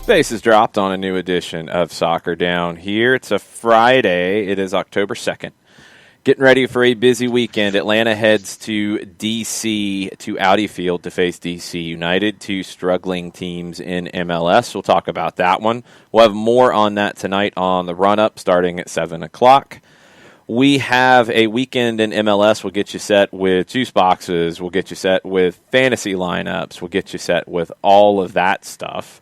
Bases dropped on a new edition of Soccer Down here. It's a Friday. It is October 2nd. Getting ready for a busy weekend. Atlanta heads to D.C. to Audi Field to face D.C. United, two struggling teams in MLS. We'll talk about that one. We'll have more on that tonight on the run-up starting at 7 o'clock. We have a weekend in MLS. We'll get you set with juice boxes. We'll get you set with fantasy lineups. We'll get you set with all of that stuff.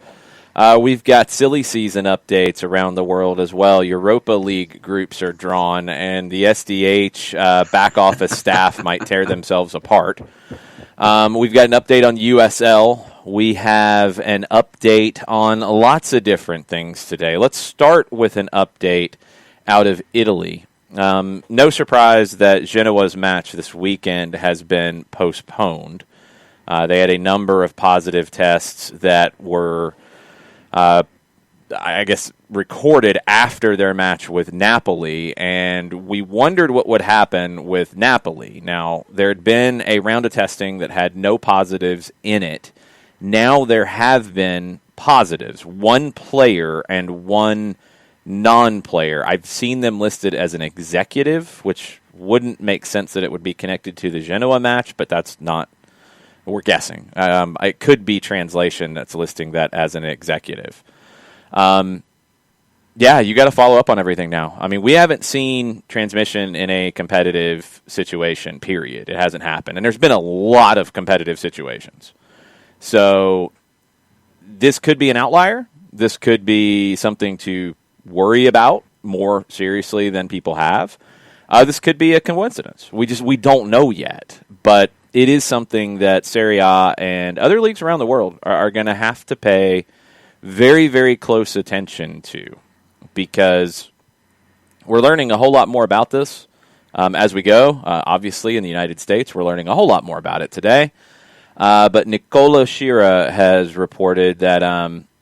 We've got silly season updates around the world as well. Europa League groups are drawn, and the SDH back office staff might tear themselves apart. We've got an update on USL. We have an update on lots of different things today. Let's start with an update out of Italy. No surprise that Genoa's match this weekend has been postponed. They had a number of positive tests that were recorded after their match with Napoli, and we wondered what would happen with Napoli. Now, there had been a round of testing that had no positives in it. Now there have been positives, one player and one non-player. I've seen them listed as an executive, which wouldn't make sense that it would be connected to the Genoa match, but that's not. We're guessing. It could be translation that's listing that as an executive. You got to follow up on everything now. I mean, we haven't seen transmission in a competitive situation, period. It hasn't happened. And there's been a lot of competitive situations. So this could be an outlier. This could be something to worry about more seriously than people have. This could be a coincidence. We don't know yet. But it is something that Serie A and other leagues around the world are going to have to pay very, very close attention to, because we're learning a whole lot more about this as we go. Obviously, in the United States, we're learning a whole lot more about it today. But Nicola Shira has reported that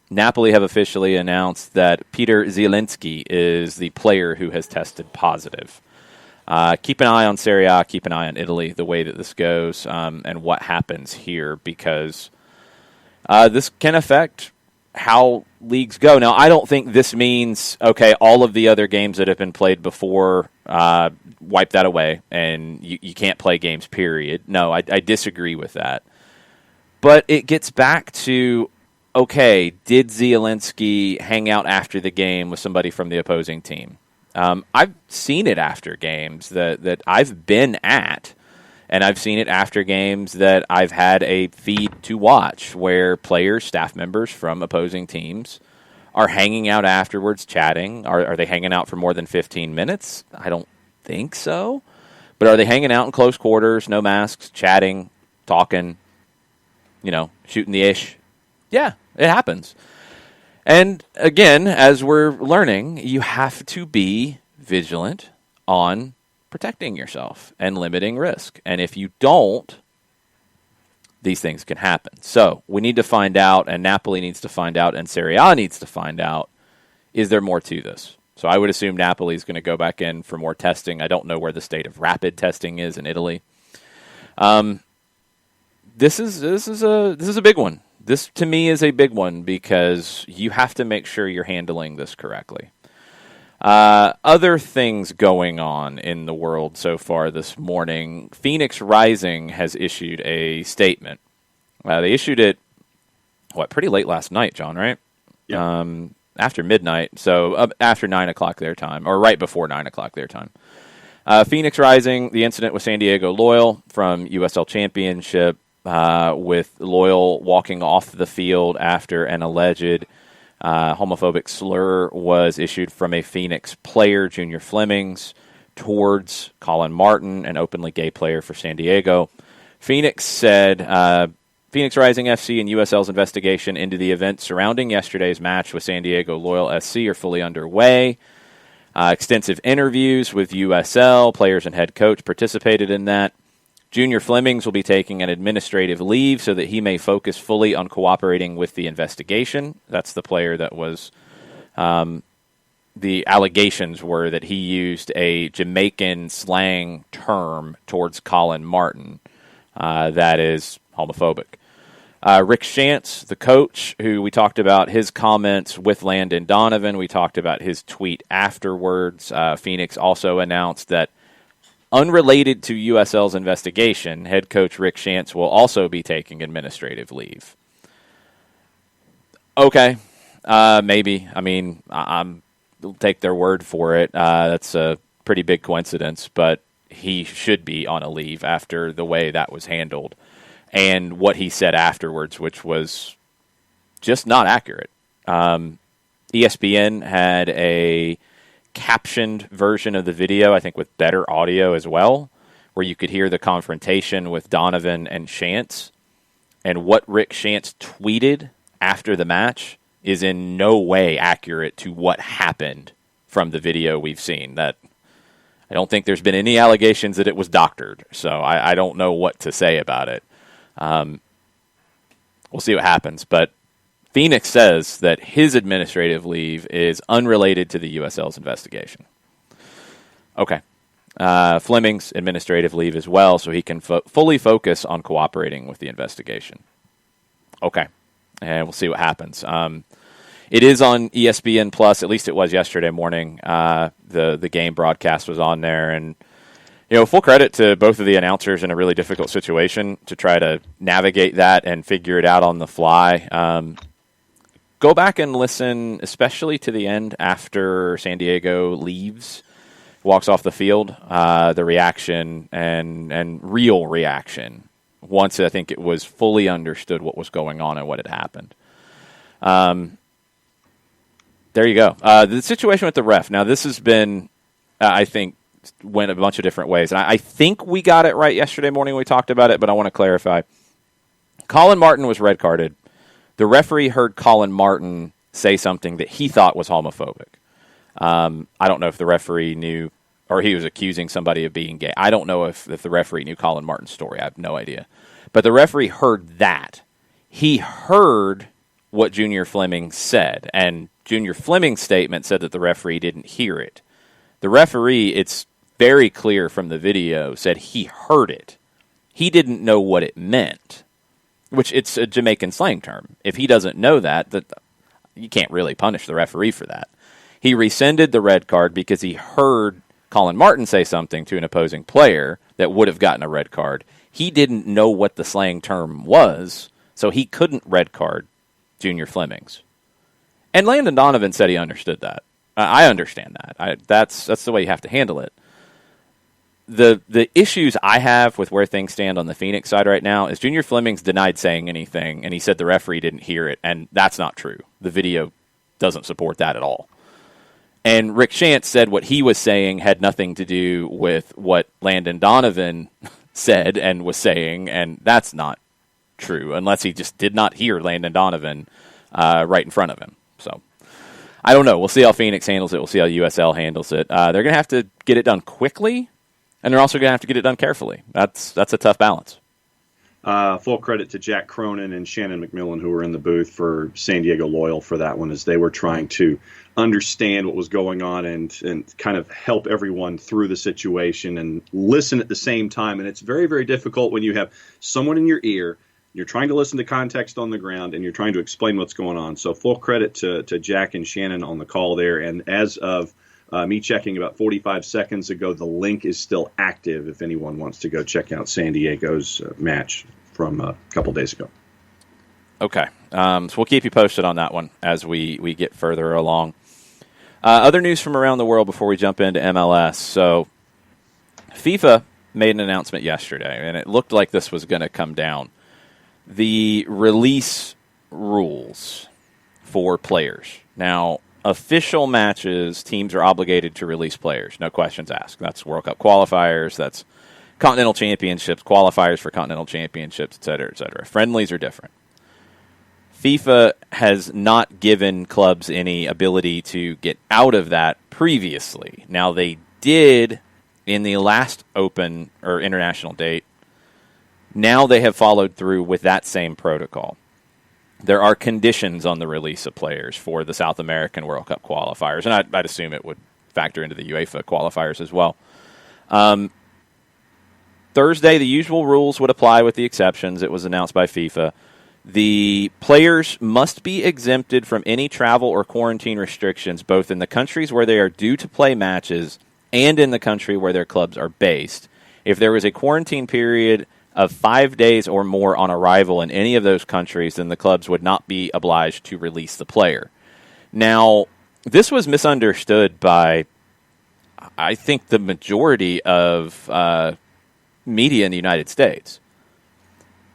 Napoli have officially announced that Peter Zielinski is the player who has tested positive. Keep an eye on Serie A, keep an eye on Italy, the way that this goes, and what happens here, because this can affect how leagues go. Now, I don't think this means, okay, all of the other games that have been played before, wipe that away, and you can't play games, period. No, I disagree with that. But it gets back to, okay, did Zielinski hang out after the game with somebody from the opposing team? I've seen it after games that I've been at, and I've seen it after games that I've had a feed to watch where players, staff members from opposing teams are hanging out afterwards, chatting. Are they hanging out for more than 15 minutes? I don't think so. But are they hanging out in close quarters, no masks, chatting, talking, shooting the ish? Yeah, it happens. And again, as we're learning, you have to be vigilant on protecting yourself and limiting risk. And if you don't, these things can happen. So we need to find out, and Napoli needs to find out, and Serie A needs to find out, is there more to this? So I would assume Napoli is going to go back in for more testing. I don't know where the state of rapid testing is in Italy. This is a big one. This, to me, is a big one because you have to make sure you're handling this correctly. Other things going on in the world so far this morning. Phoenix Rising has issued a statement. They issued it, pretty late last night, John, right? Yeah. After midnight, so after 9 o'clock their time, or right before 9 o'clock their time. Phoenix Rising, the incident with San Diego Loyal from USL Championship, with Loyal walking off the field after an alleged homophobic slur was issued from a Phoenix player, Junior Flemings, towards Colin Martin, an openly gay player for San Diego. Phoenix said, Phoenix Rising FC and USL's investigation into the events surrounding yesterday's match with San Diego Loyal SC are fully underway. Extensive interviews with USL, players and head coach participated in that. Junior Flemings will be taking an administrative leave so that he may focus fully on cooperating with the investigation. That's the player that was, the allegations were that he used a Jamaican slang term towards Colin Martin that is homophobic. Rick Shantz, the coach, who we talked about his comments with Landon Donovan. We talked about his tweet afterwards. Phoenix also announced that, unrelated to USL's investigation, head coach Rick Shantz will also be taking administrative leave. Okay, maybe. I mean, I'll take their word for it. That's a pretty big coincidence, but he should be on a leave after the way that was handled. And what he said afterwards, which was just not accurate. ESPN had a captioned version of the video, I think with better audio as well, where you could hear the confrontation with Donovan and Shantz. And what Rick Shantz tweeted after the match is in no way accurate to what happened from the video we've seen. That I don't think there's been any allegations that it was doctored, so I don't know what to say about it. We'll see what happens, but Phoenix says that his administrative leave is unrelated to the USL's investigation. Okay. Fleming's administrative leave as well, so he can fully focus on cooperating with the investigation. Okay. And we'll see what happens. It is on ESPN Plus, at least it was yesterday morning. The game broadcast was on there, and full credit to both of the announcers in a really difficult situation to try to navigate that and figure it out on the fly. Go back and listen, especially to the end after San Diego leaves, walks off the field, the reaction and real reaction once I think it was fully understood what was going on and what had happened. There you go. The situation with the ref. Now, this has been, I think, went a bunch of different ways. And I think we got it right yesterday morning when we talked about it, but I want to clarify. Colin Martin was red carded. The referee heard Colin Martin say something that he thought was homophobic. I don't know if the referee knew, or he was accusing somebody of being gay. I don't know if the referee knew Colin Martin's story. I have no idea. But the referee heard that. He heard what Junior Fleming said, and Junior Fleming's statement said that the referee didn't hear it. The referee, it's very clear from the video, said he heard it. He didn't know what it meant, which it's a Jamaican slang term. If he doesn't know that you can't really punish the referee for that. He rescinded the red card because he heard Colin Martin say something to an opposing player that would have gotten a red card. He didn't know what the slang term was, so he couldn't red card Junior Flemings. And Landon Donovan said he understood that. I understand that. That's the way you have to handle it. The issues I have with where things stand on the Phoenix side right now is Junior Flemings denied saying anything, and he said the referee didn't hear it, and that's not true. The video doesn't support that at all. And Rick Shantz said what he was saying had nothing to do with what Landon Donovan said and was saying, and that's not true, unless he just did not hear Landon Donovan right in front of him. So I don't know. We'll see how Phoenix handles it. We'll see how USL handles it. They're going to have to get it done quickly, and they're also going to have to get it done carefully. That's a tough balance. Full credit to Jack Cronin and Shannon McMillan, who were in the booth for San Diego Loyal for that one, as they were trying to understand what was going on and kind of help everyone through the situation and listen at the same time. And it's very, very difficult when you have someone in your ear, you're trying to listen to context on the ground, and you're trying to explain what's going on. So full credit to Jack and Shannon on the call there. And as of me checking about 45 seconds ago, the link is still active if anyone wants to go check out San Diego's match from a couple days ago. Okay. So we'll keep you posted on that one as we get further along. Other news from around the world before we jump into MLS. So FIFA made an announcement yesterday, and it looked like this was going to come down. The release rules for players. Now, official matches, teams are obligated to release players, no questions asked. That's World Cup qualifiers, that's Continental Championships, qualifiers for Continental Championships, et cetera, et cetera. Friendlies are different. FIFA has not given clubs any ability to get out of that previously. Now, they did in the last open or international date. Now they have followed through with that same protocol. There are conditions on the release of players for the South American World Cup qualifiers, and I'd assume it would factor into the UEFA qualifiers as well. Thursday, the usual rules would apply with the exceptions. It was announced by FIFA. The players must be exempted from any travel or quarantine restrictions, both in the countries where they are due to play matches and in the country where their clubs are based. If there was a quarantine period of 5 days or more on arrival in any of those countries, then the clubs would not be obliged to release the player. Now, this was misunderstood by, I think, the majority of media in the United States.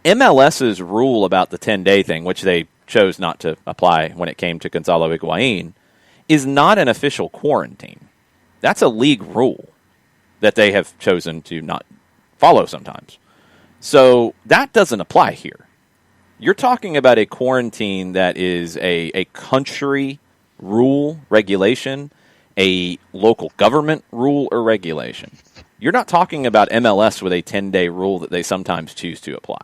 MLS's rule about the 10-day thing, which they chose not to apply when it came to Gonzalo Higuain, is not an official quarantine. That's a league rule that they have chosen to not follow sometimes. So that doesn't apply here. You're talking about a quarantine that is a country rule, regulation, a local government rule or regulation. You're not talking about MLS with a 10-day rule that they sometimes choose to apply.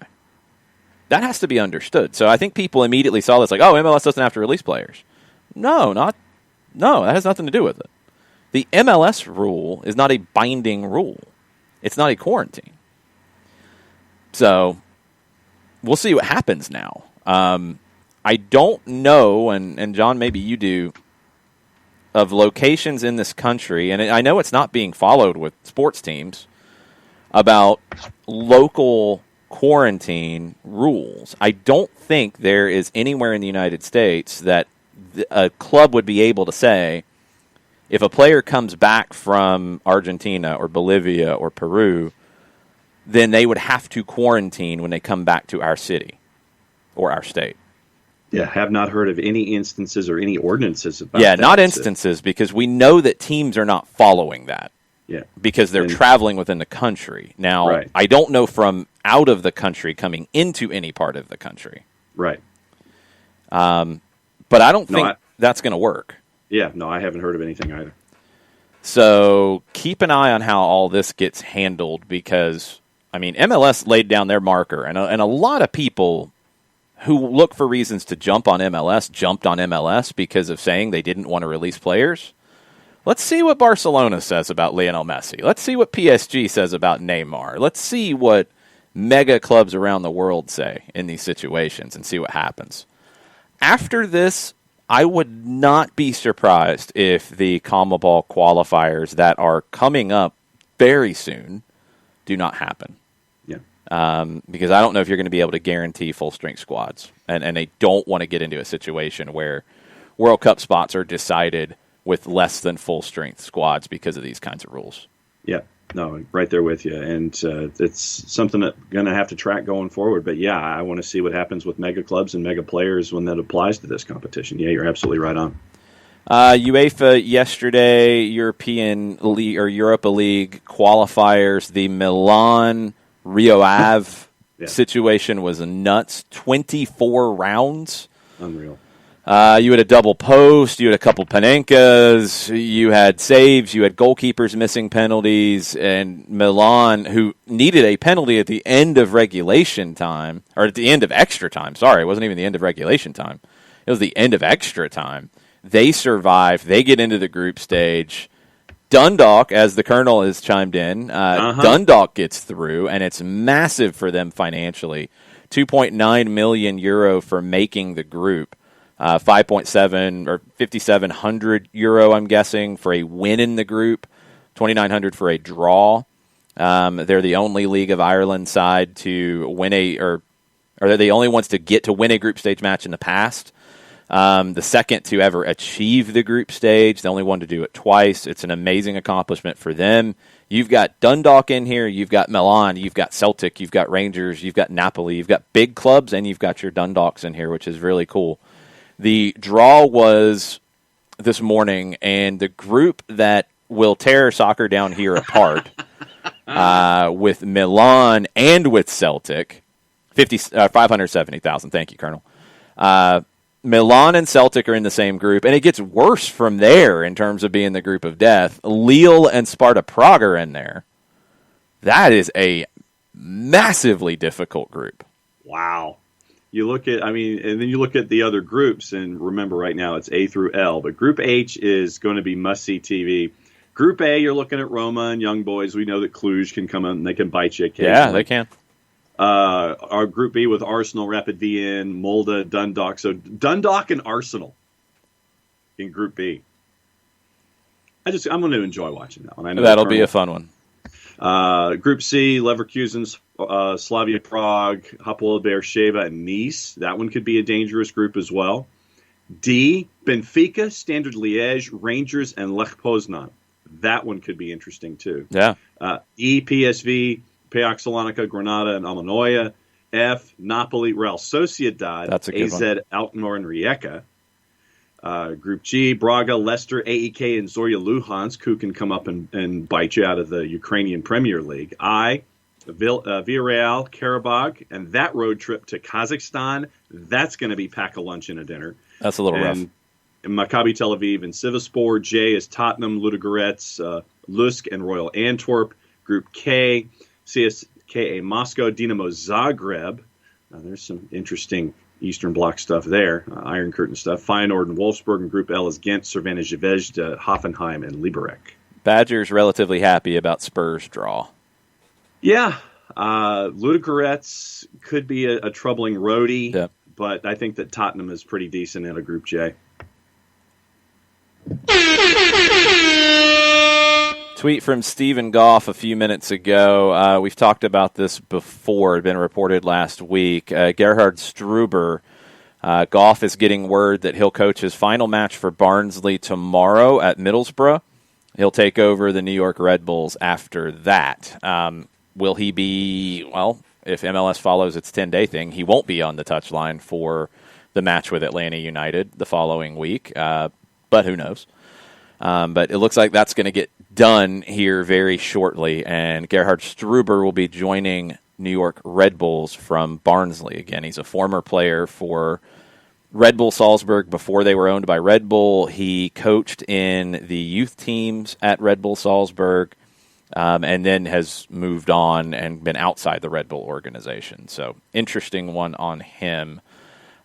That has to be understood. So I think people immediately saw this like, oh, MLS doesn't have to release players. No, that has nothing to do with it. The MLS rule is not a binding rule. It's not a quarantine. So we'll see what happens now. I don't know, and John, maybe you do, of locations in this country, and I know it's not being followed with sports teams, about local quarantine rules. I don't think there is anywhere in the United States that a club would be able to say, if a player comes back from Argentina or Bolivia or Peru, then they would have to quarantine when they come back to our city or our state. Yeah, have not heard of any instances or any ordinances about that. Yeah, not instances, because we know that teams are not following that. Yeah. Because they're traveling within the country. Now, right. I don't know from out of the country coming into any part of the country. Right. But I don't think that's going to work. Yeah, no, I haven't heard of anything either. So keep an eye on how all this gets handled, because, I mean, MLS laid down their marker, and a lot of people who look for reasons to jump on MLS jumped on MLS because of saying they didn't want to release players. Let's see what Barcelona says about Lionel Messi. Let's see what PSG says about Neymar. Let's see what mega clubs around the world say in these situations and see what happens. After this, I would not be surprised if the CONMEBOL qualifiers that are coming up very soon do not happen. Yeah. Because I don't know if you're going to be able to guarantee full-strength squads. And they don't want to get into a situation where World Cup spots are decided with less than full-strength squads because of these kinds of rules. Yeah, no, right there with you. And it's something that going to have to track going forward. But, yeah, I want to see what happens with mega clubs and mega players when that applies to this competition. Yeah, you're absolutely right on. UEFA yesterday, European League or Europa League qualifiers, the Milan Rio Ave situation was nuts. 24 rounds. Unreal. You had a double post, you had a couple Panenkas, you had saves, you had goalkeepers missing penalties, and Milan, who needed a penalty at the end of regulation time, or at the end of extra time, sorry, it wasn't even the end of regulation time. It was the end of extra time. They survive, they get into the group stage. Dundalk, as the Colonel has chimed in, Dundalk gets through, and it's massive for them financially. €2.9 million for making the group. 5.7 or 5,700 euro, I'm guessing, for a win in the group, 2,900 for a draw. They're the only League of Ireland side to win or they're the only ones to get to win a group stage match in the past. The second to ever achieve the group stage, the only one to do it twice. It's an amazing accomplishment for them. You've got Dundalk in here, you've got Milan, you've got Celtic, you've got Rangers, you've got Napoli, you've got big clubs, and you've got your Dundalks in here, which is really cool. The draw was this morning, and the group that will tear soccer down here apart with Milan and with Celtic, 570,000. Thank you, Colonel. Milan and Celtic are in the same group, and it gets worse from there in terms of being the group of death. Lille and Sparta Prague are in there. That is a massively difficult group. Wow. You look at, and then you look at the other groups, and remember right now it's A through L, but Group H is going to be must-see TV. Group A, you're looking at Roma and Young Boys. We know that Cluj can come in and they can bite you occasionally. Yeah, they can. Our Group B with Arsenal, Rapid Wien, Molde, Dundalk. So Dundalk and Arsenal in Group B. I'm going to enjoy watching that one. I know that'll be a fun one. Group C, Leverkusen, Slavia Prague, Hapoel Beersheva, and Nice. That one could be a dangerous group as well. D, Benfica, Standard Liège, Rangers, and Lech Poznan. That one could be interesting too. Yeah. E, PSV, PAOK Salonika, Granada, and Almanoya. F, Napoli, Real Sociedad, That's a good AZ one. Alkmaar, and Rijeka. Group G, Braga, Leicester, AEK, and Zorya Luhansk, who can come up and bite you out of the Ukrainian Premier League. I, Villarreal, Karabakh, and that road trip to Kazakhstan, that's going to be pack a lunch and a dinner. That's a little rough. Maccabi Tel Aviv and Sivasspor. J is Tottenham, Ludogorets, Lusk, and Royal Antwerp. Group K, CSKA Moscow, Dinamo Zagreb. There's some interesting Eastern Bloc stuff there, Iron Curtain stuff. Feyenoord and Wolfsburg. And Group L is Ghent, Cervena Zvezda, Hoffenheim, and Liberec. Badgers relatively happy about Spurs' draw. Yeah, Ludogorets could be a troubling roadie, Yep. but I think that Tottenham is pretty decent in a Group J. Tweet from Stephen Goff a few minutes ago. We've talked about this before. It had been reported last week. Gerhard Struber, Goff is getting word that he'll coach his final match for Barnsley tomorrow at Middlesbrough. He'll take over the New York Red Bulls after that. Will he be, well, if MLS follows its 10-day thing, he won't be on the touchline for the match with Atlanta United the following week, but who knows. But it looks like that's going to get done here very shortly, and Gerhard Struber will be joining New York Red Bulls from Barnsley. Again, he's a former player for Red Bull Salzburg before they were owned by Red Bull. He coached in the youth teams at Red Bull Salzburg, and then has moved on and been outside the Red Bull organization. So, interesting one on him.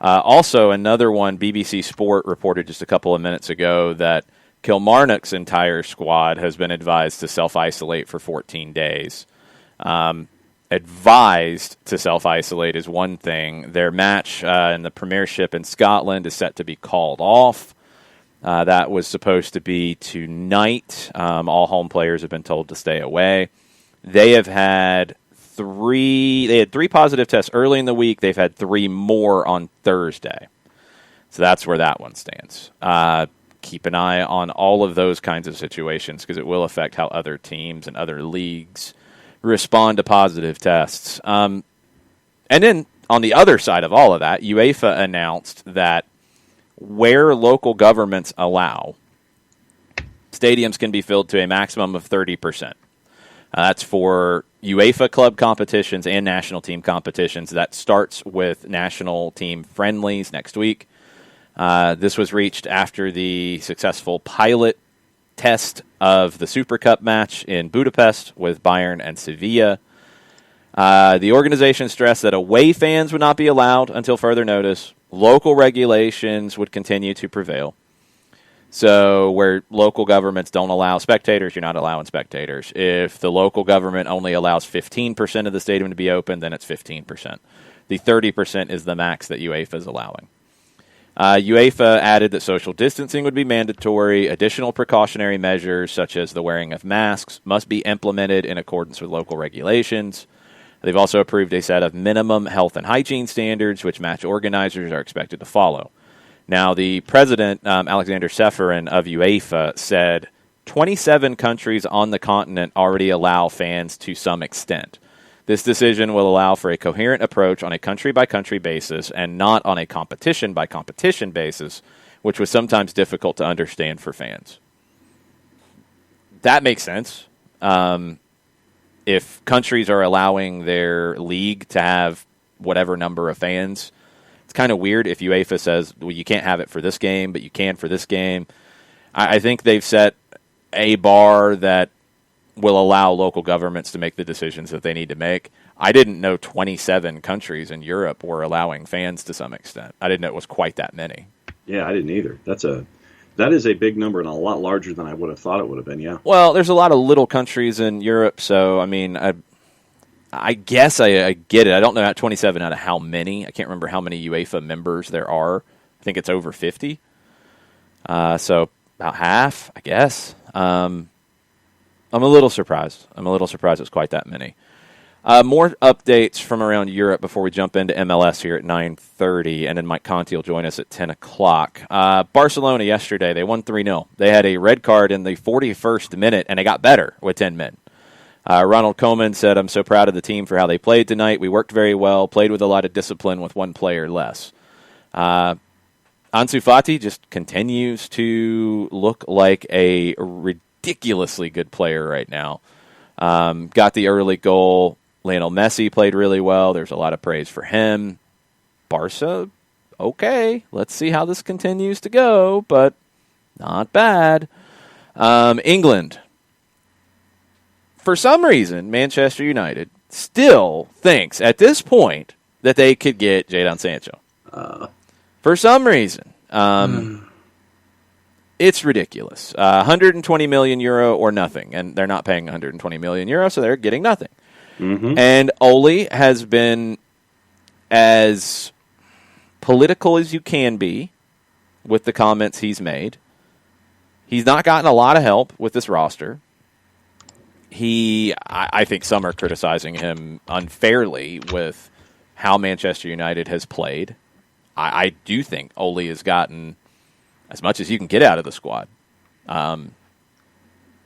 Also, another one, BBC Sport reported just a couple of minutes ago that Kilmarnock's entire squad has been advised to self-isolate for 14 days. Advised to self-isolate is one thing. Their match in the Premiership in Scotland is set to be called off. That was supposed to be tonight. All home players have been told to stay away. They had three positive tests early in the week. They've had 3 more on Thursday. So that's where that one stands. Keep an eye on all of those kinds of situations because it will affect how other teams and other leagues respond to positive tests. And then on the other side of all of that, UEFA announced that where local governments allow, stadiums can be filled to a maximum of 30%. That's for UEFA club competitions and national team competitions. That starts with national team friendlies next week. This was reached after the successful pilot test of the Super Cup match in Budapest with Bayern and Sevilla. The organization stressed that away fans would not be allowed until further notice. Local regulations would continue to prevail. So where local governments don't allow spectators, you're not allowing spectators. If the local government only allows 15% of the stadium to be open, then it's 15%. The 30% is the max that UEFA is allowing. UEFA added that social distancing would be mandatory. Additional precautionary measures, such as the wearing of masks, must be implemented in accordance with local regulations. They've also approved a set of minimum health and hygiene standards, which match organizers are expected to follow. Now, the president, Alexander Seferin of UEFA, said 27 countries on the continent already allow fans to some extent. This decision will allow for a coherent approach on a country-by-country basis and not on a competition-by-competition basis, which was sometimes difficult to understand for fans. That makes sense. If countries are allowing their league to have whatever number of fans, It's kind of weird if UEFA says, well, you can't have it for this game, but you can for this game. I think they've set a bar that will allow local governments to make the decisions that they need to make. I didn't know 27 countries in Europe were allowing fans to some extent. I didn't know it was quite that many. Yeah, I didn't either. That is a big number and a lot larger than I would have thought it would have been, yeah. Well, there's a lot of little countries in Europe, so, I mean, I guess I get it. I don't know 27 out of how many. I can't remember how many UEFA members there are. I think it's over 50. So about half, I guess. I'm a little surprised. It's quite that many. More updates from around Europe before we jump into MLS here at 9:30, and then Mike Conti will join us at 10 o'clock. Barcelona yesterday, they won 3-0. They had a red card in the 41st minute, and they got better with 10 men. Ronald Koeman said, I'm so proud of the team for how they played tonight. We worked very well, played with a lot of discipline with one player less. Ansu Fati just continues to look like a ridiculously good player right now. Got the early goal. Lionel Messi played really well. There's a lot of praise for him. Barca, okay. Let's see how this continues to go, but not bad. England. For some reason, Manchester United still thinks at this point that they could get Jadon Sancho. For some reason. It's ridiculous. 120 million euro or nothing, and they're not paying 120 million euro, so they're getting nothing. Mm-hmm. And Ole has been as political as you can be with the comments he's made. He's not gotten a lot of help with this roster. I think some are criticizing him unfairly with how Manchester United has played. I do think Ole has gotten as much as you can get out of the squad.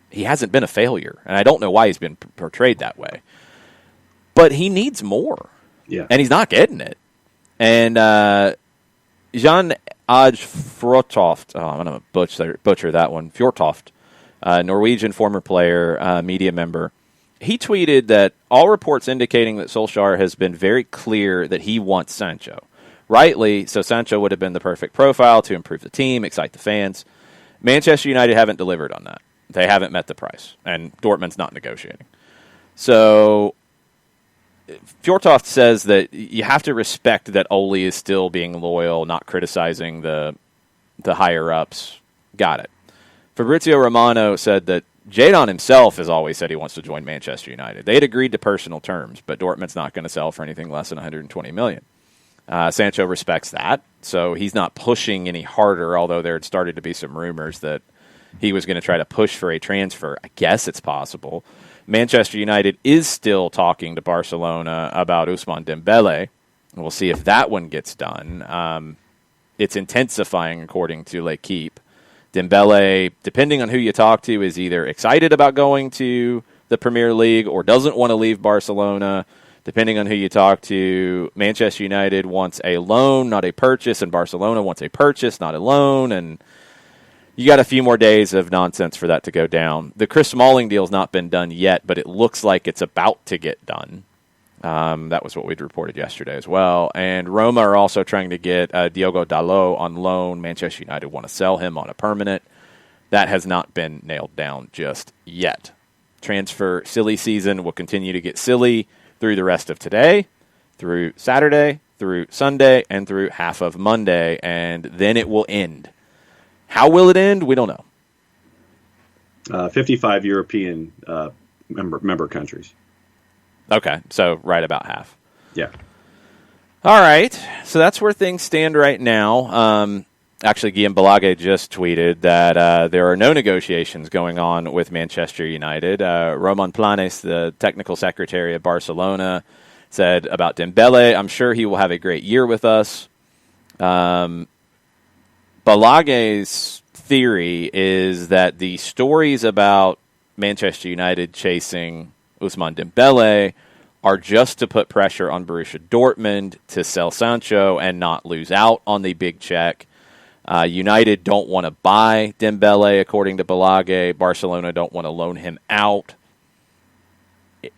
He hasn't been a failure, and I don't know why he's been portrayed that way. But he needs more, and he's not getting it. And Jan Aj Fjortoft, I'm going to butcher that one, Fjortoft, Norwegian former player, media member, he tweeted that all reports indicating that Solskjaer has been very clear that he wants Sancho. Rightly, so Sancho would have been the perfect profile to improve the team, excite the fans. Manchester United haven't delivered on that. They haven't met the price, and Dortmund's not negotiating. So Fjortoft says that you have to respect that Ole is still being loyal, not criticizing the higher-ups. Got it. Fabrizio Romano said that Jadon himself has always said he wants to join Manchester United. They had agreed to personal terms, but Dortmund's not going to sell for anything less than 120 million. Sancho respects that, so he's not pushing any harder, although there had started to be some rumors that he was going to try to push for a transfer. I guess it's possible. Manchester United is still talking to Barcelona about Ousmane Dembele. We'll see if that one gets done. It's intensifying, according to L'Equipe. Dembele, depending on who you talk to, is either excited about going to the Premier League or doesn't want to leave Barcelona. Depending on who you talk to, Manchester United wants a loan, not a purchase, and Barcelona wants a purchase, not a loan, and you got a few more days of nonsense for that to go down. The Chris Smalling deal's not been done yet, but it looks like it's about to get done. That was what we'd reported yesterday as well. And Roma are also trying to get Diogo Dalot on loan. Manchester United want to sell him on a permanent. That has not been nailed down just yet. Transfer silly season will continue to get silly through the rest of today, through Saturday, through Sunday, and through half of Monday, and then it will end. How will it end? We don't know. 55 European member countries. Okay, so right about half. Yeah. All right, so that's where things stand right now. Actually, Guillaume Balage just tweeted that there are no negotiations going on with Manchester United. Roman Planes, the technical secretary of Barcelona, said about Dembele, I'm sure he will have a great year with us. Balague's theory is that the stories about Manchester United chasing Ousmane Dembele are just to put pressure on Borussia Dortmund to sell Sancho and not lose out on the big check. United don't want to buy Dembele, according to Balage. Barcelona don't want to loan him out.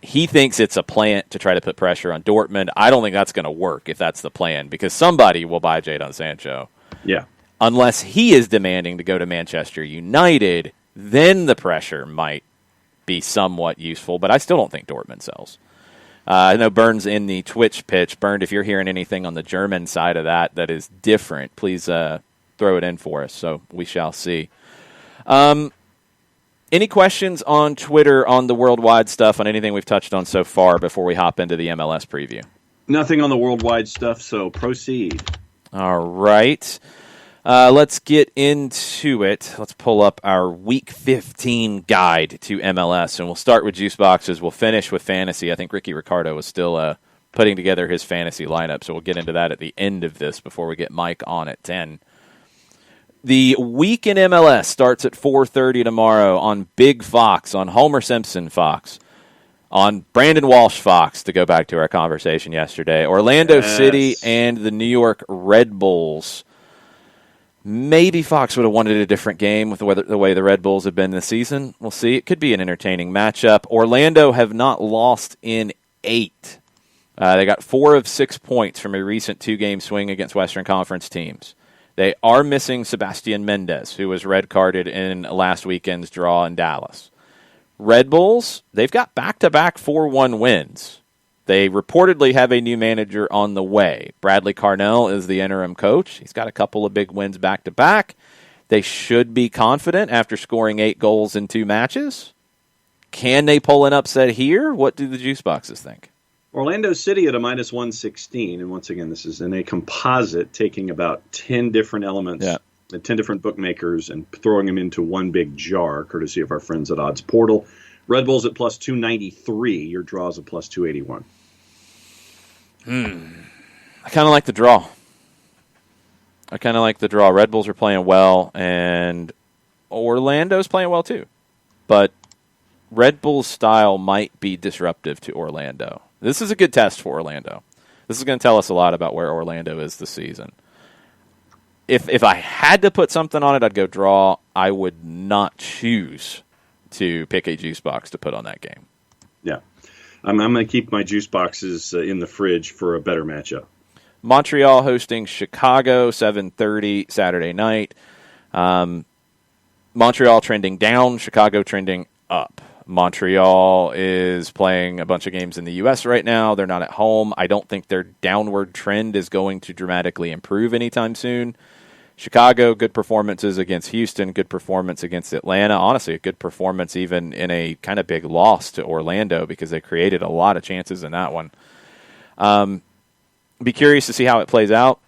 he thinks it's a plant to try to put pressure on Dortmund. I don't think that's going to work if that's the plan, because somebody will buy Jadon Sancho. Yeah. Unless he is demanding to go to Manchester United, then the pressure might be somewhat useful, but I still don't think Dortmund sells. I know Burn's in the Twitch pitch. Burn, if you're hearing anything on the German side of that is different, please throw it in for us, so we shall see. Any questions on Twitter on the worldwide stuff, on anything we've touched on so far before we hop into the MLS preview? Nothing on the worldwide stuff, so proceed. All right. Let's get into it. Let's pull up our Week 15 guide to MLS, and we'll start with juice boxes. We'll finish with fantasy. I think Ricky Ricardo is still putting together his fantasy lineup, so we'll get into that at the end of this before we get Mike on at 10. The week in MLS starts at 4:30 tomorrow on Big Fox, on Homer Simpson Fox, on Brandon Walsh Fox, to go back to our conversation yesterday. Orlando City and the New York Red Bulls. Maybe Fox would have wanted a different game with the way the Red Bulls have been this season. We'll see. It could be an entertaining matchup. Orlando have not lost in 8. They got 4 of 6 points from a recent 2-game swing against Western Conference teams. They are missing Sebastian Mendez, who was red-carded in last weekend's draw in Dallas. Red Bulls, they've got back-to-back 4-1 wins. They reportedly have a new manager on the way. Bradley Carnell is the interim coach. He's got a couple of big wins back-to-back. They should be confident after scoring 8 goals in 2 matches. Can they pull an upset here? What do the juice boxes think? Orlando City at a minus 116, and once again, this is in a composite, taking about 10 different elements, 10 different bookmakers, and throwing them into one big jar, courtesy of our friends at Odds Portal. Red Bulls at plus 293, your draws at plus 281. I kind of like the draw. Red Bulls are playing well, and Orlando's playing well too. But Red Bull's style might be disruptive to Orlando. This is a good test for Orlando. This is going to tell us a lot about where Orlando is this season. If I had to put something on it, I'd go draw. I would not choose to pick a juice box to put on that game. Yeah. I'm going to keep my juice boxes in the fridge for a better matchup. Montreal hosting Chicago, 7:30 Saturday night. Montreal trending down, Chicago trending up. Montreal is playing a bunch of games in the U.S. right now. They're not at home. I don't think their downward trend is going to dramatically improve anytime soon. Chicago, good performances against Houston, good performance against Atlanta. Honestly, a good performance even in a kind of big loss to Orlando because they created a lot of chances in that one. Be curious to see how it plays out.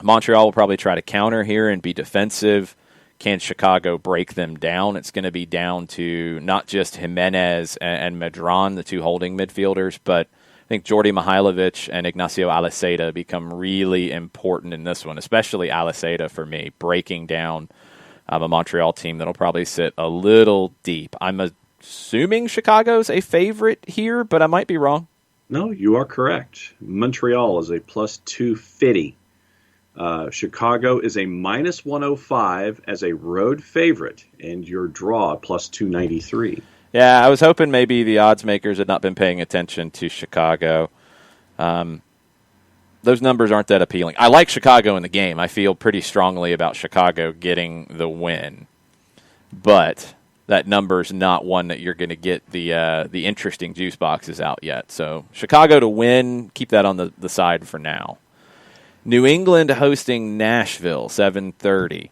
Montreal will probably try to counter here and be defensive. Can Chicago break them down? It's going to be down to not just Jimenez and Medran, the 2 holding midfielders, but I think Jordi Mihailovic and Ignacio Aliseda become really important in this one, especially Aliseda for me, breaking down a Montreal team that'll probably sit a little deep. I'm assuming Chicago's a favorite here, but I might be wrong. No, you are correct. Montreal is a plus 250. Chicago is a minus 105 as a road favorite, and your draw plus 293. Yeah, I was hoping maybe the odds makers had not been paying attention to Chicago. Those numbers aren't that appealing. I like Chicago in the game. I feel pretty strongly about Chicago getting the win. But that number's not one that you're going to get the interesting juice boxes out yet. So Chicago to win, keep that on the side for now. New England hosting Nashville, 7:30.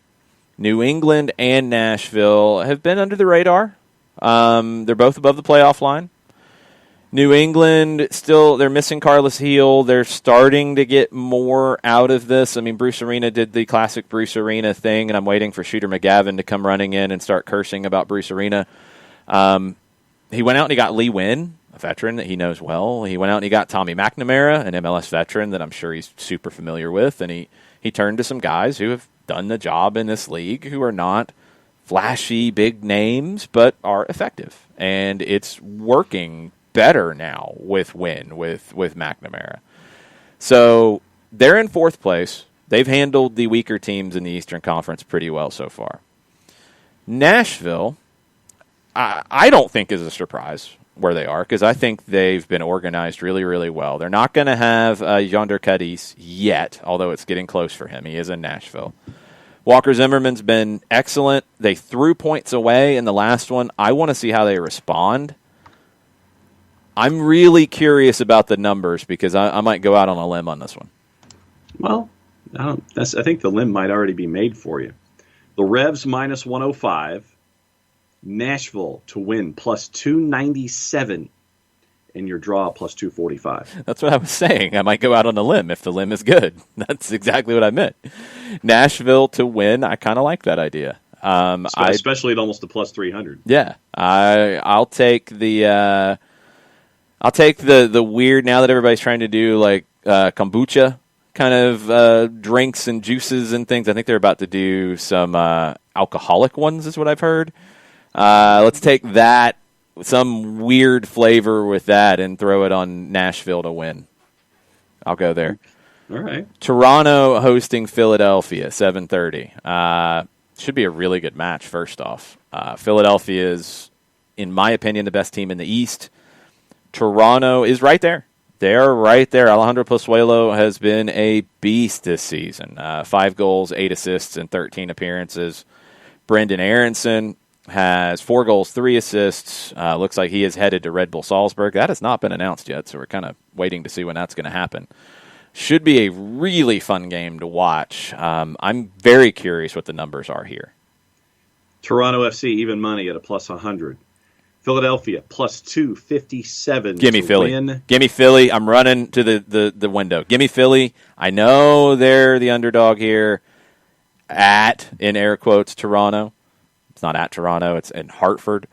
New England and Nashville have been under the radar. They're both above the playoff line. New England, still, they're missing Carlos Heel. They're starting to get more out of this. I mean, Bruce Arena did the classic Bruce Arena thing, and I'm waiting for Shooter McGavin to come running in and start cursing about Bruce Arena. He went out and he got Lee Wynn, a veteran that he knows well. He went out and he got Tommy McNamara, an MLS veteran that I'm sure he's super familiar with, and he turned to some guys who have done the job in this league who are not flashy, big names, but are effective. And it's working better now with Wynn, with McNamara. So they're in 4th place. They've handled the weaker teams in the Eastern Conference pretty well so far. Nashville, I don't think is a surprise. where they are because I think they've been organized really, really well. They're not going to have Yonder Cadiz yet, although it's getting close for him. He is in Nashville. Walker Zimmerman's been excellent. They threw points away in the last one. I want to see how they respond. I'm really curious about the numbers because I might go out on a limb on this one. Well, I think the limb might already be made for you. The Revs minus 105. Nashville to win plus 297. And your draw plus 245. That's what I was saying. I might go out on a limb if the limb is good. That's exactly what I meant. Nashville to win. I kind of like that idea. Especially at almost a plus 300. Yeah, I'll take the weird now that everybody's trying to do like kombucha kind of drinks and juices and things. I think they're about to do some alcoholic ones, is what I've heard. Let's take that. Some weird flavor with that and throw it on Nashville to win. I'll go there. All right. Toronto hosting Philadelphia, 7:30. Should be a really good match, first off. Philadelphia is, in my opinion, the best team in the East. Toronto is right there. They're right there. Alejandro Pozuelo has been a beast this season. 5 goals, 8 assists, and 13 appearances. Brendan Aronson has 4 goals, 3 assists. Looks like he is headed to Red Bull Salzburg. That has not been announced yet, so we're kind of waiting to see when that's going to happen. Should be a really fun game to watch. I'm very curious what the numbers are here. Toronto FC even money at a plus 100. Philadelphia plus 257. Give me Philly. Give me Philly. I'm running to the window. Give me Philly. I know they're the underdog here at, in air quotes, Toronto. It's not at Toronto. It's in Hartford.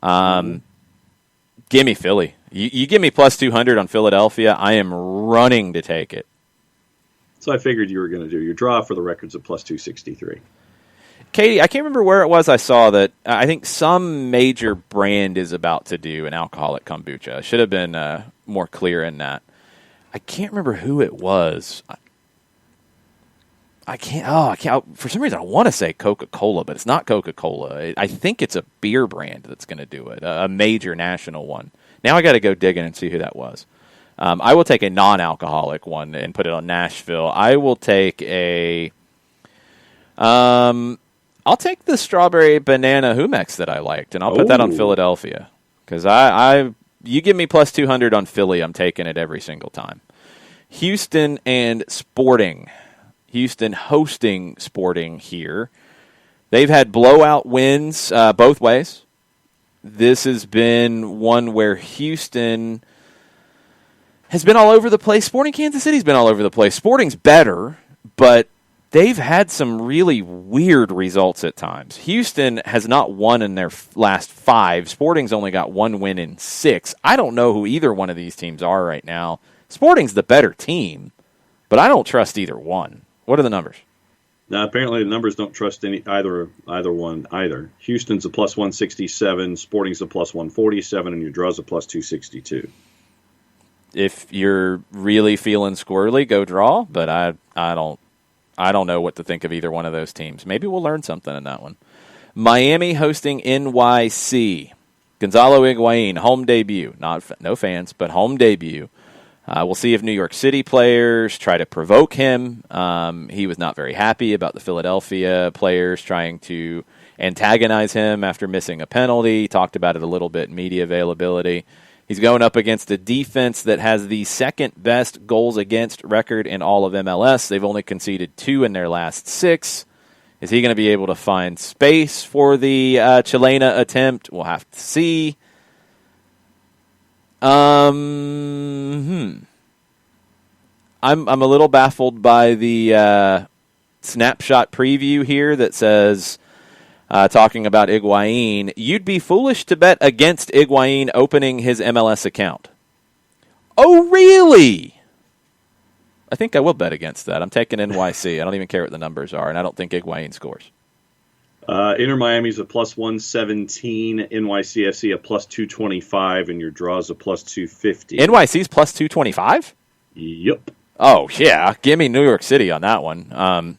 Give me Philly. You give me plus 200 on Philadelphia, I am running to take it. So I figured you were going to do your draw for the records of plus 263. Katie, I can't remember where it was I saw that. I think some major brand is about to do an alcoholic kombucha. I should have been more clear in that. I can't remember who it was. I can't. For some reason, I want to say Coca-Cola, but it's not Coca-Cola. I think it's a beer brand that's going to do it, a major national one. Now I got to go digging and see who that was. I will take a non-alcoholic one and put it on Nashville. I will take a. I'll take the strawberry banana Humex that I liked, and I'll put that on Philadelphia because you give me plus 200 on Philly, I'm taking it every single time. Houston and Sporting. Houston hosting Sporting here. They've had blowout wins both ways. This has been one where Houston has been all over the place. Sporting Kansas City's been all over the place. Sporting's better, but they've had some really weird results at times. Houston has not won in their last 5. Sporting's only got 1 win in 6. I don't know who either one of these teams are right now. Sporting's the better team, but I don't trust either one. What are the numbers? Now, apparently the numbers don't trust either one either. Houston's a plus 167, Sporting's a plus 147, and your draw's a plus 262. If you're really feeling squirrely, go draw, but I don't know what to think of either one of those teams. Maybe we'll learn something in that one. Miami hosting NYC. Gonzalo Higuain, home debut. No fans, but home debut. We'll see if New York City players try to provoke him. He was not very happy about the Philadelphia players trying to antagonize him after missing a penalty. Talked about it a little bit in media availability. He's going up against a defense that has the second best goals against record in all of MLS. They've only conceded 2 in their last 6. Is he going to be able to find space for the Chilena attempt? We'll have to see. I'm a little baffled by the snapshot preview here that says, talking about Higuain, you'd be foolish to bet against Higuain opening his MLS account. Oh, really? I think I will bet against that. I'm taking NYC. I don't even care what the numbers are, and I don't think Higuain scores. Inter Miami's a plus 117, NYCFC a plus 225, and your draw's a plus 250. NYC's plus 225? Yep. Oh, yeah. Give me New York City on that one.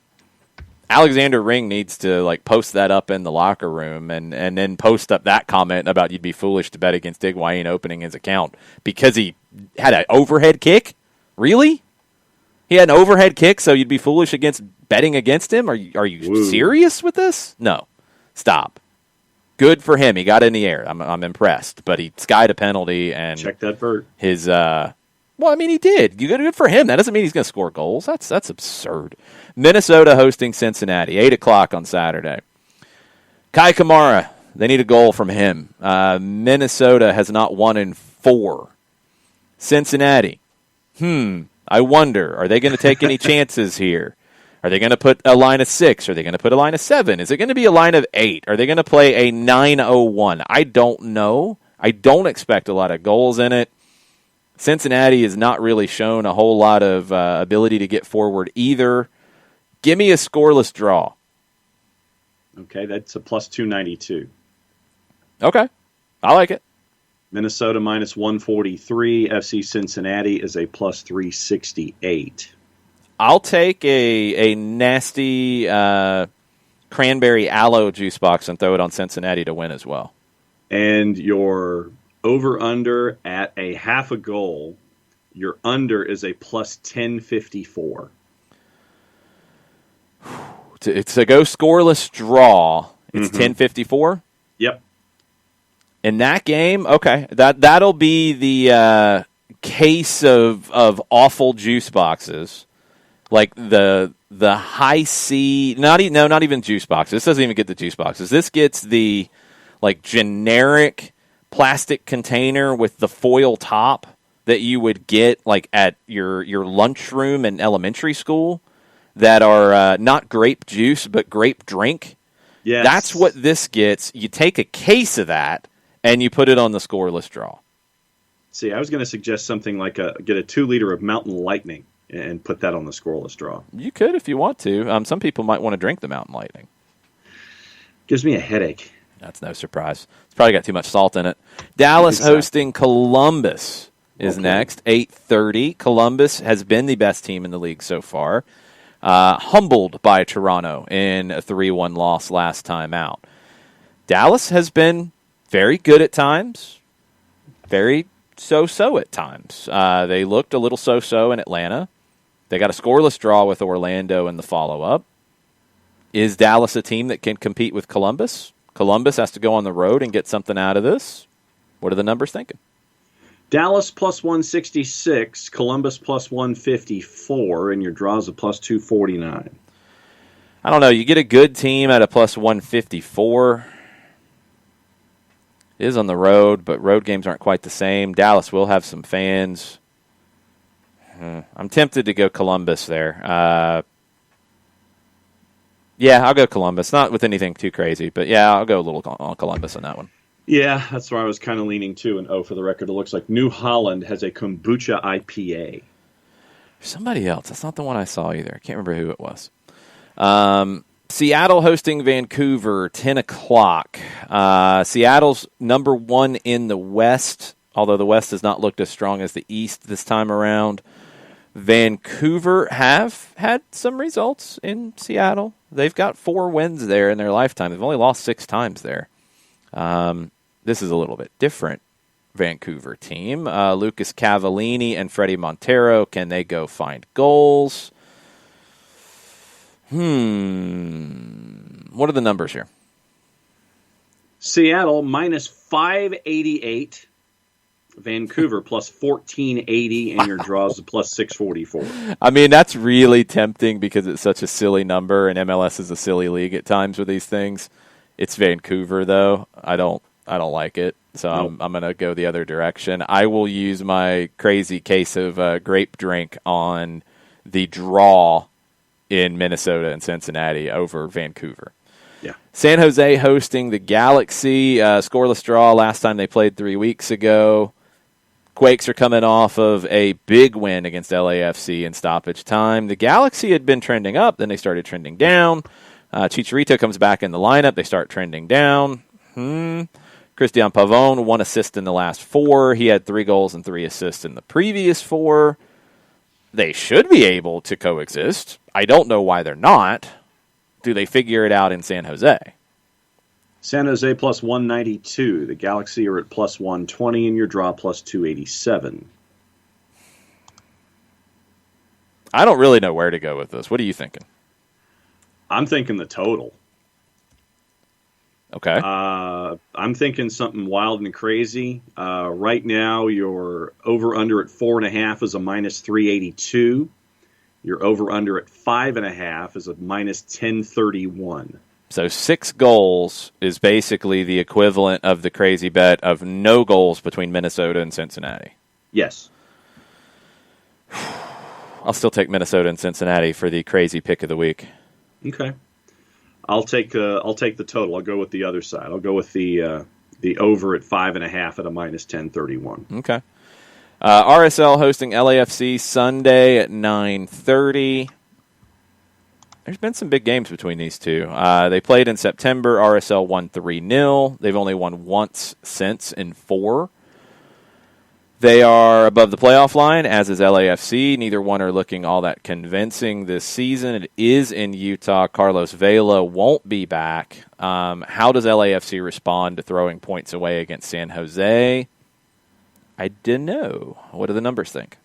Alexander Ring needs to like post that up in the locker room and then post up that comment about you'd be foolish to bet against Higuain opening his account because he had an overhead kick. Really? He had an overhead kick, so you'd be foolish against betting against him? Are you serious with this? No. Stop. Good for him. He got in the air. I'm impressed, but he skied a penalty and check that vert. His well, I mean, he did. Good for him. That doesn't mean he's going to score goals. That's absurd. Minnesota hosting Cincinnati, 8 o'clock on Saturday. Kai Kamara, they need a goal from him. Minnesota has not won in 4. Cincinnati, I wonder, are they going to take any chances here? Are they going to put a line of 6? Are they going to put a line of 7? Is it going to be a line of 8? Are they going to play a 9-0-1? I don't know. I don't expect a lot of goals in it. Cincinnati has not really shown a whole lot of ability to get forward either. Give me a scoreless draw. Okay, that's a plus 292. Okay, I like it. Minnesota minus 143. FC Cincinnati is a plus 368. I'll take a nasty cranberry aloe juice box and throw it on Cincinnati to win as well. And your over-under at a half a goal, your under is a plus 1054. It's a go scoreless draw. It's 1054? Yep. In that game, okay, that'll be the case of awful juice boxes. Like the high C, not even juice boxes. This doesn't even get the juice boxes. This gets the like generic plastic container with the foil top that you would get like at your lunchroom in elementary school that are not grape juice but grape drink. Yes. That's what this gets. You take a case of that and you put it on the scoreless draw. See, I was going to suggest something like get a 2 liter of Mountain Lightning and put that on the scoreless draw. You could if you want to. Some people might want to drink the Mountain Lightning. Gives me a headache. That's no surprise. It's probably got too much salt in it. Dallas hosting Columbus is next, 8:30. Columbus has been the best team in the league so far. Humbled by Toronto in a 3-1 loss last time out. Dallas has been very good at times, very so-so at times. They looked a little so-so in Atlanta. They got a scoreless draw with Orlando in the follow-up. Is Dallas a team that can compete with Columbus? Columbus has to go on the road and get something out of this. What are the numbers thinking? Dallas plus 166, Columbus plus 154, and your draw's a plus 249. I don't know. You get a good team at a plus 154. It is on the road, but road games aren't quite the same. Dallas will have some fans. I'm tempted to go Columbus there. Yeah, I'll go Columbus. Not with anything too crazy, but yeah, I'll go a little on Columbus on that one. Yeah, that's where I was kind of leaning to. And for the record, it looks like New Holland has a kombucha IPA. Somebody else. That's not the one I saw either. I can't remember who it was. Seattle hosting Vancouver, 10 o'clock. Seattle's number 1 in the West, although the West has not looked as strong as the East this time around. Vancouver have had some results in Seattle. They've got 4 wins there in their lifetime. They've only lost 6 times there. This is a little bit different Vancouver team. Lucas Cavallini and Freddie Montero, can they go find goals? What are the numbers here? Seattle minus 588. Vancouver plus 1480, and your draws a plus 644. I mean, that's really tempting because it's such a silly number, and MLS is a silly league at times with these things. It's Vancouver, though. I don't like it, so nope. I'm going to go the other direction. I will use my crazy case of grape drink on the draw in Minnesota and Cincinnati over Vancouver. Yeah. San Jose hosting the Galaxy. Scoreless draw last time they played 3 weeks ago. Quakes are coming off of a big win against LAFC in stoppage time. The Galaxy had been trending up, then they started trending down. Chicharito comes back in the lineup. They start trending down. Christian Pavón, 1 assist in the last 4. He had 3 goals and 3 assists in the previous 4. They should be able to coexist. I don't know why they're not. do they figure it out in San Jose? San Jose plus 192. The Galaxy are at plus 120, and your draw plus 287. I don't really know where to go with this. What are you thinking? I'm thinking the total. Okay. I'm thinking something wild and crazy. Right now, your over-under at 4.5 is a minus 382. Your over-under at 5.5 is a minus 1031. So 6 goals is basically the equivalent of the crazy bet of no goals between Minnesota and Cincinnati. Yes. I'll still take Minnesota and Cincinnati for the crazy pick of the week. Okay. I'll take the total. I'll go with the other side. I'll go with the over at 5.5 at a minus 1031. Okay. RSL hosting LAFC Sunday at 9:30. There's been some big games between these two. They played in September. RSL won 3-0. They've only won once since in 4. They are above the playoff line, as is LAFC. Neither one are looking all that convincing this season. It is in Utah. Carlos Vela won't be back. How does LAFC respond to throwing points away against San Jose? I don't know. What do the numbers think?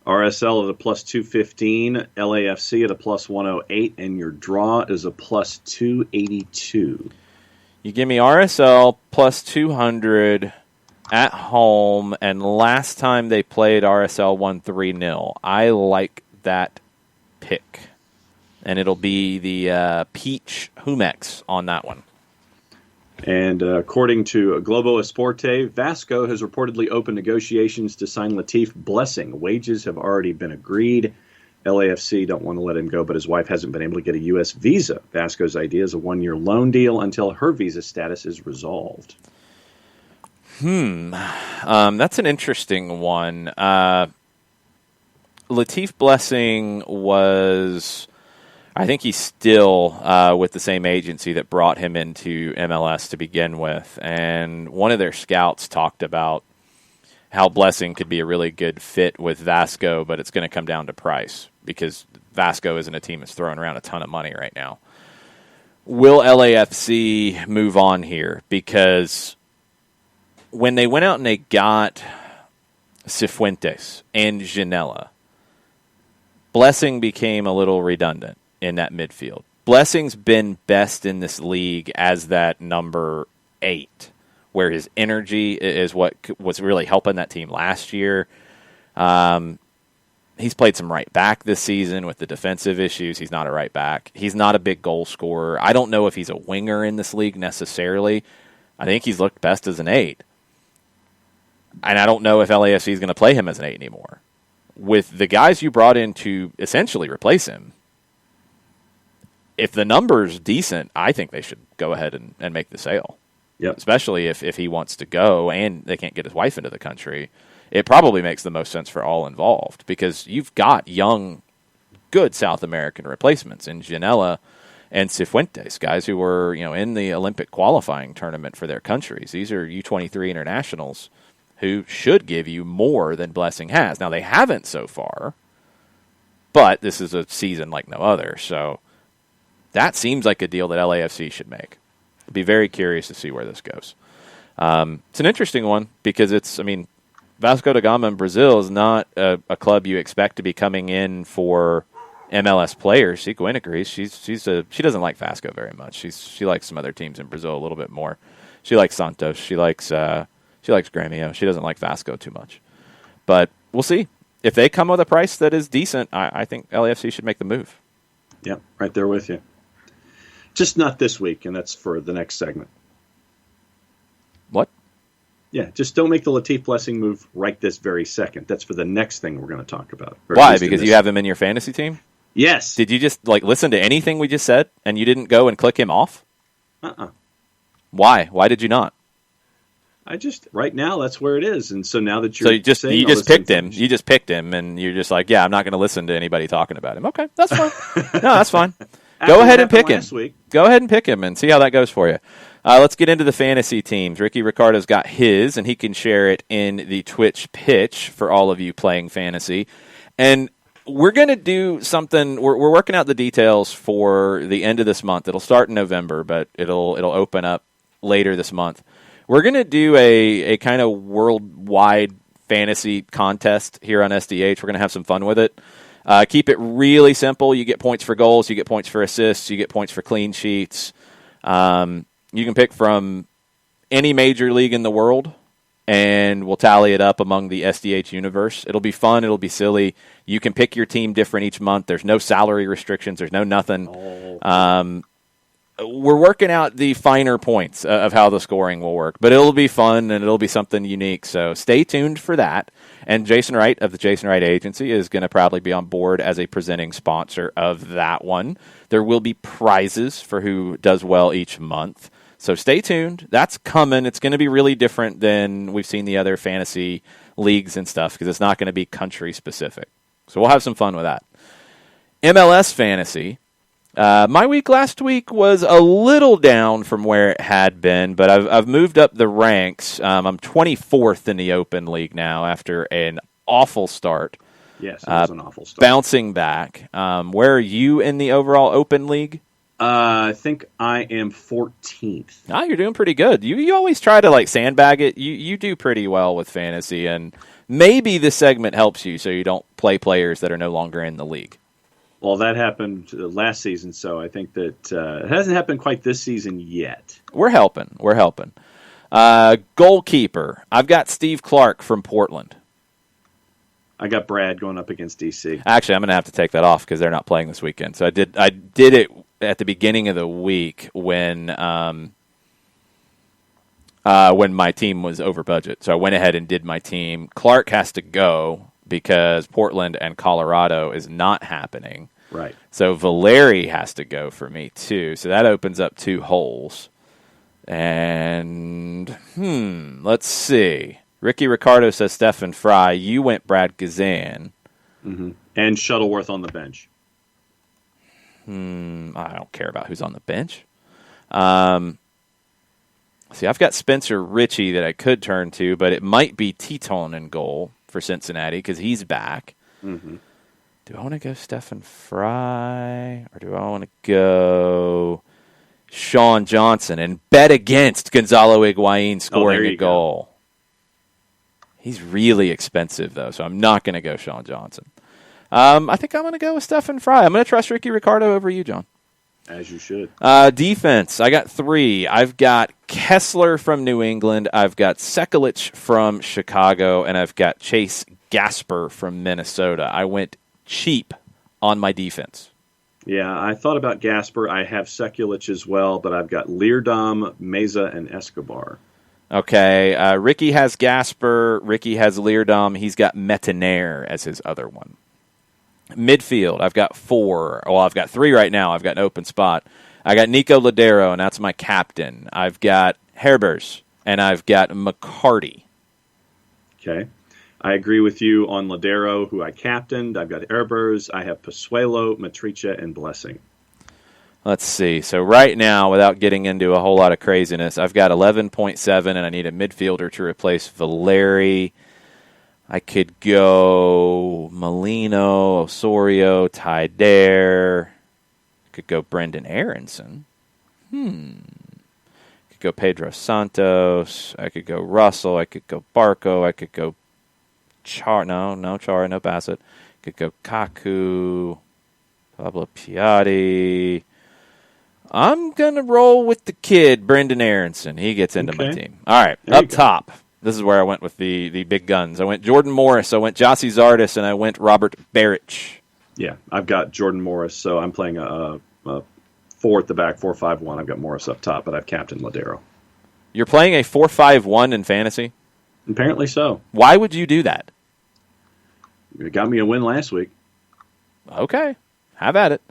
RSL at a plus 215, LAFC at a plus 108, and your draw is a plus 282. You give me RSL plus 200 at home, and last time they played, RSL won 3-0. I like that pick. And it'll be the Peach Humex on that one. And according to Globo Esporte, Vasco has reportedly opened negotiations to sign Latif Blessing. Wages have already been agreed. LAFC don't want to let him go, but his wife hasn't been able to get a U.S. visa. Vasco's idea is a 1-year loan deal until her visa status is resolved. That's an interesting one. Latif Blessing was, I think he's still with the same agency that brought him into MLS to begin with. And one of their scouts talked about how Blessing could be a really good fit with Vasco, but it's going to come down to price because Vasco isn't a team that's throwing around a ton of money right now. Will LAFC move on here? Because when they went out and they got Cifuentes and Janela, Blessing became a little redundant in that midfield. Blessing's been best in this league as that number 8, where his energy is what was really helping that team last year. He's played some right back this season with the defensive issues. He's not a right back. He's not a big goal scorer. I don't know if he's a winger in this league necessarily. I think he's looked best as an 8. And I don't know if LAFC is going to play him as an 8 anymore. With the guys you brought in to essentially replace him, if the number's decent, I think they should go ahead and make the sale. Yep. Especially if he wants to go and they can't get his wife into the country. It probably makes the most sense for all involved because you've got young, good South American replacements in Janela and Cifuentes, guys who were in the Olympic qualifying tournament for their countries. These are U23 internationals who should give you more than Blessing has. Now, they haven't so far, but this is a season like no other. So that seems like a deal that LAFC should make. I'd be very curious to see where this goes. It's an interesting one because Vasco da Gama in Brazil is not a club you expect to be coming in for MLS players. Cico agrees. She doesn't like Vasco very much. She likes some other teams in Brazil a little bit more. She likes Santos. She likes Grêmio. She doesn't like Vasco too much. But we'll see. If they come with a price that is decent, I think LAFC should make the move. Yep, right there with you. Just not this week, and that's for the next segment. What? Yeah, just don't make the Latif Blessing move right this very second. That's for the next thing we're going to talk about. Why? Because you have him in your fantasy team? Yes. Did you just listen to anything we just said, and you didn't go and click him off? Why? Why did you not? Right now that's where it is, and so now that you just picked him, you just picked him, and you're just like, yeah, I'm not going to listen to anybody talking about him. Okay, that's fine. No, that's fine. Go ahead and pick him. Go ahead and pick him and see how that goes for you. Let's get into the fantasy teams. Ricky Ricardo's got his, and he can share it in the Twitch pitch for all of you playing fantasy. And we're going to do something. We're working out the details for the end of this month. It'll start in November, but it'll open up later this month. We're going to do a kind of worldwide fantasy contest here on SDH. We're going to have some fun with it. Keep it really simple. You get points for goals. You get points for assists. You get points for clean sheets. You can pick from any major league in the world, and we'll tally it up among the SDH universe. It'll be fun. It'll be silly. You can pick your team different each month. There's no salary restrictions. There's no nothing. We're working out the finer points of how the scoring will work, but it'll be fun and it'll be something unique. So stay tuned for that. And Jason Wright of the Jason Wright Agency is going to probably be on board as a presenting sponsor of that one. There will be prizes for who does well each month. So stay tuned. That's coming. It's going to be really different than we've seen the other fantasy leagues and stuff because it's not going to be country specific. So we'll have some fun with that. MLS fantasy. My week last week was a little down from where it had been, but I've moved up the ranks. I'm 24th in the Open League now after an awful start. Yes, it was an awful start. Bouncing back. Where are you in the overall Open League? I think I am 14th. Oh, you're doing pretty good. You always try to sandbag it. You do pretty well with fantasy, and maybe this segment helps you so you don't play players that are no longer in the league. Well, that happened last season, so I think that it hasn't happened quite this season yet. We're helping. Goalkeeper. I've got Steve Clark from Portland. I got Brad going up against DC. Actually, I'm going to have to take that off because they're not playing this weekend. So I did it at the beginning of the week when my team was over budget. So I went ahead and did my team. Clark has to go because Portland and Colorado is not happening. Right. So Valeri has to go for me, too. So that opens up 2 holes. And, let's see. Ricky Ricardo says Stephen Fry. You went Brad Gazan. Mm-hmm. And Shuttleworth on the bench. I don't care about who's on the bench. See, I've got Spencer Ritchie that I could turn to, but it might be Teton in goal for Cincinnati because he's back. Mm-hmm. Do I want to go Stephen Fry or do I want to go Sean Johnson and bet against Gonzalo Higuain scoring a goal? Go. He's really expensive, though, so I'm not going to go Sean Johnson. I think I'm going to go with Stephen Fry. I'm going to trust Ricky Ricardo over you, John. As you should. Defense, I got 3. I've got Kessler from New England, I've got Sekulic from Chicago, and I've got Chase Gasper from Minnesota. I went cheap on my defense. Yeah, I thought about Gasper. I have Sekulic as well, but I've got Leerdam, Meza, and Escobar. Okay, Ricky has Gasper, Ricky has Leerdam, he's got Metanair as his other one. Midfield, I've got 4. Well, I've got 3 right now. I've got an open spot. I got Nico Ladero, and that's my captain. I've got Herbers, and I've got McCarty. Okay. I agree with you on Ladero, who I captained. I've got Herbers. I have Pasuelo, Matricia, and Blessing. Let's see. So right now, without getting into a whole lot of craziness, I've got 11.7, and I need a midfielder to replace Valeri. I could go Molino, Osorio, Ty Dare. Could go Brendan Aronson. Could go Pedro Santos. I could go Russell. I could go Barco. I could go Chara. No Chara, no Bassett. Could go Kaku, Pablo Piatti. I'm going to roll with the kid, Brendan Aronson. He gets into my team. All right, up top. This is where I went with the big guns. I went Jordan Morris, I went Jossie Zardes, and I went Robert Baric. Yeah, I've got Jordan Morris, so I'm playing a 4 at the back, 4-5-1. I've got Morris up top, but I've captained Ladero. You're playing a 4-5-1 in fantasy? Apparently so. Why would you do that? It got me a win last week. Okay, have at it.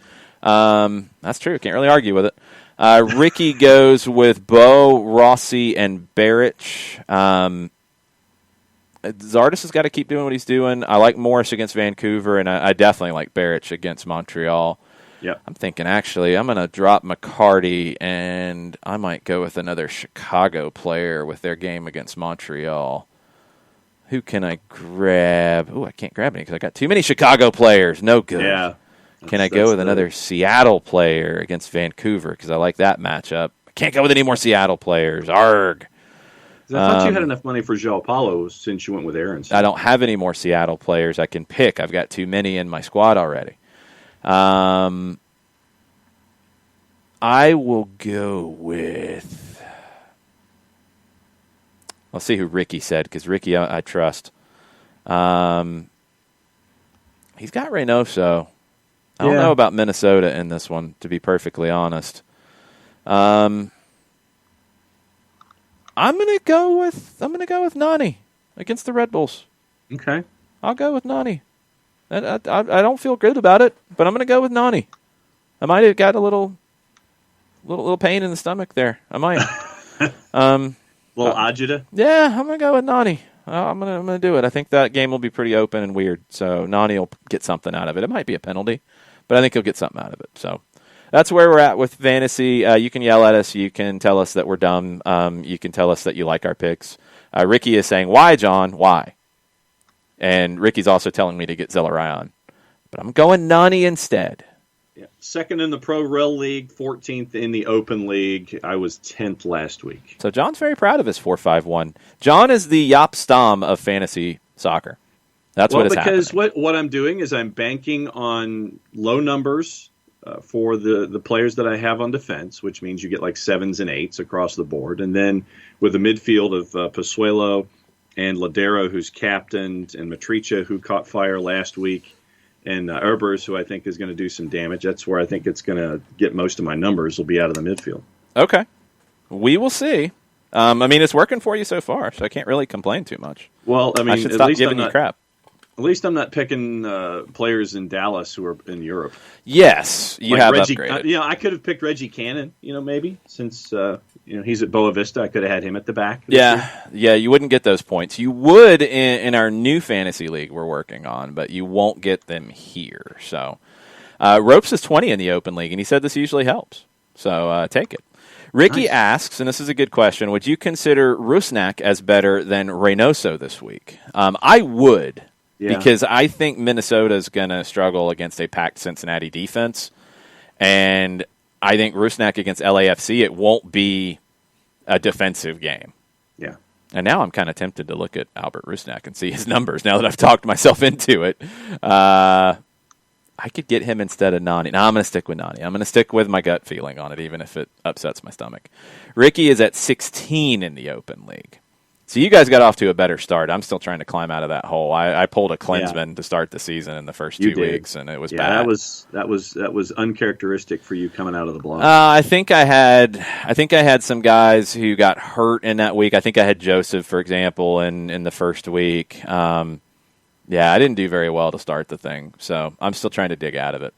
That's true. Can't really argue with it. Ricky goes with Bo, Rossi, and Baric. Zardes has got to keep doing what he's doing. I like Morris against Vancouver, and I definitely like Baric against Montreal. Yep. I'm thinking, actually, I'm going to drop McCarty, and I might go with another Chicago player with their game against Montreal. Who can I grab? Oh, I can't grab any because I got too many Chicago players. No good. Yeah. Can I go with another Seattle player against Vancouver because I like that matchup? I can't go with any more Seattle players. Arg. I thought you had enough money for João Paulo since you went with Aaronson. I don't have any more Seattle players I can pick. I've got too many in my squad already. I will go with... I'll see who Ricky said, because Ricky I trust. He's got Reynoso. I don't know about Minnesota in this one, to be perfectly honest. I'm gonna go with Nani against the Red Bulls. Okay, I'll go with Nani. I don't feel good about it, but I'm gonna go with Nani. I might have got a little pain in the stomach there. I might. Little agita. Yeah, I'm gonna go with Nani. I'm gonna do it. I think that game will be pretty open and weird. So Nani will get something out of it. It might be a penalty, but I think he'll get something out of it. So. That's where we're at with fantasy. You can yell at us. You can tell us that we're dumb. You can tell us that you like our picks. Ricky is saying, why, John? Why? And Ricky's also telling me to get Zelarayan. But I'm going Nani instead. Yeah. Second in the Pro Rel League, 14th in the Open League. I was 10th last week. So John's very proud of his 4-5-1. John is the Jaap Stam of fantasy soccer. That's what is happening. Because what I'm doing is I'm banking on low numbers for the players that I have on defense, which means you get like 7s and 8s across the board. And then with the midfield of Pozuelo and Ladero, who's captained, and Matricia, who caught fire last week, and Erbers, who I think is going to do some damage. That's where I think it's going to get most of my numbers, will be out of the midfield. Okay. We will see. I mean, it's working for you so far, so I can't really complain too much. Well, I mean, I should stop giving you crap. At least I'm not picking players in Dallas who are in Europe. Yes, you like have Reggie, upgraded. I could have picked Reggie Cannon, maybe, since he's at Boa Vista. I could have had him at the back. Yeah, you wouldn't get those points. You would in our new fantasy league we're working on, but you won't get them here. So Ropes is 20 in the Open League, and he said this usually helps. So take it. Ricky asks, and this is a good question, would you consider Rusnak as better than Reynoso this week? I would. Yeah. Because I think Minnesota's going to struggle against a packed Cincinnati defense. And I think Rusnak against LAFC, it won't be a defensive game. Yeah. And now I'm kind of tempted to look at Albert Rusnak and see his numbers now that I've talked myself into it. I could get him instead of Nani. No, I'm going to stick with Nani. I'm going to stick with my gut feeling on it, even if it upsets my stomach. Ricky is at 16 in the Open League. So you guys got off to a better start. I'm still trying to climb out of that hole. I pulled a Klinsmann to start the season in the first 2 weeks, and it was bad. That was uncharacteristic for you coming out of the block. I think I had some guys who got hurt in that week. I think I had Joseph, for example, in the first week. I didn't do very well to start the thing, so I'm still trying to dig out of it.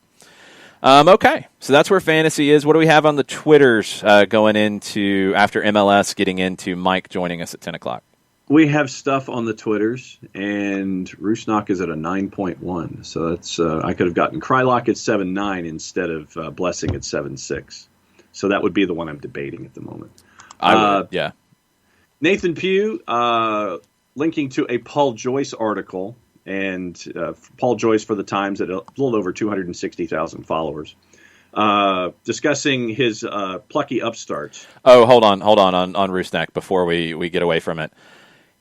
Okay, so that's where fantasy is. What do we have on the Twitters going into after MLS, getting into Mike joining us at 10 o'clock? We have stuff on the Twitters, and Rusnak is at a 9.1. So that's I could have gotten Krylock at 7.9 instead of Blessing at 7.6. So that would be the one I'm debating at the moment. I would, yeah. Nathan Pugh linking to a Paul Joyce article. And Paul Joyce for the Times at a little over 260,000 followers, discussing his plucky upstarts. Oh, hold on on Rusnak before we get away from it.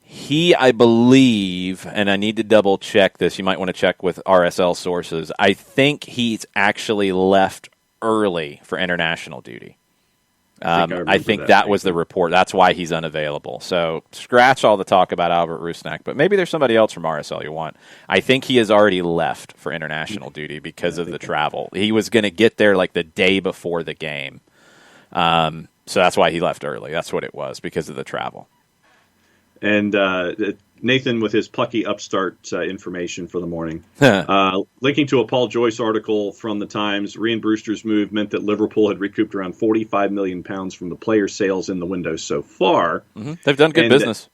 He, I believe, and I need to double check this. You might want to check with RSL sources. I think he's actually left early for international duty. I think that was the report. That's why he's unavailable. So scratch all the talk about Albert Rusnak, but maybe there's somebody else from RSL you want. I think he has already left for international duty because of the travel. He was going to get there like the day before the game. So that's why he left early. That's what it was, because of the travel. And Nathan with his plucky upstart information for the morning. Linking to a Paul Joyce article from the Times, Rhian Brewster's move meant that Liverpool had recouped around £45 million from the player sales in the window so far. Mm-hmm. They've done good business.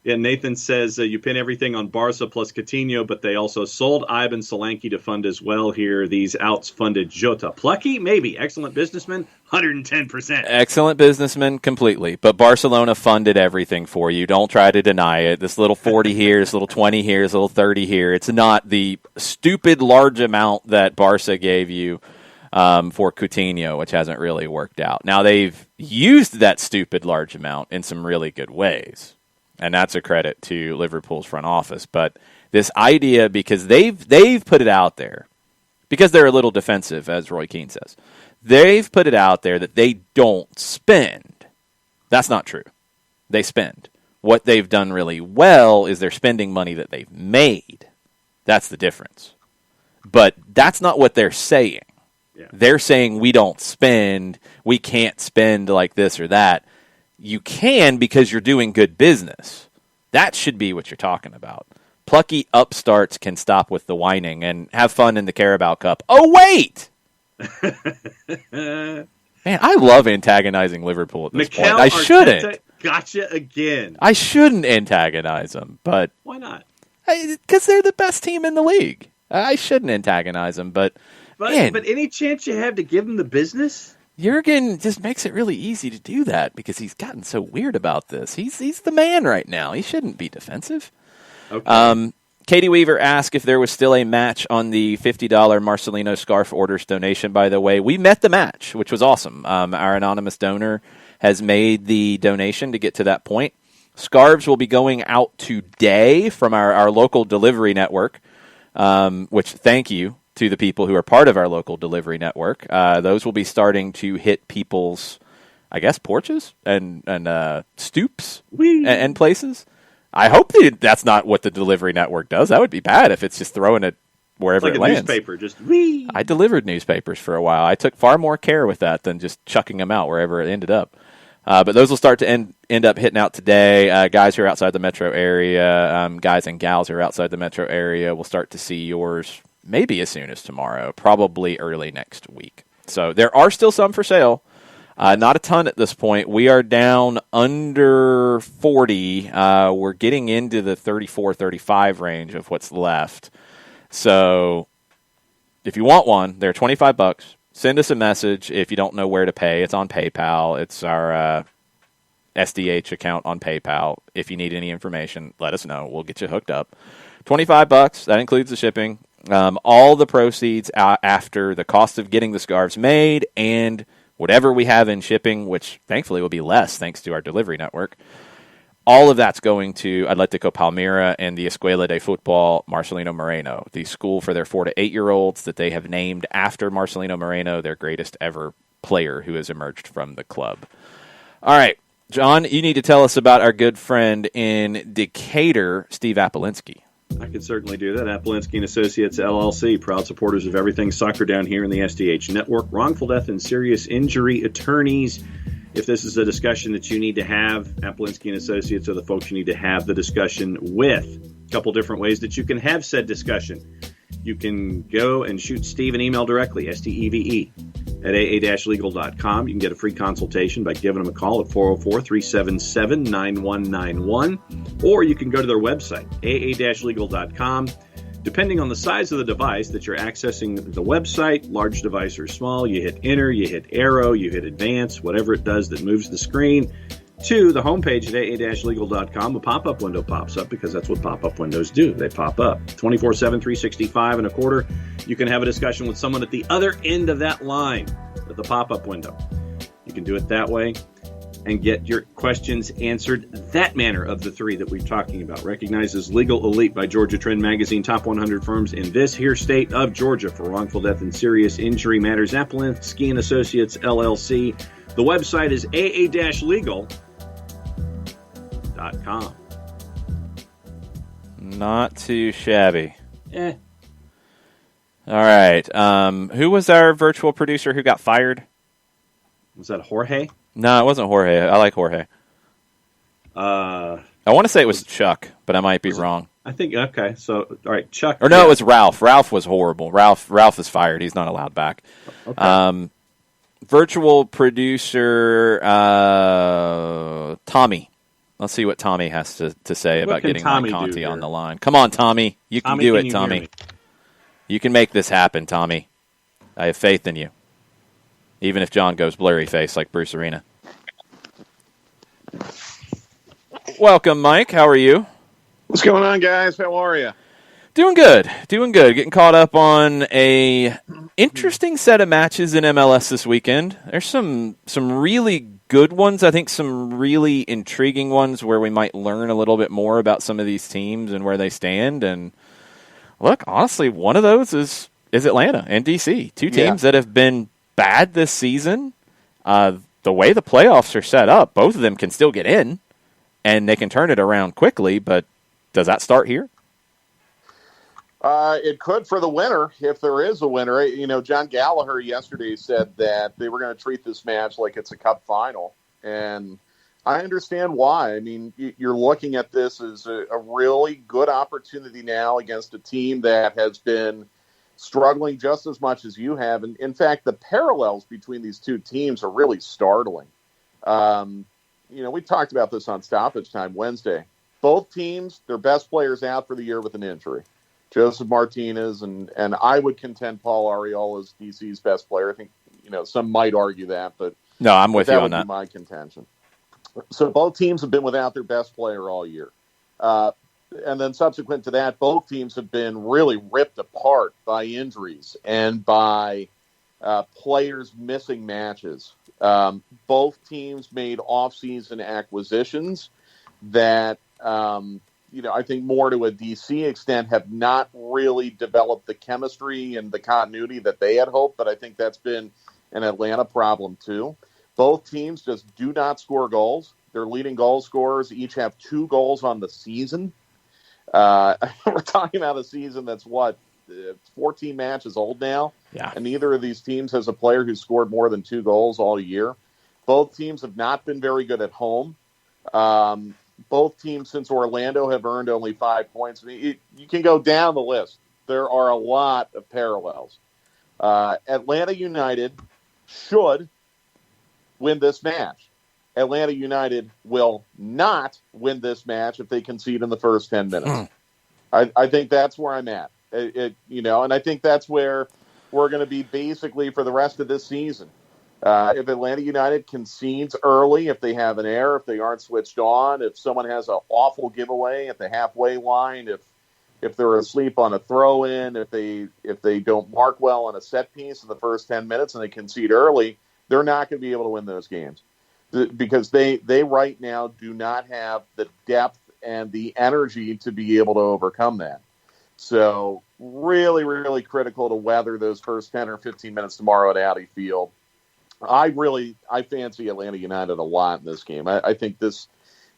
Yeah, Nathan says you pin everything on Barca plus Coutinho, but they also sold Ivan Solanke to fund as well here. These outs funded Jota. Plucky? Maybe. Excellent businessman? 110%. Excellent businessman, completely. But Barcelona funded everything for you. Don't try to deny it. This little 40 here, this little 20 here, this little 30 here. It's not the stupid large amount that Barca gave you for Coutinho, which hasn't really worked out. Now, they've used that stupid large amount in some really good ways. And that's a credit to Liverpool's front office. But this idea, because they've put it out there, because they're a little defensive, as Roy Keane says, they've put it out there that they don't spend. That's not true. They spend. What they've done really well is they're spending money that they've made. That's the difference. But that's not what they're saying. Yeah. They're saying we don't spend, we can't spend like this or that. You can because you're doing good business. That should be what you're talking about. Plucky upstarts can stop with the whining and have fun in the Carabao Cup. Oh, wait! Man, I love antagonizing Liverpool at this point. I shouldn't. Gotcha again. I shouldn't antagonize them, but... Why not? Because they're the best team in the league. I shouldn't antagonize them, but any chance you have to give them the business? Jurgen just makes it really easy to do that because he's gotten so weird about this. He's the man right now. He shouldn't be defensive. Okay. Katie Weaver asked if there was still a match on the $50 Marcelino scarf orders donation, by the way. We met the match, which was awesome. Our anonymous donor has made the donation to get to that point. Scarves will be going out today from our local delivery network, which thank you to the people who are part of our local delivery network. Those will be starting to hit people's, I guess, porches and stoops and places. I hope that's not what the delivery network does. That would be bad if it's just throwing it wherever it lands. Newspaper, just I delivered newspapers for a while. I took far more care with that than just chucking them out wherever it ended up. But those will start to end up hitting out today. Guys who are outside the metro area, guys and gals who are outside the metro area will start to see yours maybe as soon as tomorrow, probably early next week. So there are still some for sale. Not a ton at this point. We are down under 40. We're getting into the 34, 35 range of what's left. So if you want one, they're $25. Send us a message if you don't know where to pay. It's on PayPal. It's our SDH account on PayPal. If you need any information, let us know. We'll get you hooked up. $25. That includes the shipping. All the proceeds after the cost of getting the scarves made and whatever we have in shipping, which thankfully will be less thanks to our delivery network, all of that's going to Atletico Palmira and the Escuela de Futbol Marcelino Moreno, the school for their 4 to 8-year-olds that they have named after Marcelino Moreno, their greatest ever player who has emerged from the club. All right, John, you need to tell us about our good friend in Decatur, Steve Apolinski. I can certainly do that. Apolinski & Associates, LLC, proud supporters of everything soccer down here in the SDH network. Wrongful death and serious injury attorneys. If this is a discussion that you need to have, Apolinski & Associates are the folks you need to have the discussion with. A couple different ways that you can have said discussion. You can go and shoot Steve an email directly, STEVE, at aa-legal.com. You can get a free consultation by giving them a call at 404-377-9191. Or you can go to their website, aa-legal.com. Depending on the size of the device that you're accessing the website, large device or small, you hit enter, you hit arrow, you hit advance, whatever it does that moves the screen to the homepage at aa-legal.com. A pop-up window pops up because that's what pop-up windows do. They pop up 24/7, 365 and a quarter. You can have a discussion with someone at the other end of that line at the pop-up window. You can do it that way and get your questions answered that manner of the three that we're talking about. Recognized as Legal Elite by Georgia Trend Magazine, top 100 firms in this here state of Georgia for wrongful death and serious injury matters. Apolinski & Associates, LLC. The website is aa-legal.com. Not too shabby. All right. Who was our virtual producer who got fired? Was that Jorge? No, it wasn't Jorge. I like Jorge. I want to say it was Chuck, but I might be wrong. I think, okay. So, all right, Chuck. Or no, it was Ralph. Ralph was horrible. Ralph is fired. He's not allowed back. Okay. Virtual producer Tommy Let's see what Tommy has to say What about can getting Tommy Mike do Conti here? on the line. Come on, Tommy. You can Tommy, do can it, you hear Tommy. me? You can make this happen, Tommy. I have faith in you. Even if John goes blurry face like Bruce Arena. Welcome, Mike. How are you? What's going on, guys? How are you? Doing good. Getting caught up on a interesting set of matches in MLS this weekend. There's some really good ones. I think some really intriguing ones where we might learn a little bit more about some of these teams and where they stand. And look, honestly, one of those is Atlanta and DC. Two teams that have been bad this season. The way the playoffs are set up, both of them can still get in, and they can turn it around quickly. But does that start here? It could for the winner, if there is a winner. You know, John Gallagher yesterday said that they were going to treat this match like it's a cup final. And I understand why. I mean, you're looking at this as a really good opportunity now against a team that has been struggling just as much as you have. And in fact, the parallels between these two teams are really startling. You know, we talked about this on Stoppage Time Wednesday. Both teams, their best players out for the year with an injury. Joseph Martinez, and I would contend Paul Arriola is DC's best player. I think, you know, some might argue that, but no, I'm with you on that. That would be my contention. So both teams have been without their best player all year. And then subsequent to that, both teams have been really ripped apart by injuries and by players missing matches. Both teams made off-season acquisitions that you know, I think more to a DC extent have not really developed the chemistry and the continuity that they had hoped, but I think that's been an Atlanta problem too. Both teams just do not score goals. Their leading goal scorers each have 2 goals on the season. We're talking about a season that's 14 matches old now, and neither of these teams has a player who scored more than 2 goals all year. Both teams have not been very good at home. Both teams since Orlando have earned only 5 points. I mean, you can go down the list. There are a lot of parallels. Atlanta United should win this match. Atlanta United will not win this match if they concede in the first 10 minutes. I think that's where I'm at. You know, and I think that's where we're going to be basically for the rest of this season. If Atlanta United concedes early, if they have an error, if they aren't switched on, if someone has an awful giveaway at the halfway line, if they're asleep on a throw-in, if they don't mark well on a set piece in the first 10 minutes and they concede early, they're not going to be able to win those games because they right now do not have the depth and the energy to be able to overcome that. So really, really critical to weather those first 10 or 15 minutes tomorrow at Audi Field. I fancy Atlanta United a lot in this game. I think this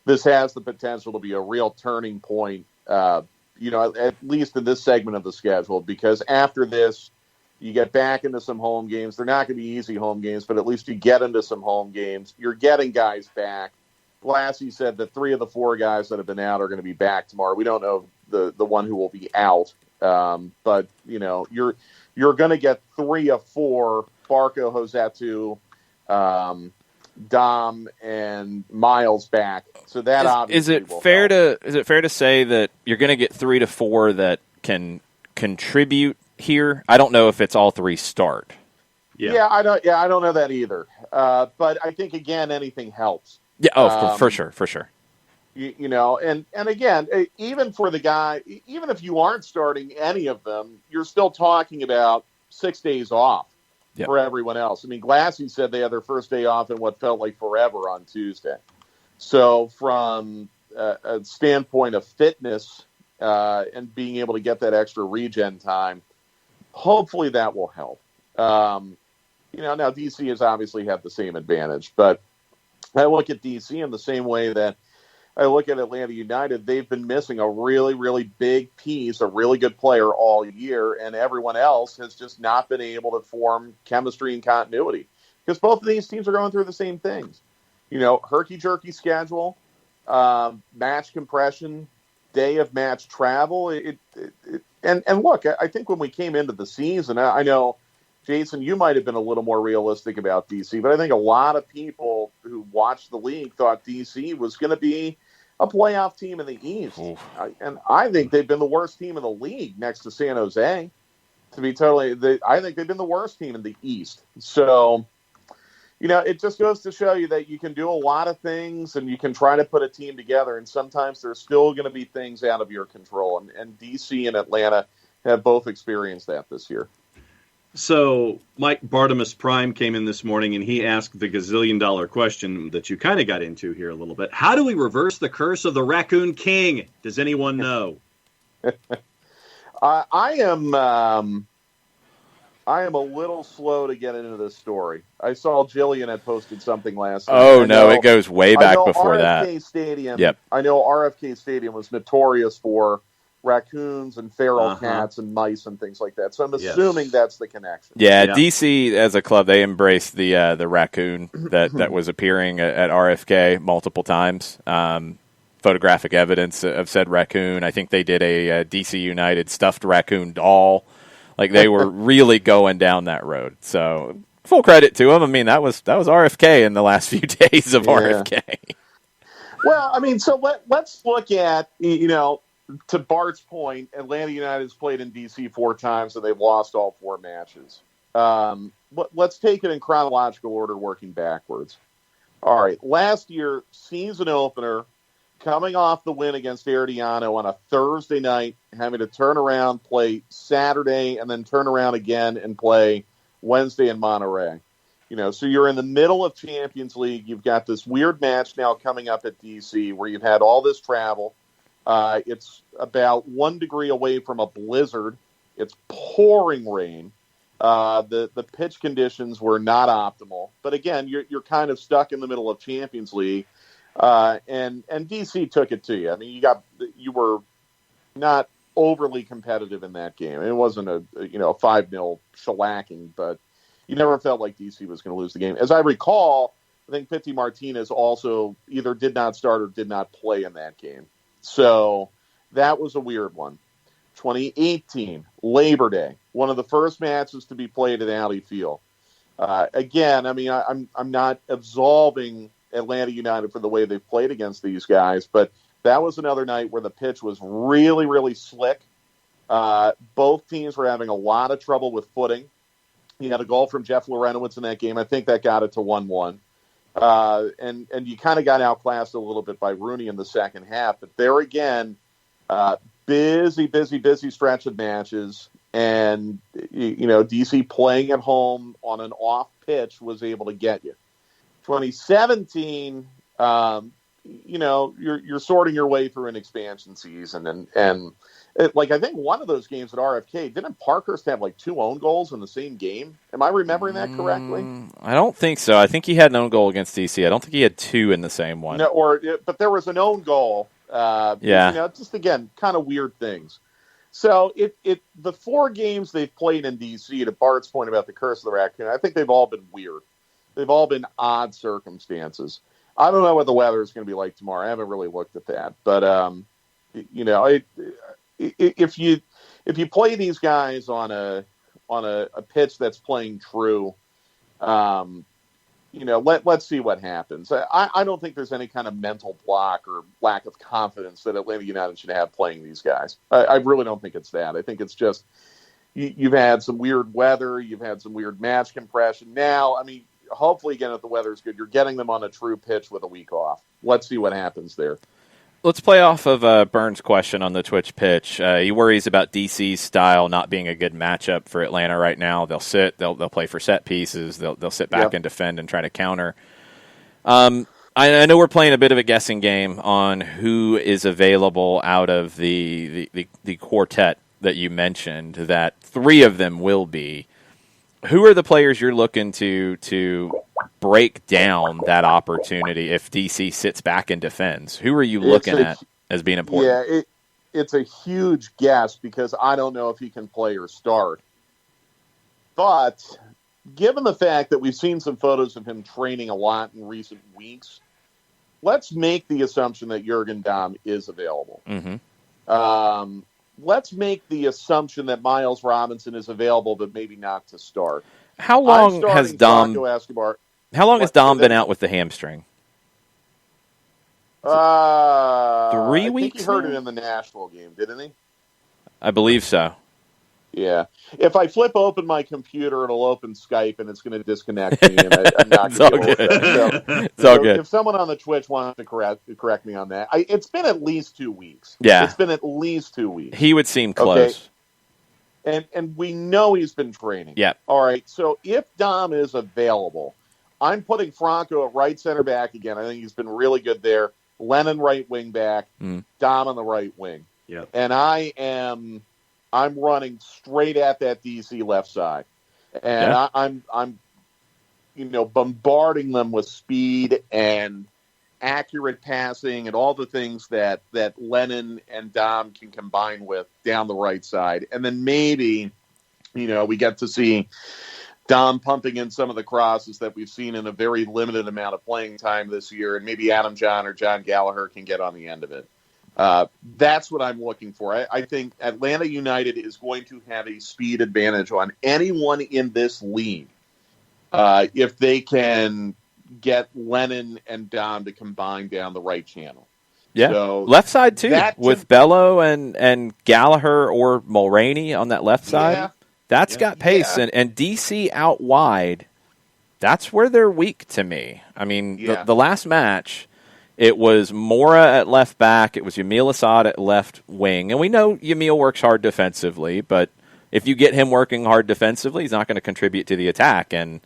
has the potential to be a real turning point, you know, at least in this segment of the schedule, because after this, you get back into some home games. They're not going to be easy home games, but at least you get into some home games. You're getting guys back. Glassy said that 3 of the 4 guys that have been out are going to be back tomorrow. We don't know the one who will be out, but, you know, you're going to get 3 of 4, Barco, Josetu, Dom, and Miles back. So that obviously is it fair to say that you're going to get 3 to 4 that can contribute here? I don't know if it's all 3 start. Yeah, I don't know that either. But I think again, anything helps. Yeah, for sure. You know, and again, even for the guy, even if you aren't starting any of them, you're still talking about 6 days off. Yep. For everyone else. I mean, Glassy said they had their first day off in what felt like forever on Tuesday. So from a standpoint of fitness and being able to get that extra regen time, hopefully that will help. You know, now DC has obviously had the same advantage, but I look at DC in the same way that I look at Atlanta United. They've been missing a really, really big piece, a really good player all year, and everyone else has just not been able to form chemistry and continuity because both of these teams are going through the same things. You know, herky-jerky schedule, match compression, day of match travel. And look, I think when we came into the season, I know, Jason, you might have been a little more realistic about DC, but I think a lot of people who watched the league thought DC was going to be a playoff team in the East. And I think they've been the worst team in the league next to San Jose. To be I think they've been the worst team in the East. So, it just goes to show you that you can do a lot of things and you can try to put a team together. And sometimes there's still going to be things out of your control. And DC and Atlanta have both experienced that this year. So Mike Bartimus Prime came in this morning and he asked the gazillion-dollar question that you kind of got into here a little bit. How do we reverse the curse of the Raccoon King? Does anyone know? I am a little slow to get into this story. I saw Jillian had posted something last night. Oh, no, it goes way back before RFK Stadium, Yep. I know RFK Stadium was notorious for raccoons and feral cats and mice and things like that. So I'm assuming that's the connection. Yeah, DC as a club, they embraced the raccoon that was appearing at RFK multiple times. Photographic evidence of said raccoon. I think they did a DC United stuffed raccoon doll. Like they were really going down that road. So full credit to them. I mean, that was RFK in the last few days of RFK. Well, I mean, so let's look at, to Bart's point, Atlanta United has played in DC 4 times and they've lost all 4 matches. Let's take it in chronological order, working backwards. All right, last year, season opener, coming off the win against Herediano on a Thursday night, having to turn around, play Saturday, and then turn around again and play Wednesday in Monterey. So you're in the middle of Champions League. You've got this weird match now coming up at DC where you've had all this travel. It's about 1 degree away from a blizzard. It's pouring rain. The pitch conditions were not optimal. But again, you're kind of stuck in the middle of Champions League. And DC took it to you. I mean, you were not overly competitive in that game. It wasn't a 5-0 shellacking, but you never felt like DC was going to lose the game. As I recall, I think Pity Martinez also either did not start or did not play in that game. So that was a weird one. 2018, Labor Day, one of the first matches to be played at Alley Field. Again, I mean, I'm not absolving Atlanta United for the way they've played against these guys, but that was another night where the pitch was really, really slick. Both teams were having a lot of trouble with footing. You had a goal from Jeff Lorenowitz in that game. I think that got it to 1-1. And you kind of got outclassed a little bit by Rooney in the second half. But there again, busy stretch of matches. And, DC playing at home on an off pitch was able to get you. 2017, you're sorting your way through an expansion season. And I think one of those games at RFK, didn't Parkhurst have 2 own goals in the same game? Am I remembering that correctly? I don't think so. I think he had an own goal against DC. I don't think he had 2 in the same one. No, but there was an own goal. Yeah. Just again, kind of weird things. So the 4 games they've played in DC, to Bart's point about the curse of the raccoon, I think they've all been weird. They've all been odd circumstances. I don't know what the weather is going to be like tomorrow. I haven't really looked at that, but if you play these guys on a pitch that's playing true, let's see what happens. I don't think there's any kind of mental block or lack of confidence that Atlanta United should have playing these guys. I really don't think it's that. I think it's just you've had some weird weather, you've had some weird match compression. Now, I mean, hopefully, again, if the weather's good, you're getting them on a true pitch with a week off. Let's see what happens there. Let's play off of Burns' question on the Twitch pitch. He worries about DC's style not being a good matchup for Atlanta right now. They'll sit, they'll play for set pieces, they'll sit back and defend and try to counter. I know we're playing a bit of a guessing game on who is available out of the quartet that you mentioned. That 3 of them will be. Who are the players you're looking to break down that opportunity if DC sits back and defends? Who are you looking at as being important? Yeah, it's a huge guess because I don't know if he can play or start. But given the fact that we've seen some photos of him training a lot in recent weeks, let's make the assumption that Jurgen Damm is available. Mm-hmm. Let's make the assumption that Miles Robinson is available, but maybe not to start. How long has Damm Escobar. How long has Damm been out with the hamstring? 3 I weeks think he heard now? it in the Nashville game, didn't he? I believe so. Yeah. If I flip open my computer, it'll open Skype, and it's going to disconnect me, and I'm not It's going all to be able good. to. It's all So good. if someone on the Twitch wants to correct me on that, it's been at least 2 weeks. Yeah. It's been at least 2 weeks. He would seem close. Okay. And we know he's been training. Yeah. All right. So if Dom is available, I'm putting Franco at right center back again. I think he's been really good there. Lennon right wing back, Dom on the right wing. Yeah. And I'm running straight at that DC left side. And Yeah. I'm bombarding them with speed and accurate passing and all the things that Lennon and Dom can combine with down the right side. And then maybe, we get to see Dom pumping in some of the crosses that we've seen in a very limited amount of playing time this year, and maybe Adam John or John Gallagher can get on the end of it. That's what I'm looking for. I think Atlanta United is going to have a speed advantage on anyone in this league if they can get Lennon and Dom to combine down the right channel. Yeah, so left side too, with Bello and Gallagher or Mulroney on that left side. Yeah. That's got pace, and DC out wide, that's where they're weak to me. I mean, the last match, it was Mora at left back, it was Yamil Assad at left wing, and we know Yamil works hard defensively, but if you get him working hard defensively, he's not going to contribute to the attack. And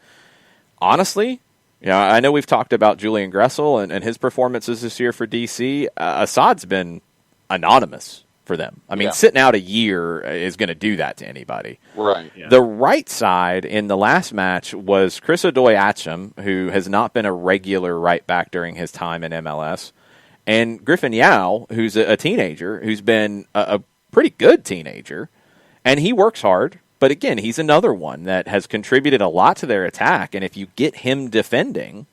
honestly, I know we've talked about Julian Gressel and his performances this year for DC. Assad's been anonymous for them. I mean, sitting out a year is going to do that to anybody. Right. Yeah. The right side in the last match was Chris Odoi-Atcham, who has not been a regular right back during his time in MLS, and Griffin Yao, who's a teenager, who's been a pretty good teenager, and he works hard. But again, he's another one that has contributed a lot to their attack, and if you get him defending,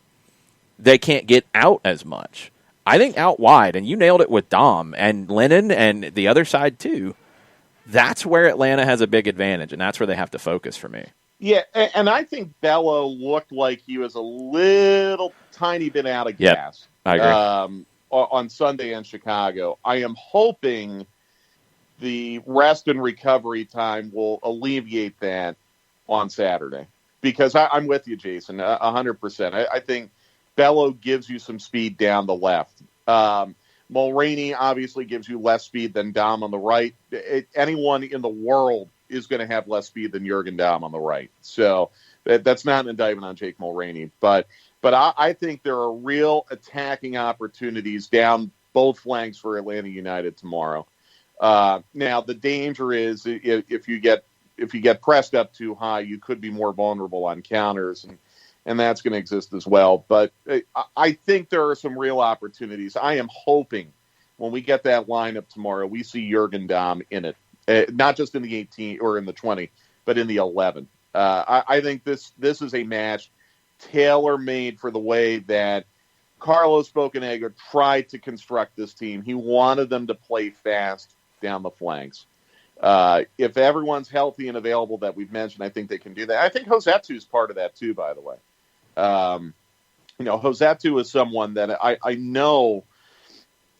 they can't get out as much. I think out wide, and you nailed it with Dom and Lennon and the other side too, that's where Atlanta has a big advantage, and that's where they have to focus for me. Yeah, and I think Bello looked like he was a little tiny bit out of gas. I agree. On Sunday in Chicago. I am hoping the rest and recovery time will alleviate that on Saturday. Because I'm with you, Jason, 100%. I think Bello gives you some speed down the left. Mulroney obviously gives you less speed than Dom on the right. Anyone in the world is going to have less speed than Jurgen Damm on the right. So that's not an indictment on Jake Mulroney. But I think there are real attacking opportunities down both flanks for Atlanta United tomorrow. Now, the danger is if you get pressed up too high, you could be more vulnerable on counters, and that's going to exist as well. But I think there are some real opportunities. I am hoping when we get that lineup tomorrow, we see Jurgen Damm in it, not just in the 18 or in the 20, but in the 11. I think this is a match tailor-made for the way that Carlos Bocanegra tried to construct this team. He wanted them to play fast down the flanks. If everyone's healthy and available that we've mentioned, I think they can do that. I think Josetu is part of that too, by the way. Josetu is someone that I know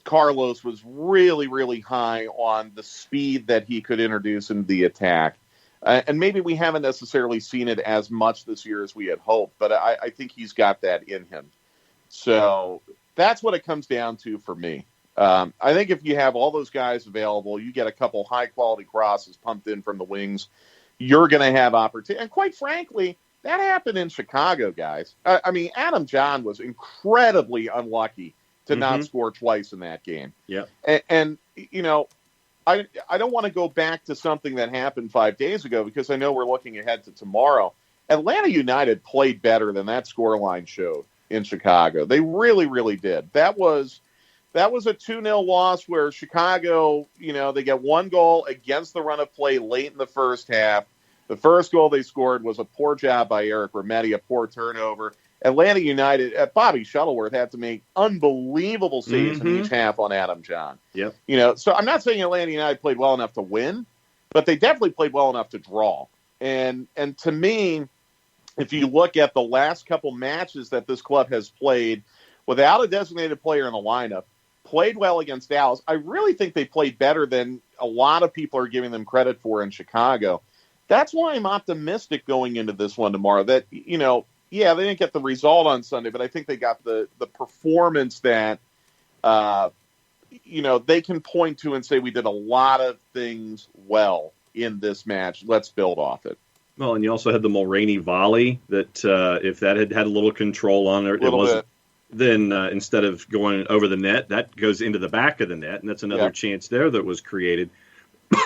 Carlos was really, really high on the speed that he could introduce into the attack. And maybe we haven't necessarily seen it as much this year as we had hoped, but I think he's got that in him. So that's what it comes down to for me. I think if you have all those guys available, you get a couple high-quality crosses pumped in from the wings, you're going to have opportunity. And quite frankly, that happened in Chicago, guys. I mean, Adam John was incredibly unlucky to not score twice in that game. Yeah. And I don't want to go back to something that happened 5 days ago because I know we're looking ahead to tomorrow. Atlanta United played better than that scoreline showed in Chicago. They really, really did. That was a 2-0 loss where Chicago, they get one goal against the run of play late in the first half. The first goal they scored was a poor job by Eric Remedi, a poor turnover. Atlanta United, Bobby Shuttleworth had to make unbelievable saves in each half on Adam John. Yep. So I'm not saying Atlanta United played well enough to win, but they definitely played well enough to draw. And to me, if you look at the last couple matches that this club has played without a designated player in the lineup, played well against Dallas. I really think they played better than a lot of people are giving them credit for in Chicago. That's why I'm optimistic going into this one tomorrow. That, yeah, they didn't get the result on Sunday, but I think they got the performance that, they can point to and say we did a lot of things well in this match. Let's build off it. Well, and you also had the Mulroney volley that if that had a little control on it, then instead of going over the net, that goes into the back of the net, and that's another chance there that was created.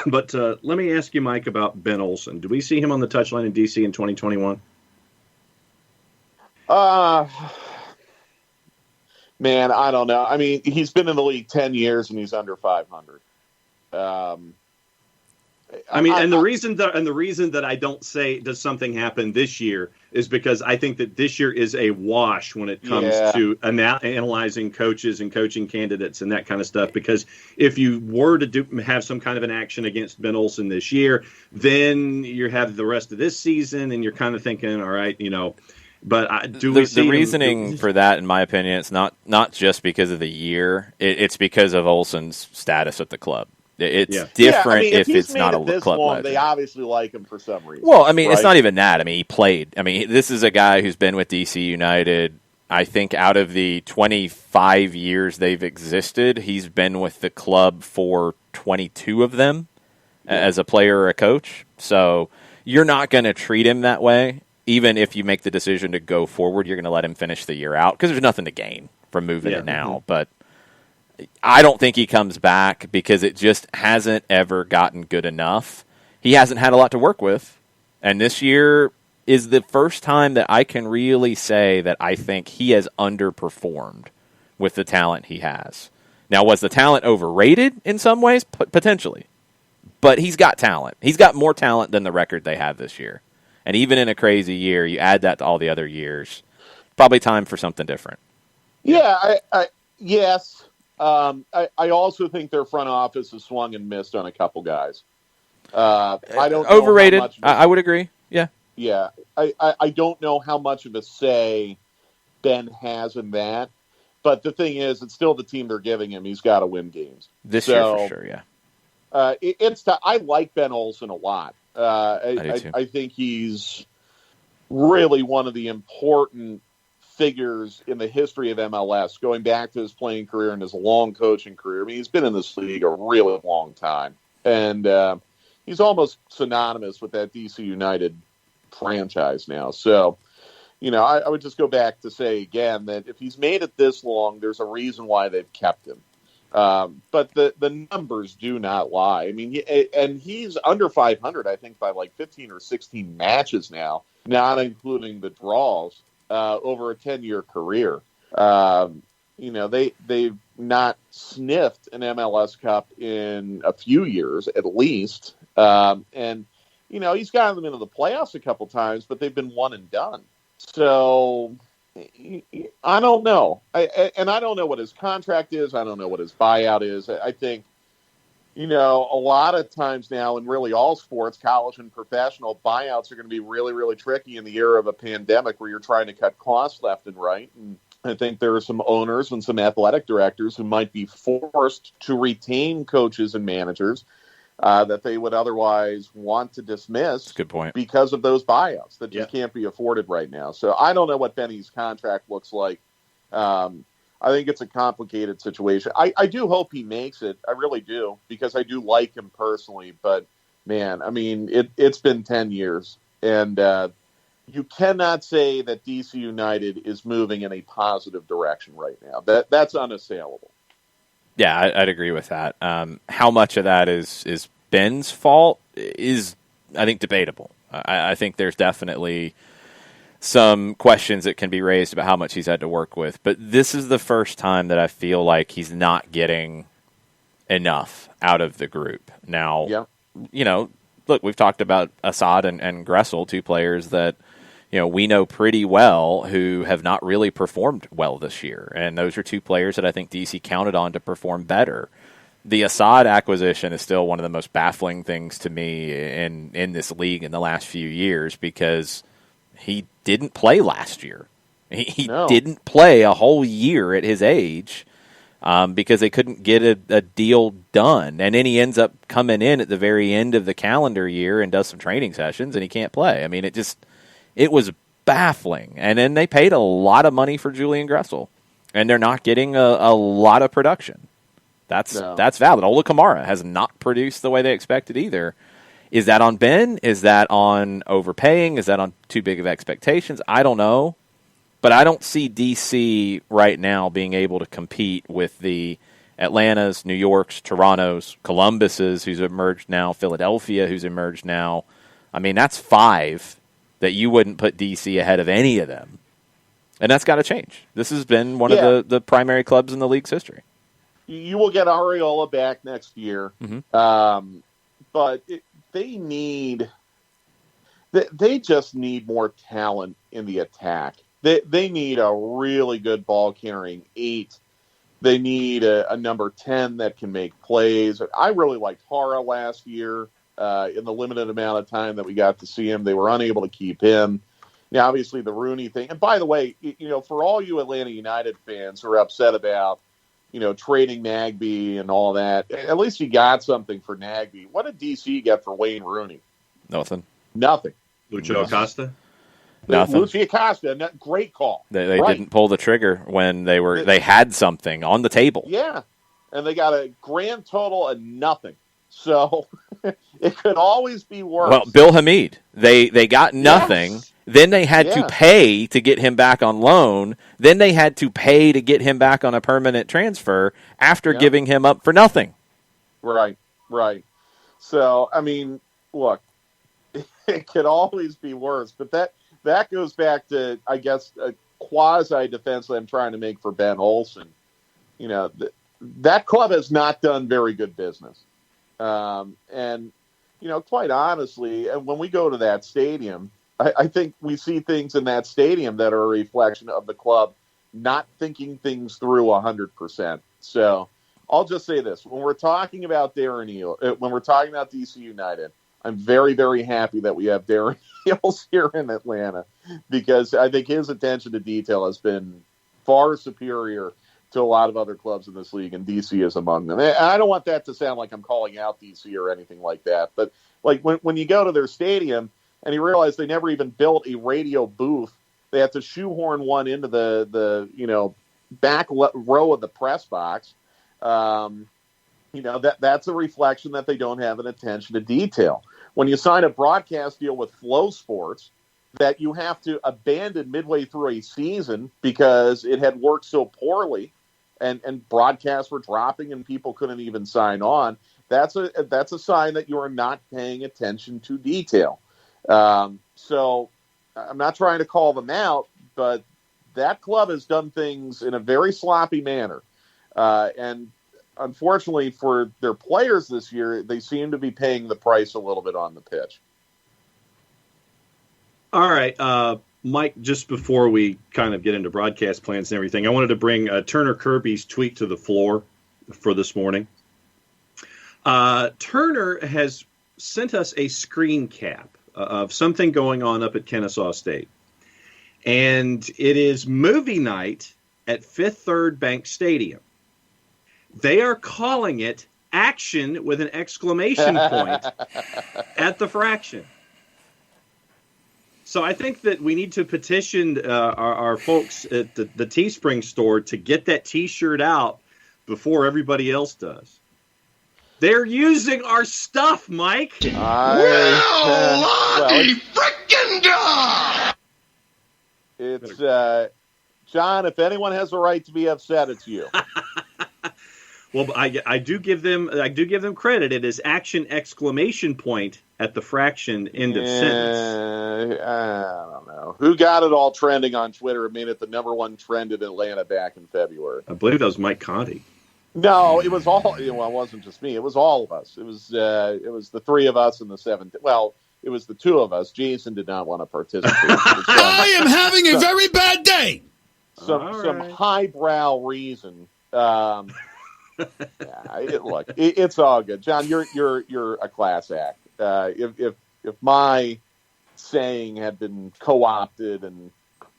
But let me ask you, Mike, about Ben Olsen. Do we see him on the touchline in D.C. in 2021? Man, I don't know. I mean, he's been in the league 10 years and he's under 500. The reason that I don't say does something happen this year is because I think that this year is a wash when it comes to analyzing coaches and coaching candidates and that kind of stuff. Because if you were to have some kind of an action against Ben Olsen this year, then you have the rest of this season, and you're kind of thinking, all right, But the reasoning for that, in my opinion, it's not just because of the year. It's because of Olsen's status at the club. It's different if it's not a club legend. They obviously like him for some reason. Well, I mean, It's not even that. I mean, he played. I mean, this is a guy who's been with DC United. I think out of the 25 years they've existed, he's been with the club for 22 of them as a player or a coach. So you're not going to treat him that way. Even if you make the decision to go forward, you're going to let him finish the year out because there's nothing to gain from moving it now. Mm-hmm. But I don't think he comes back because it just hasn't ever gotten good enough. He hasn't had a lot to work with. And this year is the first time that I can really say that I think he has underperformed with the talent he has. Now, was the talent overrated in some ways? Potentially. But he's got talent. He's got more talent than the record they have this year. And even in a crazy year, you add that to all the other years, probably time for something different. Yeah, yes. I also think their front office has swung and missed on a couple guys. I don't know overrated. I would agree. Yeah. Yeah. I don't know how much of a say Ben has in that. But the thing is, it's still the team they're giving him. He's got to win games. This year for sure, yeah. I like Ben Olsen a lot. I think he's really one of the important figures in the history of MLS, going back to his playing career and his long coaching career. I mean, he's been in this league a really long time, and he's almost synonymous with that DC United franchise now. So, I would just go back to say again that if he's made it this long, there's a reason why they've kept him. But the numbers do not lie. I mean, he's under 500, I think, by like 15 or 16 matches now, not including the draws, over a 10-year career. They've not sniffed an MLS Cup in a few years, at least. And he's gotten them into the playoffs a couple times, but they've been one and done. So I don't know. I don't know what his contract is. I don't know what his buyout is. I think, a lot of times now in really all sports, college and professional, buyouts are going to be really, really tricky in the era of a pandemic where you're trying to cut costs left and right. And I think there are some owners and some athletic directors who might be forced to retain coaches and managers that they would otherwise want to dismiss. Good point. Because of those buyouts that just can't be afforded right now. So I don't know what Benny's contract looks like. I think it's a complicated situation. I do hope he makes it. I really do, because I do like him personally. But, man, I mean, it's been 10 years. And you cannot say that DC United is moving in a positive direction right now. That's unassailable. Yeah, I'd agree with that. How much of that is Ben's fault is, I think, debatable. I think there's definitely some questions that can be raised about how much he's had to work with. But this is the first time that I feel like he's not getting enough out of the group. Now, look, we've talked about Assad and Gressel, two players that we know pretty well who have not really performed well this year. And those are two players that I think DC counted on to perform better. The Assad acquisition is still one of the most baffling things to me in this league in the last few years, because he didn't play last year. He didn't play a whole year at his age. because they couldn't get a deal done. And then he ends up coming in at the very end of the calendar year and does some training sessions, and he can't play. I mean, it was baffling. And then they paid a lot of money for Julian Gressel, and they're not getting a lot of production. That's valid. Ola Kamara has not produced the way they expected either. Is that on Ben? Is that on overpaying? Is that on too big of expectations? I don't know. But I don't see DC right now being able to compete with the Atlantas, New Yorks, Torontos, Columbuses, who's emerged now, Philadelphia, who's emerged now. I mean, that's 5 that you wouldn't put DC ahead of any of them. And that's got to change. This has been one of the primary clubs in the league's history. You will get Ariola back next year. Mm-hmm. But they just need more talent in the attack. They need a really good ball-carrying 8. They need a number 10 that can make plays. I really liked Hara last year. In the limited amount of time that we got to see him, they were unable to keep him. Now, obviously, the Rooney thing. And by the way, for all you Atlanta United fans who are upset about, trading Nagbe and all that, at least you got something for Nagbe. What did DC get for Wayne Rooney? Nothing. Lucho Acosta? Nothing. Lucio Acosta, great call. They didn't pull the trigger when they had something on the table. Yeah, and they got a grand total of nothing. So it could always be worse. Well, Bill Hamid, they got nothing. Yes. Then they had to pay to get him back on loan. Then they had to pay to get him back on a permanent transfer after giving him up for nothing. Right. So, I mean, look, it could always be worse. But that goes back to, I guess, a quasi-defense that I'm trying to make for Ben Olsen. That club has not done very good business. And, quite honestly, when we go to that stadium, I think we see things in that stadium that are a reflection of the club not thinking things through 100%. So I'll just say this. When we're talking about Darren Eales, when we're talking about DC United, I'm very, very happy that we have Darren Eales here in Atlanta, because I think his attention to detail has been far superior to a lot of other clubs in this league, and DC is among them. And I don't want that to sound like I'm calling out DC or anything like that, but like when you go to their stadium and you realize they never even built a radio booth, they had to shoehorn one into the back row of the press box. That's a reflection that they don't have an attention to detail. When you sign a broadcast deal with Flow Sports that you have to abandon midway through a season because it had worked so poorly and broadcasts were dropping and people couldn't even sign on, that's a sign that you are not paying attention to detail. So I'm not trying to call them out, but that club has done things in a very sloppy manner. And unfortunately for their players this year, they seem to be paying the price a little bit on the pitch. All right, Mike, just before we kind of get into broadcast plans and everything, I wanted to bring Turner Kirby's tweet to the floor for this morning. Turner has sent us a screen cap of something going on up at Kennesaw State. And it is movie night at Fifth Third Bank Stadium. They are calling it action with an exclamation point at the Fraction. So I think that we need to petition our folks at the Teespring store to get that T-shirt out before everybody else does. They're using our stuff, Mike. Frickin' God! It's John. If anyone has a right to be upset, it's you. Well, I do give them credit. It is action exclamation point at the Fraction end of sentence. I don't know who got it all trending on Twitter and made it the number one trend in Atlanta back in February. I believe that was Mike Conti. No, it was all. Well, it wasn't just me. It was all of us. It was the three of us and the seven. Well, it was the two of us. Jason did not want to participate. I am having a very bad day. Some highbrow reason. It's all good, John. You're a class act. If my saying had been co-opted and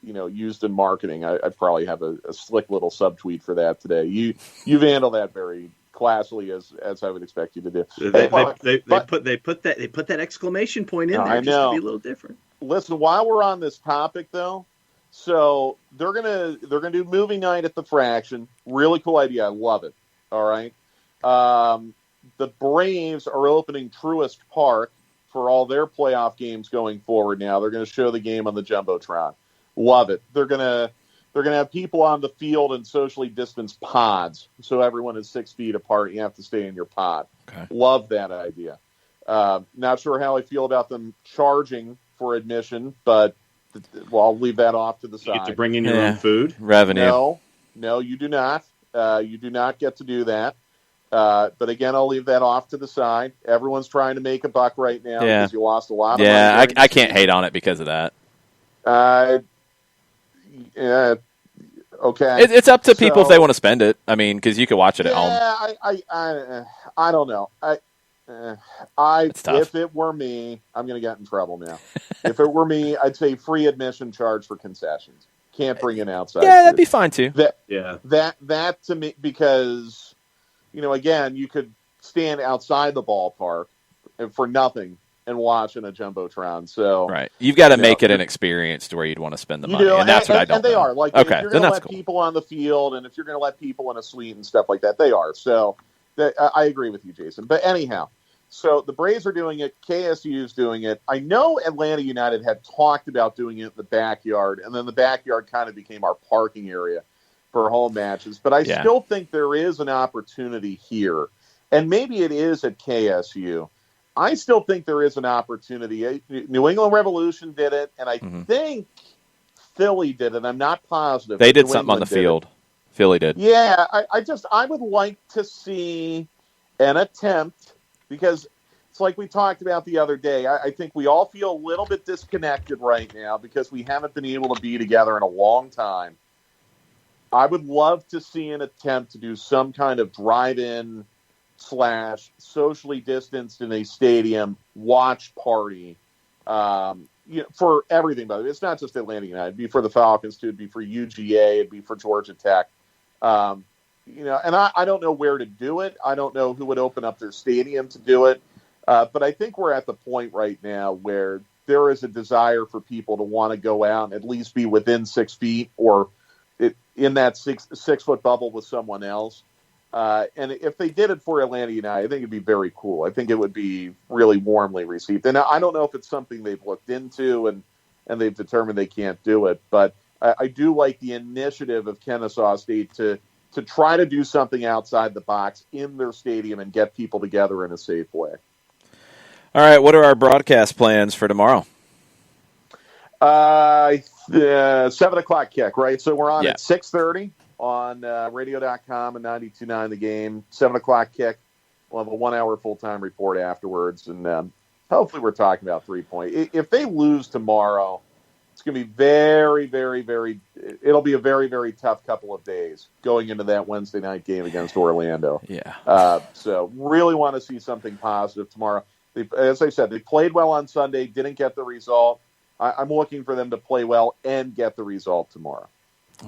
used in marketing. I probably have a slick little subtweet for that today. You've handled that very classily as I would expect you to do. They put that exclamation point in there just to be a little different. Listen, while we're on this topic though, so they're gonna do movie night at the Fraction. Really cool idea. I love it. All right. The Braves are opening Truist Park for all their playoff games going forward now. They're going to show the game on the Jumbotron. Love it. They're going to have people on the field in socially distanced pods, so everyone is 6 feet apart. You have to stay in your pod. Okay. Love that idea. Not sure how I feel about them charging for admission, but I'll leave that off to the side. You get to bring in your own food? Revenue. No, you do not. You do not get to do that. But again, I'll leave that off to the side. Everyone's trying to make a buck right now because you lost a lot of money. Yeah, I can't hate on it because of that. Yeah, okay. It's up to people if they want to spend it. I mean, because you can watch it at home. Yeah, I don't know. If it were me, I'm going to get in trouble now. If it were me, I'd say free admission charge for concessions. Can't bring in outside. Yeah, that'd be fine too. That to me, because again, you could stand outside the ballpark for nothing and watch in a Jumbotron. So right, you've got to make it an experience to where you'd want to spend the money, and that's what I don't. And they are like, okay, if you're going to let people on the field, and if you're going to let people in a suite and stuff like that, they are. So I agree with you, Jason. But anyhow, so the Braves are doing it. KSU is doing it. I know Atlanta United had talked about doing it in the backyard, and then the backyard kind of became our parking area for home matches. But I still think there is an opportunity here, and maybe it is at KSU. I still think there is an opportunity. New England Revolution did it, and I think Philly did it. I'm not positive. They did something on the field. Philly did. Yeah, I would like to see an attempt, because it's like we talked about the other day. I think we all feel a little bit disconnected right now because we haven't been able to be together in a long time. I would love to see an attempt to do some kind of drive-in / socially distanced in a stadium watch party for everything. By the way, it's not just Atlanta United. It'd be for the Falcons too. It'd be for UGA. It'd be for Georgia Tech. And I don't know where to do it. I don't know who would open up their stadium to do it. But I think we're at the point right now where there is a desire for people to want to go out and at least be within 6 feet or in that 6 foot bubble with someone else. And if they did it for Atlanta United, I think it'd be very cool. I think it would be really warmly received. And I don't know if it's something they've looked into and they've determined they can't do it. But I do like the initiative of Kennesaw State to try to do something outside the box in their stadium and get people together in a safe way. All right, what are our broadcast plans for tomorrow? 7:00 kick, right? So we're on at 6:30 on radio.com and 92.9 The Game. 7:00 kick. We'll have a 1 hour full-time report afterwards, and hopefully we're talking about 3 point. If they lose tomorrow, it's going to be very, very, very – it'll be a very, very tough couple of days going into that Wednesday night game against Orlando. Yeah. So really want to see something positive tomorrow. As I said, they played well on Sunday, didn't get the result. I'm looking for them to play well and get the result tomorrow.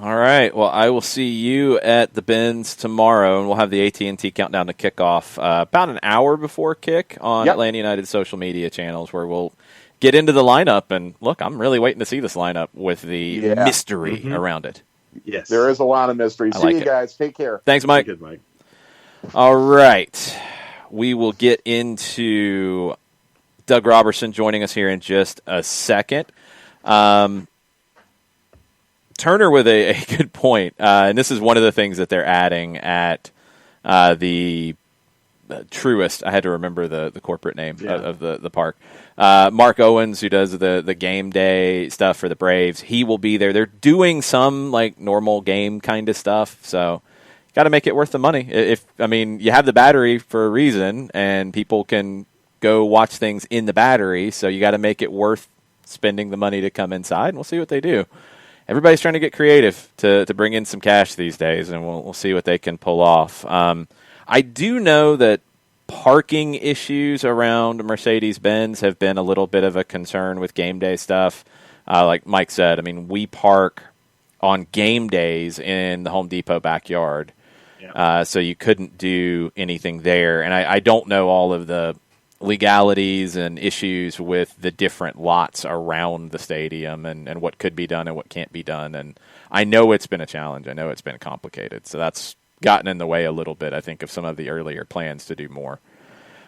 All right. Well, I will see you at the Benz tomorrow, and we'll have the AT&T countdown to kickoff about an hour before kick on Atlanta United social media channels, where we'll get into the lineup. And look, I'm really waiting to see this lineup with the mystery around it. Yes, there is a lot of mystery. See you guys. Take care. Thanks, Mike. Good, Mike. All right. We will get into Doug Robertson joining us here in just a second. Turner with a good point, and this is one of the things that they're adding at the Truist. I had to remember the corporate name of the park. Mark Owens, who does the game day stuff for the Braves, he will be there. They're doing some like normal game kind of stuff, so got to make it worth the money. You have the battery for a reason, and people can go watch things in the battery, so you got to make it worth spending the money to come inside, and we'll see what they do. Everybody's trying to get creative to bring in some cash these days, and we'll see what they can pull off. I do know that parking issues around Mercedes-Benz have been a little bit of a concern with game day stuff. Like Mike said, I mean, we park on game days in the Home Depot backyard, so you couldn't do anything there. And I don't know all of the legalities and issues with the different lots around the stadium and what could be done and what can't be done. And I know it's been a challenge. I know it's been complicated. So that's gotten in the way a little bit, I think, of some of the earlier plans to do more.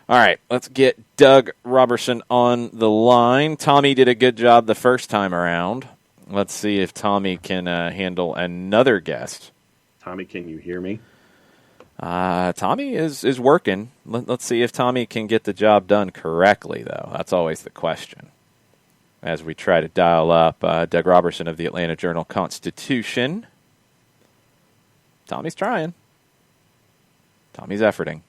All right, let's get Doug Robertson on the line. Tommy did a good job the first time around. Let's see if Tommy can handle another guest. Tommy, can you hear me? Tommy is working. Let's see if Tommy can get the job done correctly, though. That's always the question. As we try to dial up Doug Robertson of the Atlanta Journal-Constitution. Tommy's trying. Tommy's efforting.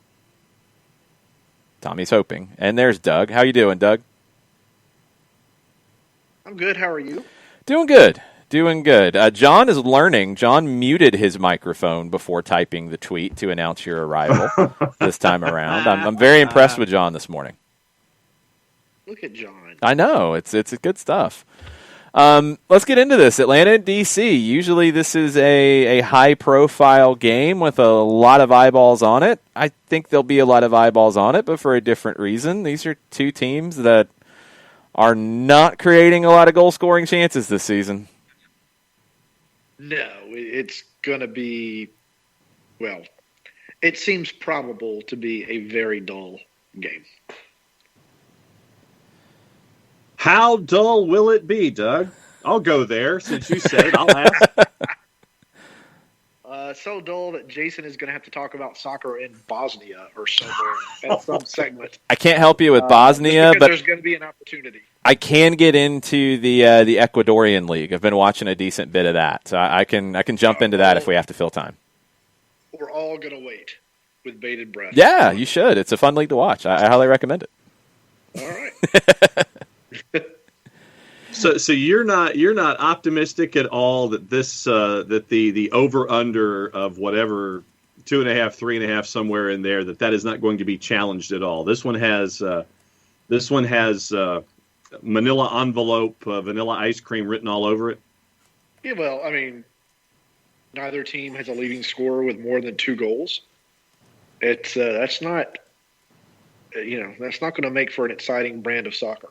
Tommy's hoping. And there's Doug. How you doing, Doug? I'm good. How are you? Doing good. Doing good. John is learning. John muted his microphone before typing the tweet to announce your arrival this time around. I'm very impressed with John this morning. Look at John. I know. It's good stuff. Let's get into this. Atlanta and D.C. Usually this is a high-profile game with a lot of eyeballs on it. I think there'll be a lot of eyeballs on it, but for a different reason. These are two teams that are not creating a lot of goal-scoring chances this season. No, it's going to be, well, it seems probable to be a very dull game. How dull will it be, Doug? I'll go there since you said it. I'll ask. So dull that Jason is going to have to talk about soccer in Bosnia or somewhere at some segment. I can't help you with Bosnia, but there's going to be an opportunity. I can get into the Ecuadorian league. I've been watching a decent bit of that, so I can jump into that if we have to fill time. We're all going to wait with bated breath. Yeah, you should. It's a fun league to watch. I highly recommend it. All right. So you're not optimistic at all that this that the over under of whatever 2.5, 3.5 somewhere in there that is not going to be challenged at all. This one has Manila envelope vanilla ice cream written all over it. Yeah, well, I mean, neither team has a leading scorer with more than 2 goals. It's that's not going to make for an exciting brand of soccer.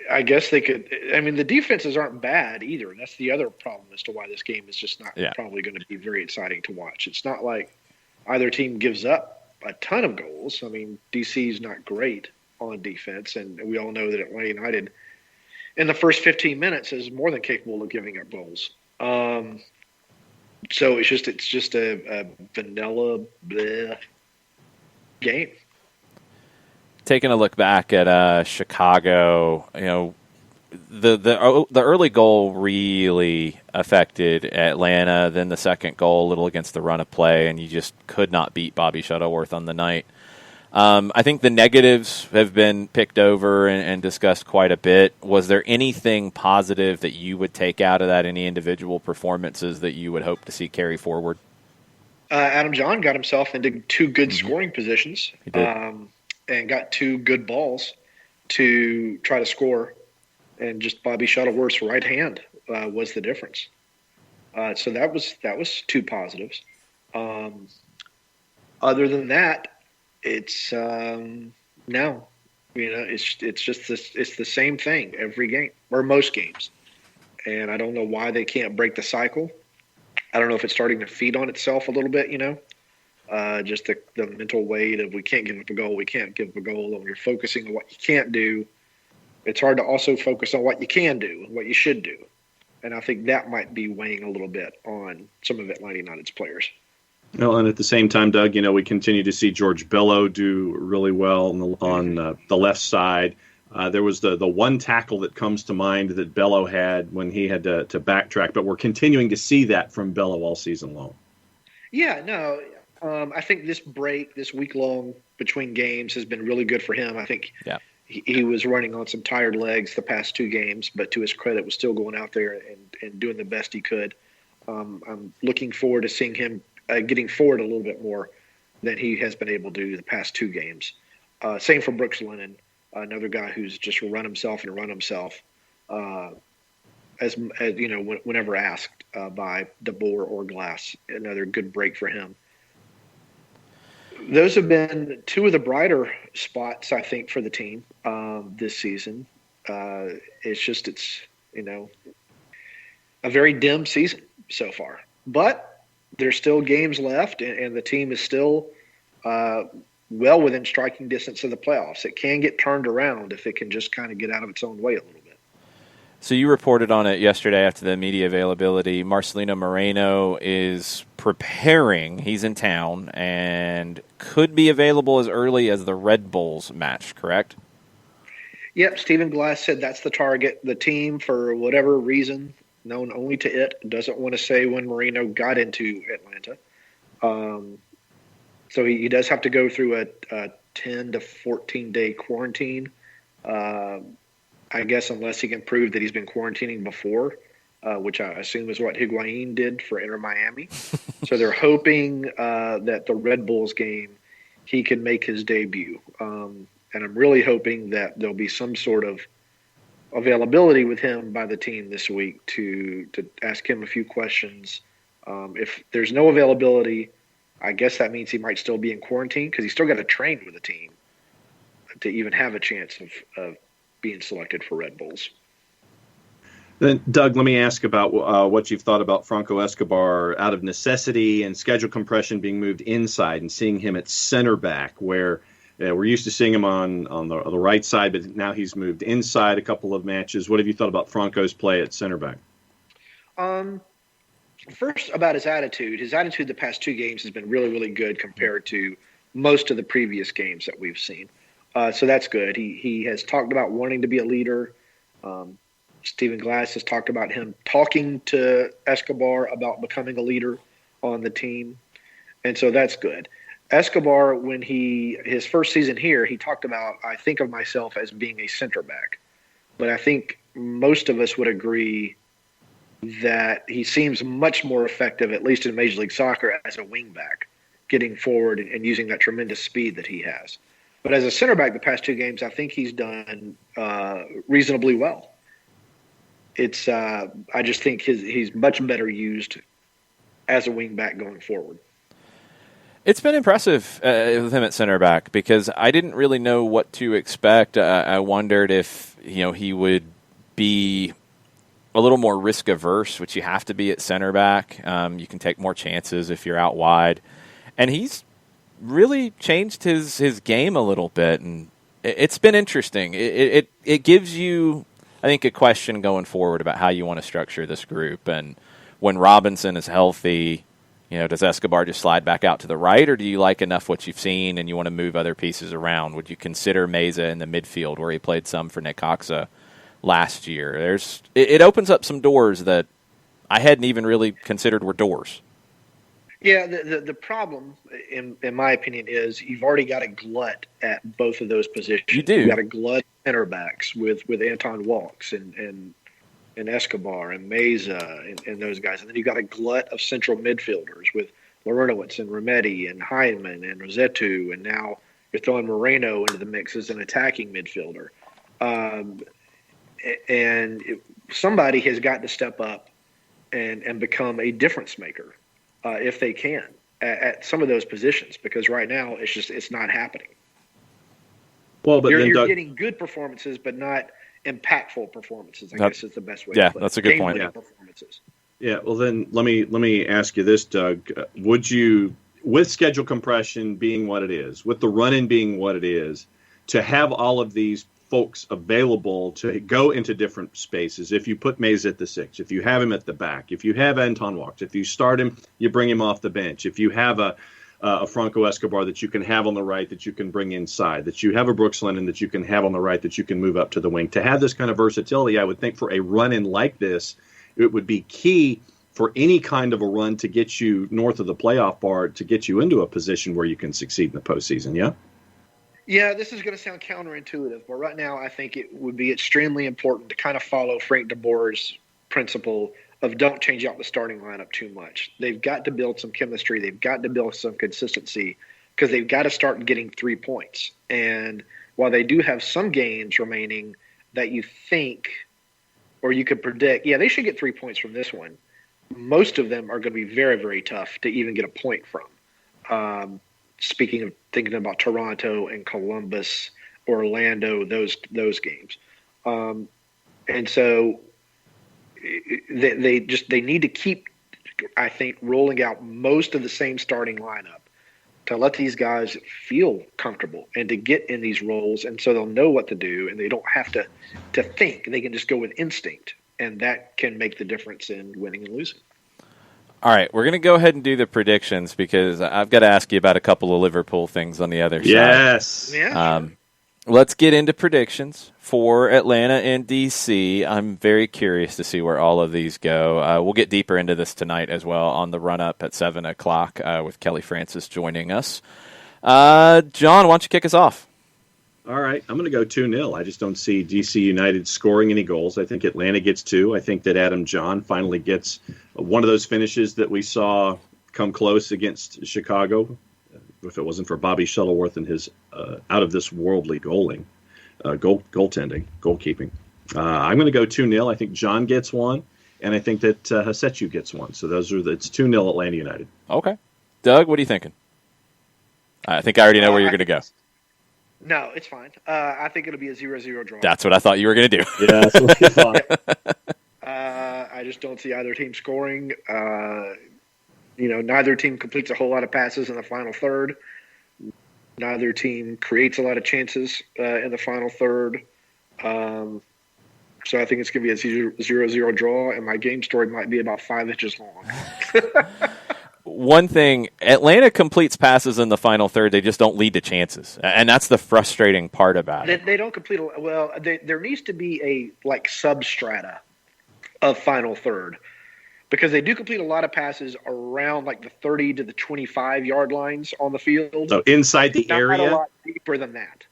I guess they could. I mean, the defenses aren't bad either, and that's the other problem as to why this game is just not probably going to be very exciting to watch. It's not like either team gives up a ton of goals. I mean, DC's not great on defense, and we all know that Atlanta United in the first 15 minutes is more than capable of giving up goals. So it's just a vanilla bleh game. Taking a look back at Chicago, the early goal really affected Atlanta. Then the second goal, a little against the run of play, and you just could not beat Bobby Shuttleworth on the night. I think the negatives have been picked over and discussed quite a bit. Was there anything positive that you would take out of that? Any individual performances that you would hope to see carry forward? Adam John got himself into 2 good scoring positions. He did. And got 2 good balls to try to and just Bobby Shuttleworth's right hand was the difference. So that was 2 positives. Other than that, it's no, it's just it's the same thing every game or most games, and I don't know why they can't break the cycle. I don't know if it's starting to feed on itself a little bit, just the mental weight of we can't give up a goal, and you're focusing on what you can't do. It's hard to also focus on what you can do and what you should do. And I think that might be weighing a little bit on some of Atlanta United's players. Well, and at the same time, Doug, we continue to see George Bello do really well on the left side. There was the one tackle that comes to mind that Bello had when he had to backtrack, but we're continuing to see that from Bello all season long. Yeah, no, I think this week long between games has been really good for him. I think he was running on some tired legs the past 2 games, but to his credit was still going out there and doing the best he could. I'm looking forward to seeing him getting forward a little bit more than he has been able to do the past 2 games. Same for Brooks Lennon. another guy who's just run himself, as you know, whenever asked by DeBoer or Glass. Another good break for him. Those have been two of the brighter spots, I think, for the team this season. It's a very dim season so far, but there's still games left, and the team is still well within striking distance of the playoffs. It can get turned around if it can just kind of get out of its own way a little bit. So you reported on it yesterday after the media availability. Marcelino Moreno is preparing. He's in town and could be available as early as the Red Bulls match, correct? Yep, Stephen Glass said that's the target. The team, for whatever reason, known only to it, doesn't want to say when Moreno got into Atlanta. So he does have to go through a 10 to 14-day quarantine, I guess, unless he can prove that he's been quarantining before, which I assume is what Higuain did for Inter Miami. So they're hoping that the Red Bulls game, he can make his debut. And I'm really hoping that there'll be some sort of availability with him by the team this week to ask him a few questions. If there's no availability, I guess that means he might still be in quarantine because he's still got to train with the team to even have a chance of being selected for Red Bulls. Then, Doug, let me ask about what you've thought about Franco Escobar out of necessity and schedule compression being moved inside and seeing him at center back where we're used to seeing him on the right side, but now he's moved inside a couple of matches. What have you thought about Franco's play at center back? First, about his attitude. His attitude the past two games has been really, really good compared to most of the previous games that we've seen. So that's good. He has talked about wanting to be a leader. Stephen Glass has talked about him talking to Escobar about becoming a leader on the team. And so that's good. Escobar, when his first season here, he talked about, I think of myself as being a center back. But I think most of us would agree that he seems much more effective, at least in Major League Soccer, as a wing back, getting forward and using that tremendous speed that he has. But as a center back the past two games, I think he's done reasonably well. I just think he's much better used as a wing back going forward. It's been impressive with him at center back because I didn't really know what to expect. I wondered if he would be a little more risk averse, which you have to be at center back. You can take more chances if you're out wide, and he's really changed his game a little bit, and it's been interesting. It gives you, I think, a question going forward about how you want to structure this group. And when Robinson is healthy, does Escobar just slide back out to the right, or do you like enough what you've seen and you want to move other pieces around? Would you consider Meza in the midfield where he played some for Necaxa last year? It opens up some doors that I hadn't even really considered were doors. Yeah, the problem, in my opinion, is you've already got a glut at both of those positions. You do. You've got a glut of center backs with Anton Walks and Escobar and Meza and those guys. And then you've got a glut of central midfielders with Larentowicz and Remedi and Hyman and Rossetto. And now you're throwing Moreno into the mix as an attacking midfielder. And somebody has got to step up and become a difference maker if they can at some of those positions, because right now it's not happening. Well, but you're getting good performances, but not impactful performances, I guess is the best way to put it. That's a good point. Yeah. Performances. Yeah, well then let me ask you this, Doug. Would you, with schedule compression being what it is, with the run-in being what it is, to have all of these folks available to go into different spaces, if you put Meza at the 6, if you have him at the back, if you have Anton Walks, if you start him, you bring him off the bench, if you have a Franco Escobar that you can have on the right that you can bring inside, that you have a Brooks Lennon that you can have on the right that you can move up to the wing. To have this kind of versatility, I would think for a run-in like this, it would be key for any kind of a run to get you north of the playoff bar, to get you into a position where you can succeed in the postseason, yeah? Yeah, this is going to sound counterintuitive, but right now I think it would be extremely important to kind of follow Frank DeBoer's principle of don't change out the starting lineup too much. They've got to build some chemistry. They've got to build some consistency because they've got to start getting 3 points. And while they do have some games remaining that you think or you could predict, yeah, they should get 3 points from this one. Most of them are going to be very, very tough to even get a point from. Speaking of thinking about Toronto and Columbus, Orlando, those games. And so they need to keep, I think, rolling out most of the same starting lineup to let these guys feel comfortable and to get in these roles, and so they'll know what to do and they don't have to think. They can just go with instinct, and that can make the difference in winning and losing. All right, we're going to go ahead and do the predictions because I've got to ask you about a couple of Liverpool things on the other side. Yes. Yeah. Let's get into predictions for Atlanta and DC. I'm very curious to see where all of these go. We'll get deeper into this tonight as well on the run-up at 7 o'clock with Kelly Francis joining us. John, why don't you kick us off? All right, I'm going to go 2-0. I just don't see DC United scoring any goals. I think Atlanta gets 2. I think that Adam John finally gets one of those finishes that we saw come close against Chicago. If it wasn't for Bobby Shuttleworth and his out-of-this-worldly goaltending, goalkeeping. I'm going to go 2-0. I think John gets one, and I think that Hasechu gets one. So it's 2-0 Atlanta United. Okay. Doug, what are you thinking? I think I already know where you're going to go. No, it's fine. I think it'll be a 0-0 draw. That's what I thought you were going to do. Yeah, that's fine. I just don't see either team scoring. Neither team completes a whole lot of passes in the final third. Neither team creates a lot of chances in the final third. So I think it's going to be a 0-0 draw, and my game story might be about 5 inches long. One thing, Atlanta completes passes in the final third. They just don't lead to chances, and that's the frustrating part about it. They don't complete – well, there needs to be a substrata of final third, because they do complete a lot of passes around the 30 to the 25-yard lines on the field. So inside the area? Not a lot deeper than that.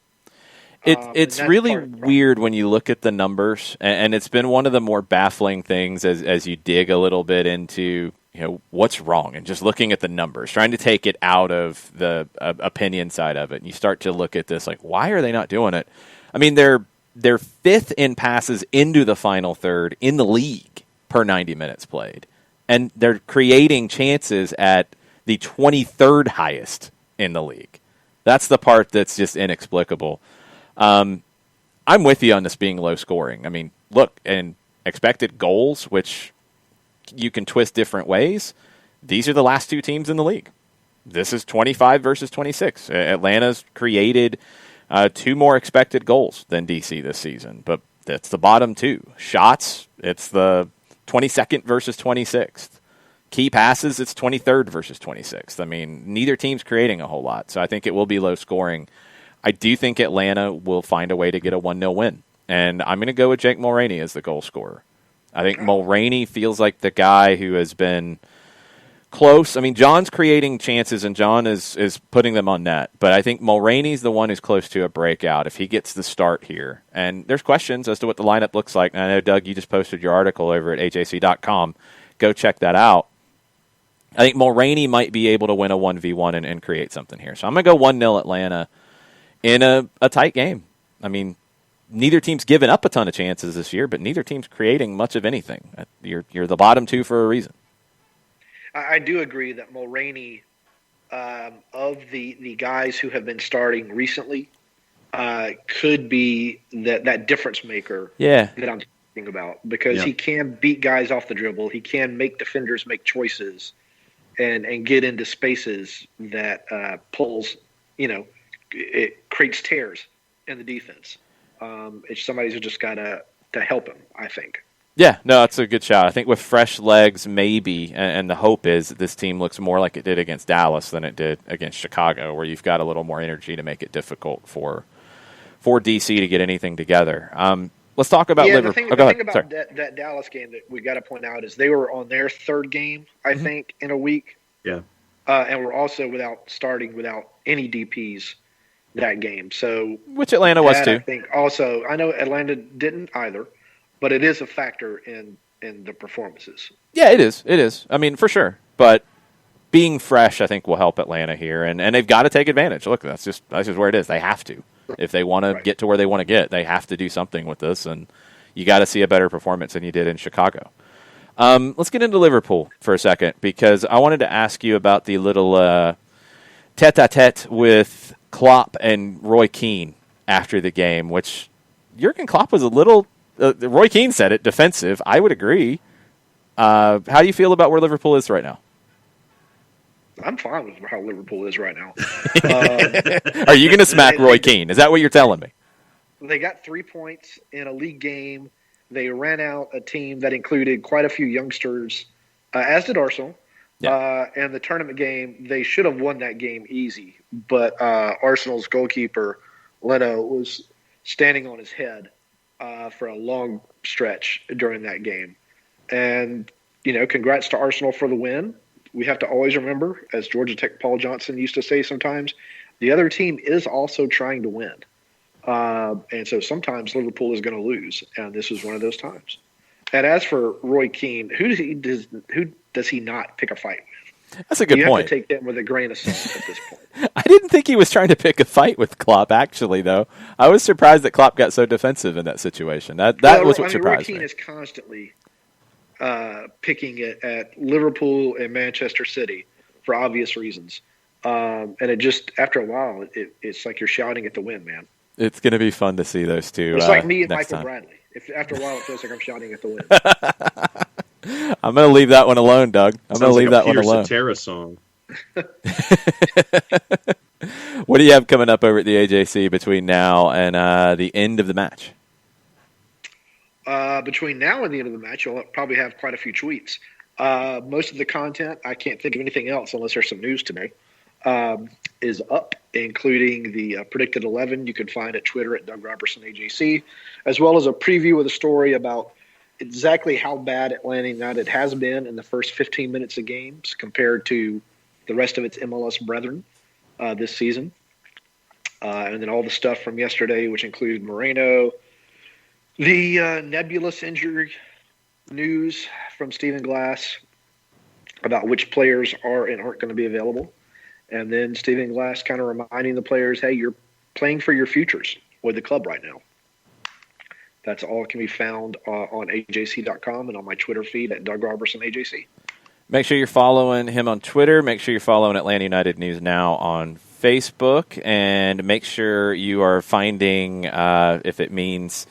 It's really weird when you look at the numbers, and it's been one of the more baffling things as you dig a little bit into what's wrong, and just looking at the numbers, trying to take it out of the opinion side of it. And you start to look at this why are they not doing it? I mean, they're fifth in passes into the final third in the league per 90 minutes played. And they're creating chances at the 23rd highest in the league. That's the part that's just inexplicable. I'm with you on this being low scoring. I mean, look, and expected goals, which you can twist different ways, these are the last two teams in the league. This is 25 versus 26. Atlanta's created 2 more expected goals than DC this season, but that's the bottom 2. Shots, it's the 22nd versus 26th. Key passes, it's 23rd versus 26th. I mean, neither team's creating a whole lot, so I think it will be low scoring. I do think Atlanta will find a way to get a 1-0 win, and I'm going to go with Jake Mulroney as the goal scorer. I think Mulroney feels like the guy who has been close. I mean, John's creating chances, and John is putting them on net, but I think Mulroney's the one who's close to a breakout if he gets the start here. And there's questions as to what the lineup looks like. And I know, Doug, you just posted your article over at HAC.com. Go check that out. I think Mulroney might be able to win a 1v1 and create something here. So I'm going to go 1-0 Atlanta in a tight game. I mean, neither team's given up a ton of chances this year, but neither team's creating much of anything. You're the bottom 2 for a reason. I do agree that Mulroney, of the guys who have been starting recently, could be that difference maker that I'm talking about, because he can beat guys off the dribble. He can make defenders make choices and get into spaces that pulls, it creates tears in the defense. It's somebody's just got to help him, I think. Yeah, no, that's a good shot. I think with fresh legs, maybe, and the hope is that this team looks more like it did against Dallas than it did against Chicago, where you've got a little more energy to make it difficult for DC to get anything together. Let's talk about Liverpool. The thing about that Dallas game that we got to point out is they were on their 3rd game, I think, in a week. Yeah. And we're also starting without any DPs that game. So which Atlanta was too. I think also, I know Atlanta didn't either, but it is a factor in the performances. Yeah, it is. It is. I mean, for sure. But being fresh, I think, will help Atlanta here, and they've got to take advantage. Look, that's just where it is. They have to. If they want to get to where they want to get, they have to do something with this, and you got to see a better performance than you did in Chicago. Let's get into Liverpool for a second, because I wanted to ask you about the little tete-a-tete with Klopp and Roy Keane after the game, which Jurgen Klopp was a little, Roy Keane said it, defensive. I would agree. How do you feel about where Liverpool is right now? I'm fine with how Liverpool is right now. Are you going to smack Roy Keane? Is that what you're telling me? They got 3 points in a league game. They ran out a team that included quite a few youngsters, as did Arsenal. Yeah. And the tournament game, they should have won that game easy. But Arsenal's goalkeeper, Leno, was standing on his head for a long stretch during that game. And, congrats to Arsenal for the win. We have to always remember, as Georgia Tech Paul Johnson used to say sometimes, the other team is also trying to win. And so sometimes Liverpool is going to lose, and this is one of those times. And as for Roy Keane, who does he not pick a fight with? That's a good point. You have to take that with a grain of salt at this point. I didn't think he was trying to pick a fight with Klopp, actually, though. I was surprised that Klopp got so defensive in that situation. That was what surprised me. Roy Keane is constantly picking it at Liverpool and Manchester City for obvious reasons. And it just, after a while, it's like you're shouting at the wind, man. It's going to be fun to see those two. It's like me and Michael time. Bradley. After a while, it feels like I'm shouting at the wind. I'm going to leave that one alone, Doug. I'm going to leave that one alone. Cetera song. What do you have coming up over at the AJC between now and the end of the match? Between now and the end of the match, you'll probably have quite a few tweets. Most of the content, I can't think of anything else unless there's some news today, is up, including the predicted 11 you can find at Twitter at Doug Robertson AJC, as well as a preview of the story about exactly how bad Atlanta United has been in the first 15 minutes of games compared to the rest of its MLS brethren this season. And then all the stuff from yesterday, which included Moreno, the nebulous injury news from Stephen Glass about which players are and aren't going to be available. And then Stephen Glass kind of reminding the players, hey, you're playing for your futures with the club right now. That's all can be found on AJC.com and on my Twitter feed at Doug Robertson AJC. Make sure you're following him on Twitter. Make sure you're following Atlanta United News Now on Facebook. And make sure you are finding, if it means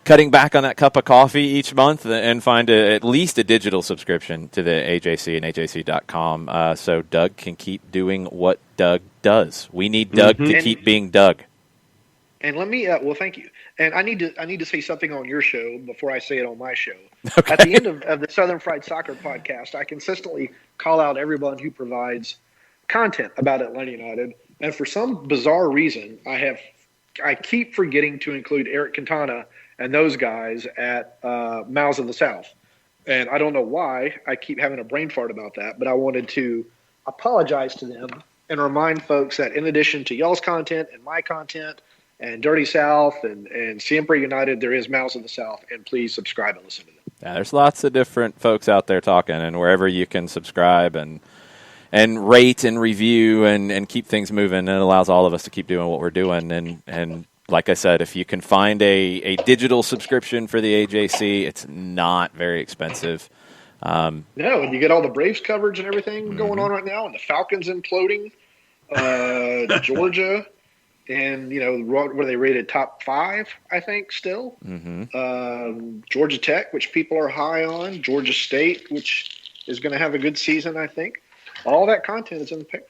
cutting back on that cup of coffee each month, and find at least a digital subscription to the AJC and AJC.com so Doug can keep doing what Doug does. We need Doug to keep being Doug. And let me, well, thank you. And I need to say something on your show before I say it on my show. Okay. At the end of the Southern Fried Soccer podcast, I consistently call out everyone who provides content about Atlanta United. And for some bizarre reason, I keep forgetting to include Eric Quintana and those guys at Mouths of the South. And I don't know why. I keep having a brain fart about that. But I wanted to apologize to them and remind folks that in addition to y'all's content and my content and Dirty South and Siempre United, there is Mouths of the South. And please subscribe and listen to them. Yeah, there's lots of different folks out there talking. And wherever you can subscribe and rate and review and keep things moving, it allows all of us to keep doing what we're doing. And like I said, if you can find a digital subscription for the AJC, it's not very expensive. No, and you get all the Braves coverage and everything going on right now, and the Falcons imploding, Georgia, and, were they rated top 5, I think, still? Georgia Tech, which people are high on, Georgia State, which is going to have a good season, I think. All that content is in the paper.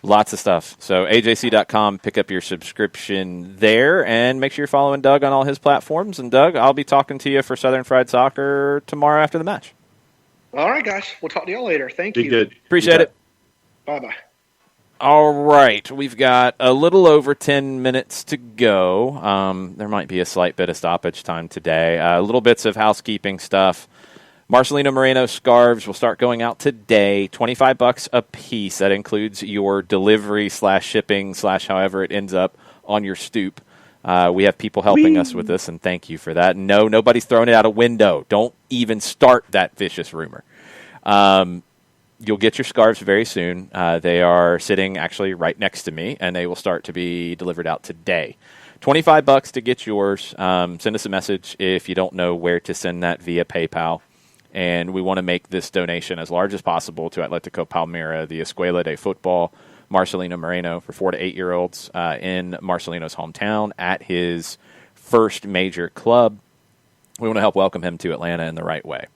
Lots of stuff. So AJC.com, pick up your subscription there, and make sure you're following Doug on all his platforms. And, Doug, I'll be talking to you for Southern Fried Soccer tomorrow after the match. All right, guys. We'll talk to y'all later. Thank you. Be good. Appreciate it. Bye-bye. All right. We've got a little over 10 minutes to go. There might be a slight bit of stoppage time today. Little bits of housekeeping stuff. Marcelino Moreno scarves will start going out today, $25 a piece. That includes your delivery / shipping / however it ends up on your stoop. We have people helping us with this, and thank you for that. No, nobody's throwing it out a window. Don't even start that vicious rumor. You'll get your scarves very soon. They are sitting actually right next to me, and they will start to be delivered out today. $25 to get yours. Send us a message if you don't know where to send that via PayPal. And we want to make this donation as large as possible to Atletico Palmira, the Escuela de Football, Marcelino Moreno, for 4 to 8-year-olds in Marcelino's hometown at his first major club. We want to help welcome him to Atlanta in the right way.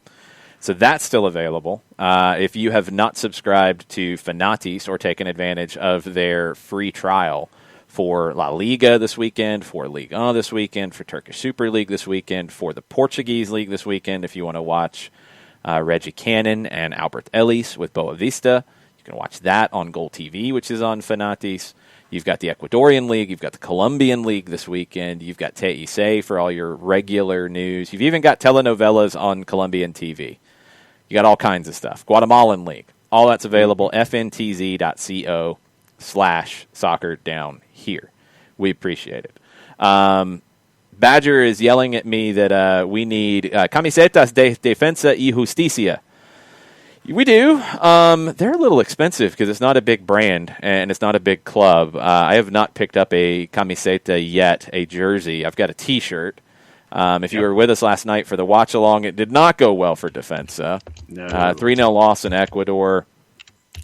So that's still available. If you have not subscribed to Fanatis or taken advantage of their free trial for La Liga this weekend, for Ligue 1 this weekend, for Turkish Super League this weekend, for the Portuguese League this weekend, if you want to watch Reggie Cannon and Albert Ellis with Boa Vista, you can watch that on Goal TV, which is on Fanatis. You've got the Ecuadorian League. You've got the Colombian League this weekend. You've got TIC for all your regular news. You've even got telenovelas on Colombian TV. You got all kinds of stuff. Guatemalan League. All that's available. fntz.co/soccer down here. We appreciate it. Badger is yelling at me that we need camisetas de defensa y justicia. We do. They're a little expensive because it's not a big brand and it's not a big club. I have not picked up a camiseta yet, a jersey. I've got a T-shirt. If you were with us last night for the watch-along, it did not go well for Defensa. No. 3-0 loss in Ecuador.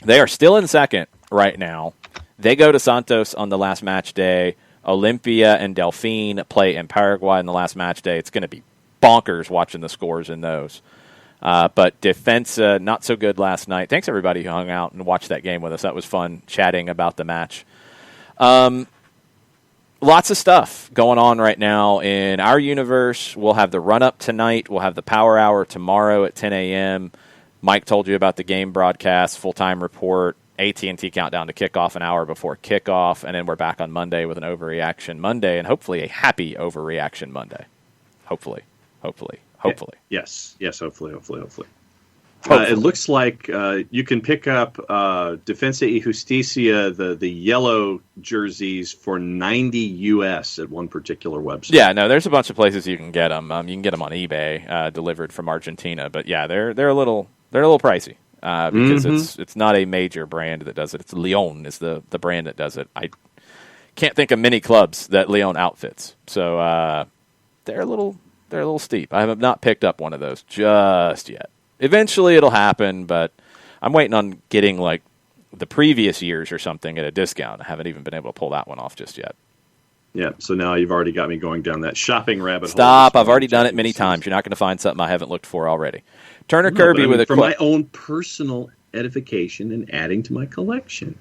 They are still in second right now. They go to Santos on the last match day. Olimpia and Delfín play in Paraguay on the last match day. It's going to be bonkers watching the scores in those. But Defensa, not so good last night. Thanks, everybody who hung out and watched that game with us. That was fun chatting about the match. Lots of stuff going on right now in our universe. We'll have the run-up tonight. We'll have the Power Hour tomorrow at 10 a.m. Mike told you about the game broadcast, full-time report, AT&T countdown to kickoff an hour before kickoff, and then we're back on Monday with an Overreaction Monday, and hopefully a happy Overreaction Monday. Hopefully. Yes, hopefully. It looks like you can pick up Defensa y Justicia, the yellow jerseys, for $90 US at one particular website. Yeah, no, there's a bunch of places you can get them. You can get them on eBay, delivered from Argentina. But yeah, they're a little pricey because it's not a major brand that does it. It's Leon is the brand that does it. I can't think of many clubs that Leon outfits, so they're a little steep. I have not picked up one of those just yet. Eventually it'll happen, but I'm waiting on getting like the previous years or something at a discount. I haven't even been able to pull that one off just yet. Yeah, so now you've already got me going down that shopping rabbit hole. Stop, I've already done it many times. You're not going to find something I haven't looked for already. Turner Kirby with a for my own personal edification and adding to my collection.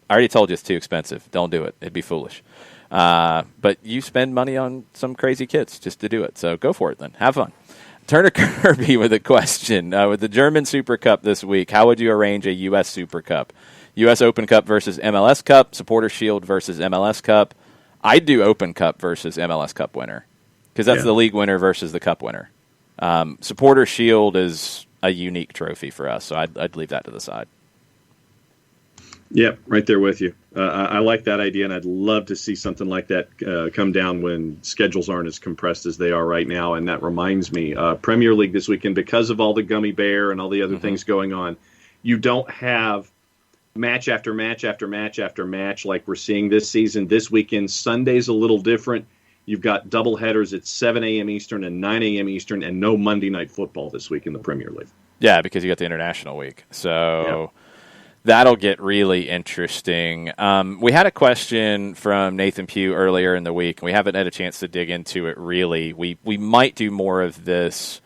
I already told you it's too expensive. Don't do it. It'd be foolish. But you spend money on some crazy kids just to do it, so go for it then. Have fun. Turner Kirby with a question. With the German Super Cup this week, how would you arrange a U.S. Super Cup? U.S. Open Cup versus MLS Cup, Supporter Shield versus MLS Cup. I'd do Open Cup versus MLS Cup winner because that's the league winner versus the cup winner. Supporter Shield is a unique trophy for us, so I'd leave that to the side. Yep, right there with you. I like that idea, and I'd love to see something like that come down when schedules aren't as compressed as they are right now. And that reminds me, Premier League this weekend, because of all the gummy bear and all the other things going on, you don't have match after match after match after match like we're seeing this season. This weekend, Sunday's a little different. You've got double headers at 7 a.m. Eastern and 9 a.m. Eastern, and no Monday Night Football this week in the Premier League. Yeah, because you got the International Week. So... that'll get really interesting. We had a question from Nathan Pugh earlier in the week, and we haven't had a chance to dig into it really. We might do more of this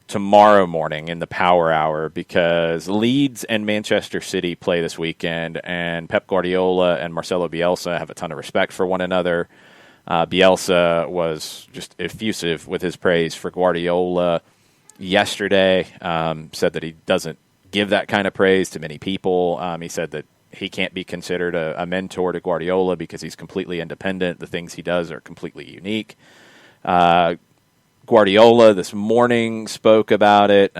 tomorrow morning in the Power Hour because Leeds and Manchester City play this weekend, and Pep Guardiola and Marcelo Bielsa have a ton of respect for one another. Bielsa was just effusive with his praise for Guardiola yesterday, said that he doesn't give that kind of praise to many people. He said that he can't be considered a mentor to Guardiola because he's completely independent. The things he does are completely unique. Guardiola this morning spoke about it,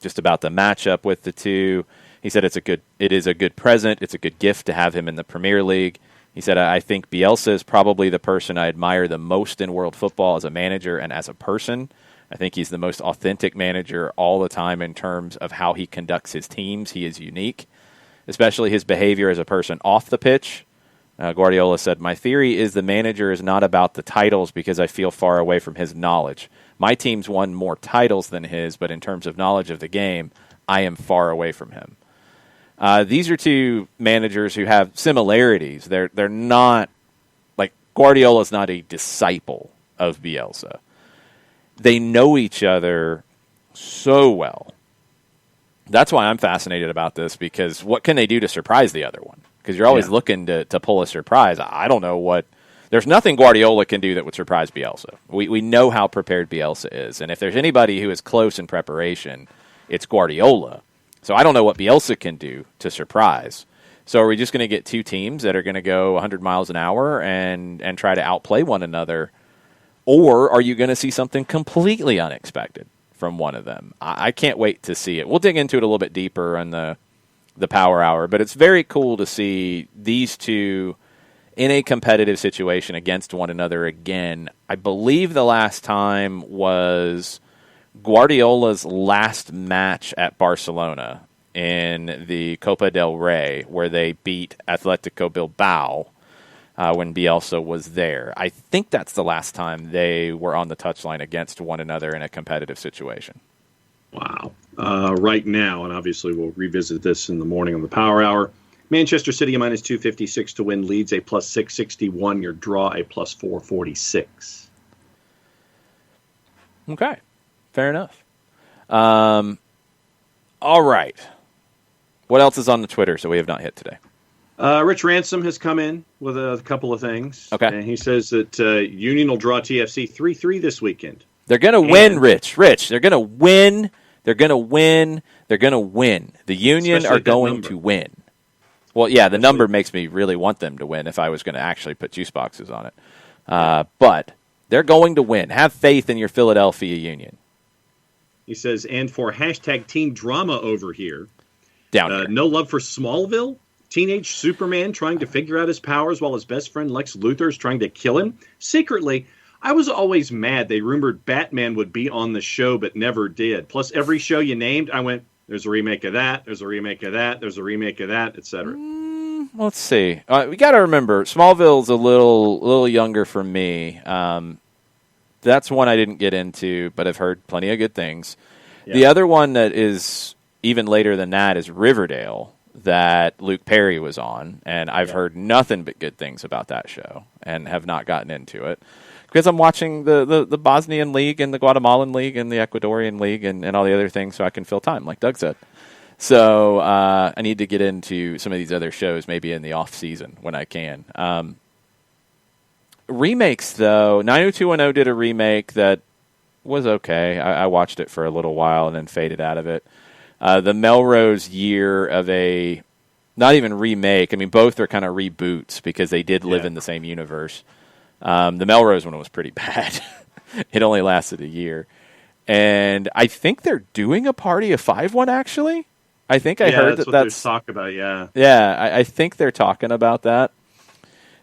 just about the matchup with the two. He said it is a good present. It's a good gift to have him in the Premier League. He said, I think Bielsa is probably the person I admire the most in world football as a manager and as a person. I think he's the most authentic manager all the time in terms of how he conducts his teams. He is unique, especially his behavior as a person off the pitch. Guardiola said, "My theory is the manager is not about the titles because I feel far away from his knowledge. My team's won more titles than his, but in terms of knowledge of the game, I am far away from him." These are two managers who have similarities. They're not, like, Guardiola's not a disciple of Bielsa. They know each other so well. That's why I'm fascinated about this, because what can they do to surprise the other one? Because you're always looking to pull a surprise. I don't know what. There's nothing Guardiola can do that would surprise Bielsa. We know how prepared Bielsa is. And if there's anybody who is close in preparation, it's Guardiola. So I don't know what Bielsa can do to surprise. So are we just going to get two teams that are going to go 100 miles an hour and try to outplay one another? Or are you going to see something completely unexpected from one of them? I can't wait to see it. We'll dig into it a little bit deeper in the Power Hour, but it's very cool to see these two in a competitive situation against one another again. I believe the last time was Guardiola's last match at Barcelona in the Copa del Rey, where they beat Atletico Bilbao when Bielsa was there. I think that's the last time they were on the touchline against one another in a competitive situation. Wow. Right now, and obviously we'll revisit this in the morning on the Power Hour, Manchester City a minus 256 to win, Leeds a plus 661, your draw a plus 446. Okay. Fair enough. All right. What else is on the Twitter so we have not hit today? Rich Ransom has come in with a couple of things. Okay. And he says that Union will draw TFC 3-3 this weekend. They're going to win, Rich. They're going to win. They're going to win. They're going to win. The Union are going to win. Well, yeah, the number makes me really want them to win if I was going to actually put juice boxes on it. But they're going to win. Have faith in your Philadelphia Union. He says, and for hashtag teen drama over here, Down here. No love for Smallville? Teenage Superman trying to figure out his powers while his best friend Lex Luthor is trying to kill him? Secretly, I was always mad they rumored Batman would be on the show but never did. Plus, every show you named, I went, there's a remake of that, there's a remake of that, there's a remake of that, etc. Let's see. We got to remember, Smallville's a little younger for me. That's one I didn't get into, but I've heard plenty of good things. Yeah. The other one that is even later than that is Riverdale, that Luke Perry was on, and I've heard nothing but good things about that show and have not gotten into it because I'm watching the Bosnian League and the Guatemalan League and the Ecuadorian League and all the other things so I can fill time, like Doug said. So I need to get into some of these other shows maybe in the off season when I can. Remakes, though, 90210 did a remake that was okay. I watched it for a little while and then faded out of it. The Melrose Year of a, not even remake, I mean, both are kind of reboots because they did live in the same universe. The Melrose one was pretty bad. It only lasted a year. And I think they're doing a Party of Five one, actually. I think I heard that's what they're talking about, Yeah, I think they're talking about that.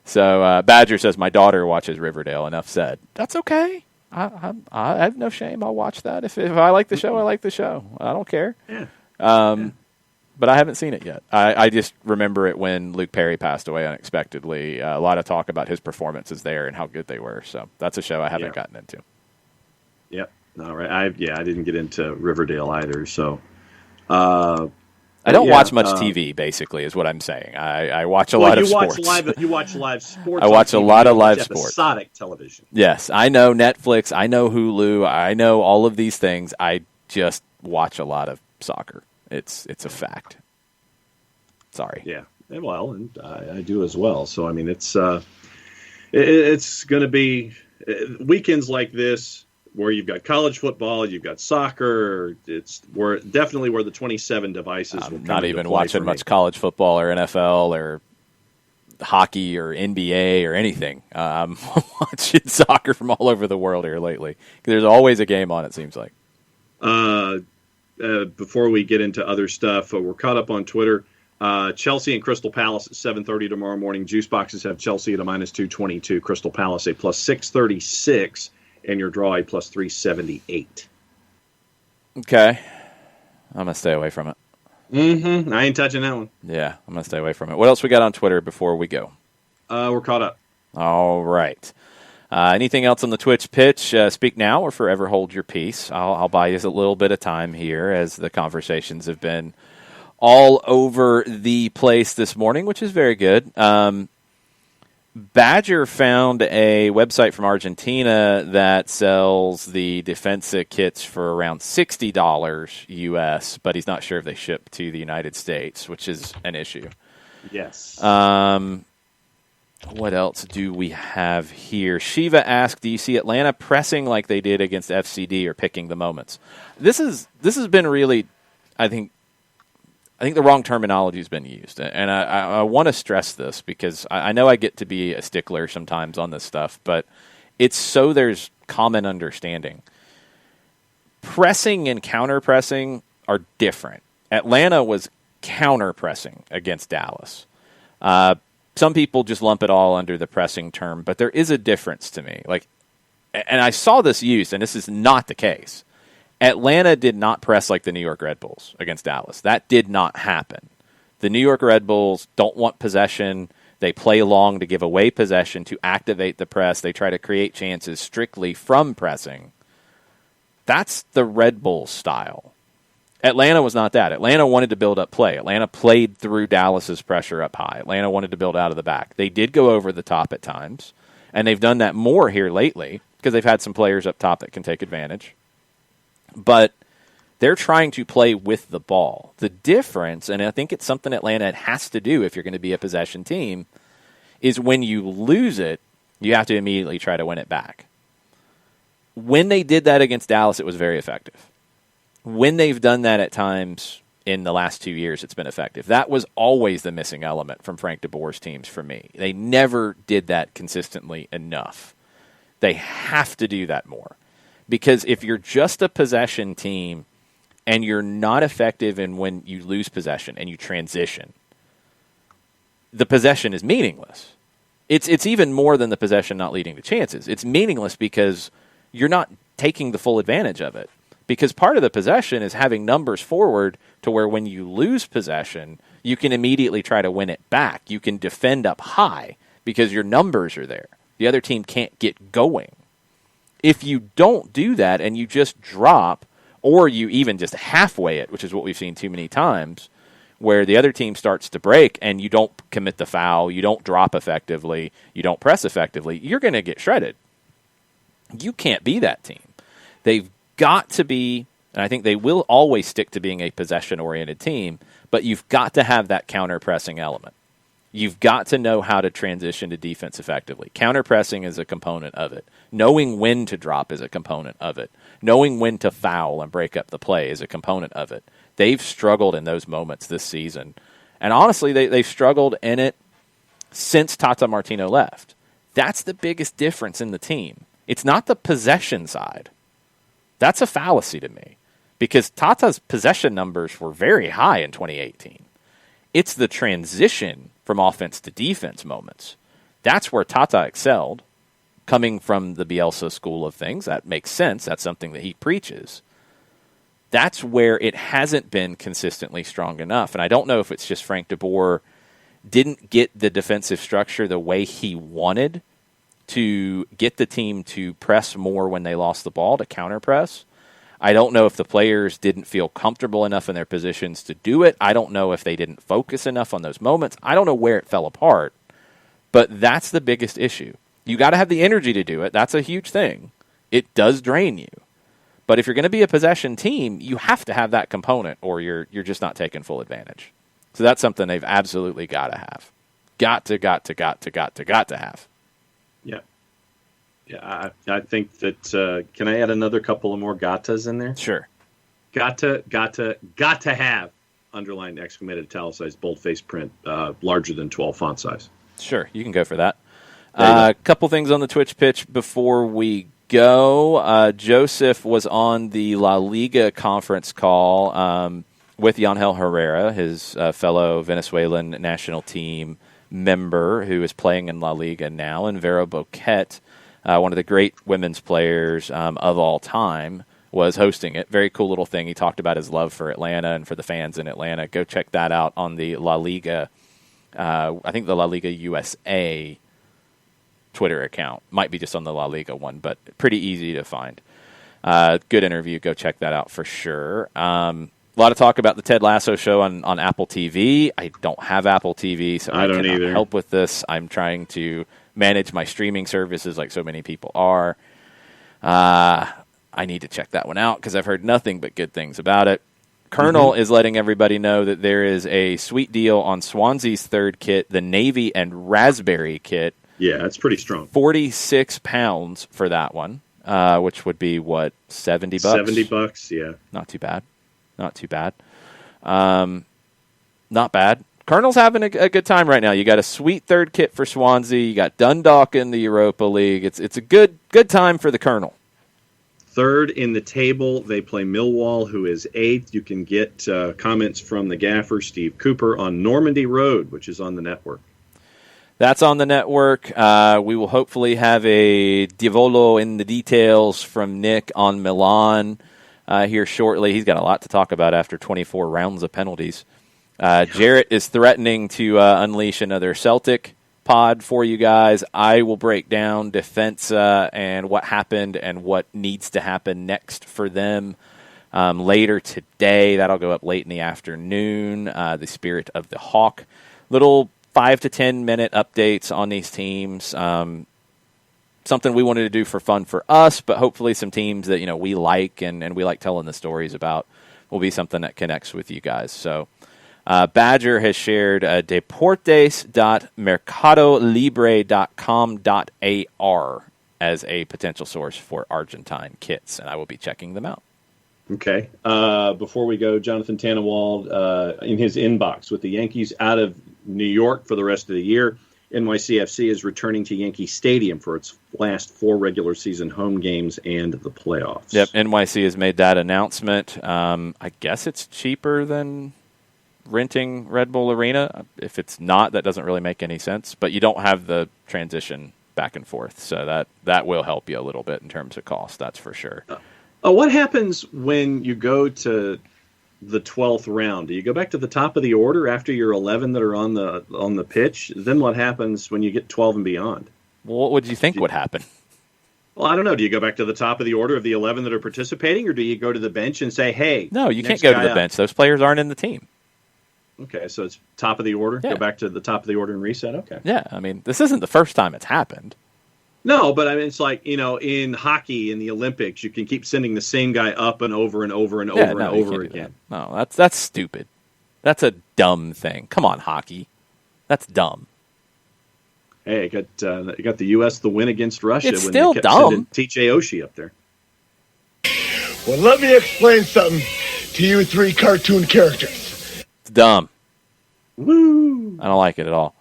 So Badger says, my daughter watches Riverdale, enough said. That's okay. I have no shame. I'll watch that. If I like the show, I like the show. I don't care. Yeah. But I haven't seen it yet. I just remember it when Luke Perry passed away unexpectedly. A lot of talk about his performances there and how good they were. So that's a show I haven't gotten into. Yep. All right. I didn't get into Riverdale either. So I don't watch much TV, basically, is what I'm saying. I watch a lot of sports. You watch live sports. I watch a lot of live sports. Episodic television. Yes, I know Netflix. I know Hulu. I know all of these things. I just watch a lot of soccer. It's a fact. Sorry. Yeah. Well, and I do as well. So I mean, it's going to be weekends like this, where you've got college football, you've got soccer. It's definitely where the 27 devices will come not even watching much college football or NFL or hockey or NBA or anything. I'm watching soccer from all over the world here lately. There's always a game on, it seems like. Before we get into other stuff, we're caught up on Twitter. Chelsea and Crystal Palace at 7:30 tomorrow morning. Juice boxes have Chelsea at a minus 222, Crystal Palace a plus 636. and your draw a plus 378. Okay. I'm going to stay away from it. I ain't touching that one. Yeah, I'm going to stay away from it. What else we got on Twitter before we go? We're caught up. All right. Anything else on the Twitch pitch? Speak now or forever hold your peace. I'll buy you a little bit of time here as the conversations have been all over the place this morning, which is very good. Badger found a website from Argentina that sells the defensive kits for around $60 US, but he's not sure if they ship to the United States, which is an issue. Yes. What else do we have here? Shiva asked, do you see Atlanta pressing like they did against FCD or picking the moments? This has been really, I think the wrong terminology has been used. And I want to stress this because I know I get to be a stickler sometimes on this stuff, but it's so there's common understanding. Pressing and counter-pressing are different. Atlanta was counter-pressing against Dallas. Some people just lump it all under the pressing term, but there is a difference to me. And I saw this used, and this is not the case. Atlanta did not press like the New York Red Bulls against Dallas. That did not happen. The New York Red Bulls don't want possession. They play long to give away possession to activate the press. They try to create chances strictly from pressing. That's the Red Bull style. Atlanta was not that. Atlanta wanted to build up play. Atlanta played through Dallas's pressure up high. Atlanta wanted to build out of the back. They did go over the top at times, and they've done that more here lately because they've had some players up top that can take advantage. But they're trying to play with the ball. The difference, and I think it's something Atlanta has to do if you're going to be a possession team, is when you lose it, you have to immediately try to win it back. When they did that against Dallas, it was very effective. When they've done that at times in the last 2 years, it's been effective. That was always the missing element from Frank de Boer's teams for me. They never did that consistently enough. They have to do that more. Because if you're just a possession team and you're not effective in when you lose possession and you transition, the possession is meaningless. It's even more than the possession not leading to chances. It's meaningless because you're not taking the full advantage of it. Because part of the possession is having numbers forward to where when you lose possession, you can immediately try to win it back. You can defend up high because your numbers are there. The other team can't get going. If you don't do that and you just drop, or you even just halfway it, which is what we've seen too many times, where the other team starts to break and you don't commit the foul, you don't drop effectively, you don't press effectively, you're going to get shredded. You can't be that team. They've got to be, and I think they will always stick to being a possession-oriented team, but you've got to have that counter-pressing element. You've got to know how to transition to defense effectively. Counter-pressing is a component of it. Knowing when to drop is a component of it. Knowing when to foul and break up the play is a component of it. They've struggled in those moments this season. And honestly, they've struggled in it since Tata Martino left. That's the biggest difference in the team. It's not the possession side. That's a fallacy to me because Tata's possession numbers were very high in 2018. It's the transition from offense to defense moments. That's where Tata excelled, coming from the Bielsa school of things. That makes sense. That's something that he preaches. That's where it hasn't been consistently strong enough. And I don't know if it's just Frank de Boer didn't get the defensive structure the way he wanted to get the team to press more when they lost the ball, to counter press. I don't know if the players didn't feel comfortable enough in their positions to do it. I don't know if they didn't focus enough on those moments. I don't know where it fell apart, but that's the biggest issue. You got to have the energy to do it. That's a huge thing. It does drain you. But if you're going to be a possession team, you have to have that component or you're just not taking full advantage. So that's something they've absolutely got to have. Got to have. Yeah, I think that, can I add another couple of more gatas in there? Sure. Got to have, underlined, exclamated, italicized, boldface print, larger than 12 font size. Sure, you can go for that. A couple things on the Twitch pitch before we go. Joseph was on the La Liga conference call with Yangel Herrera, his fellow Venezuelan national team member who is playing in La Liga now, and Vero Boquet. one of the great women's players of all time, was hosting it. Very cool little thing. He talked about his love for Atlanta and for the fans in Atlanta. Go check that out on the La Liga, I think the La Liga USA Twitter account. Might be just on the La Liga one, but pretty easy to find. Good interview. Go check that out for sure. A lot of talk about the Ted Lasso show on Apple TV. I don't have Apple TV, so I cannot help with this. I'm trying to manage my streaming services like so many people are. I need to check that one out because I've heard nothing but good things about it. Colonel is letting everybody know that there is a sweet deal on Swansea's third kit, the Navy and Raspberry kit. Yeah, that's pretty strong. £46 for that one, which would be, what, $70? $70, yeah. Not too bad. Not too bad. Not bad. Colonel's having a good time right now. You got a sweet third kit for Swansea. You got Dundalk in the Europa League. It's a good time for the Colonel. Third in the table, they play Millwall, who is eighth. You can get comments from the gaffer, Steve Cooper, on Normandy Road, which is on the network. That's on the network. We will hopefully have a Diavolo in the details from Nick on Milan here shortly. He's got a lot to talk about after 24 rounds of penalties. Jarrett is threatening to unleash another Celtic pod for you guys. I will break down defense and what happened and what needs to happen next for them later today. That'll go up late in the afternoon. The Spirit of the Hawk. Little 5 to 10 minute updates on these teams. Something we wanted to do for fun for us, but hopefully some teams that we like and we like telling the stories about will be something that connects with you guys. So Badger has shared deportes.mercadolibre.com.ar as a potential source for Argentine kits, and I will be checking them out. Okay. Before we go, Jonathan Tannenwald, in his inbox, with the Yankees out of New York for the rest of the year, NYCFC is returning to Yankee Stadium for its last 4 regular season home games and the playoffs. Yep, NYC has made that announcement. I guess it's cheaper than renting Red Bull Arena. If it's not, that doesn't really make any sense. But you don't have the transition back and forth, so that will help you a little bit in terms of cost, that's for sure. What happens when you go to the 12th round? Do you go back to the top of the order after your 11 that are on the pitch? Then what happens when you get 12 and beyond? Well, what would you think would happen? Well, I don't know. Do you go back to the top of the order of the 11 that are participating, or do you go to the bench and say, hey... No, you can't go to the bench. Those players aren't in the team. Okay, so it's top of the order? Yeah. Go back to the top of the order and reset? Okay. Yeah, I mean, this isn't the first time it's happened. No, but I mean, it's like, in hockey, in the Olympics, you can keep sending the same guy up and over and over and over again. No, that's stupid. That's a dumb thing. Come on, hockey. That's dumb. Hey, you got the U.S. the win against Russia. It's when still they kept dumb. T.J. Oshie up there. Well, let me explain something to you 3 cartoon characters. It's dumb. Woo! I don't like it at all.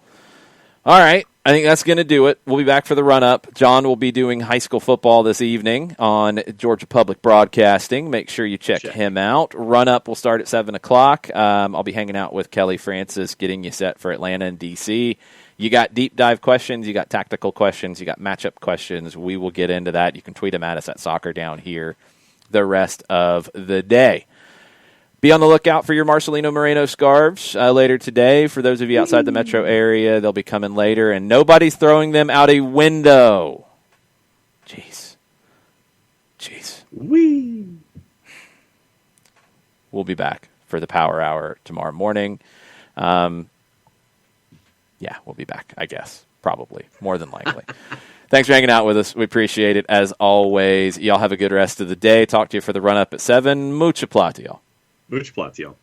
All right. I think that's going to do it. We'll be back for the run-up. John will be doing high school football this evening on Georgia Public Broadcasting. Make sure you check him out. Run-up will start at 7 o'clock. I'll be hanging out with Kelly Francis, getting you set for Atlanta and D.C. You got deep dive questions. You got tactical questions. You got matchup questions. We will get into that. You can tweet them at us at Soccer Down Here the rest of the day. Be on the lookout for your Marcelino Moreno scarves later today. For those of you outside the metro area, they'll be coming later, and nobody's throwing them out a window. Jeez. Wee. We'll be back for the Power Hour tomorrow morning. Yeah, we'll be back, I guess. Probably. More than likely. Thanks for hanging out with us. We appreciate it, as always. Y'all have a good rest of the day. Talk to you for the run-up at 7. Mucha plata, y'all. Much plot, y'all.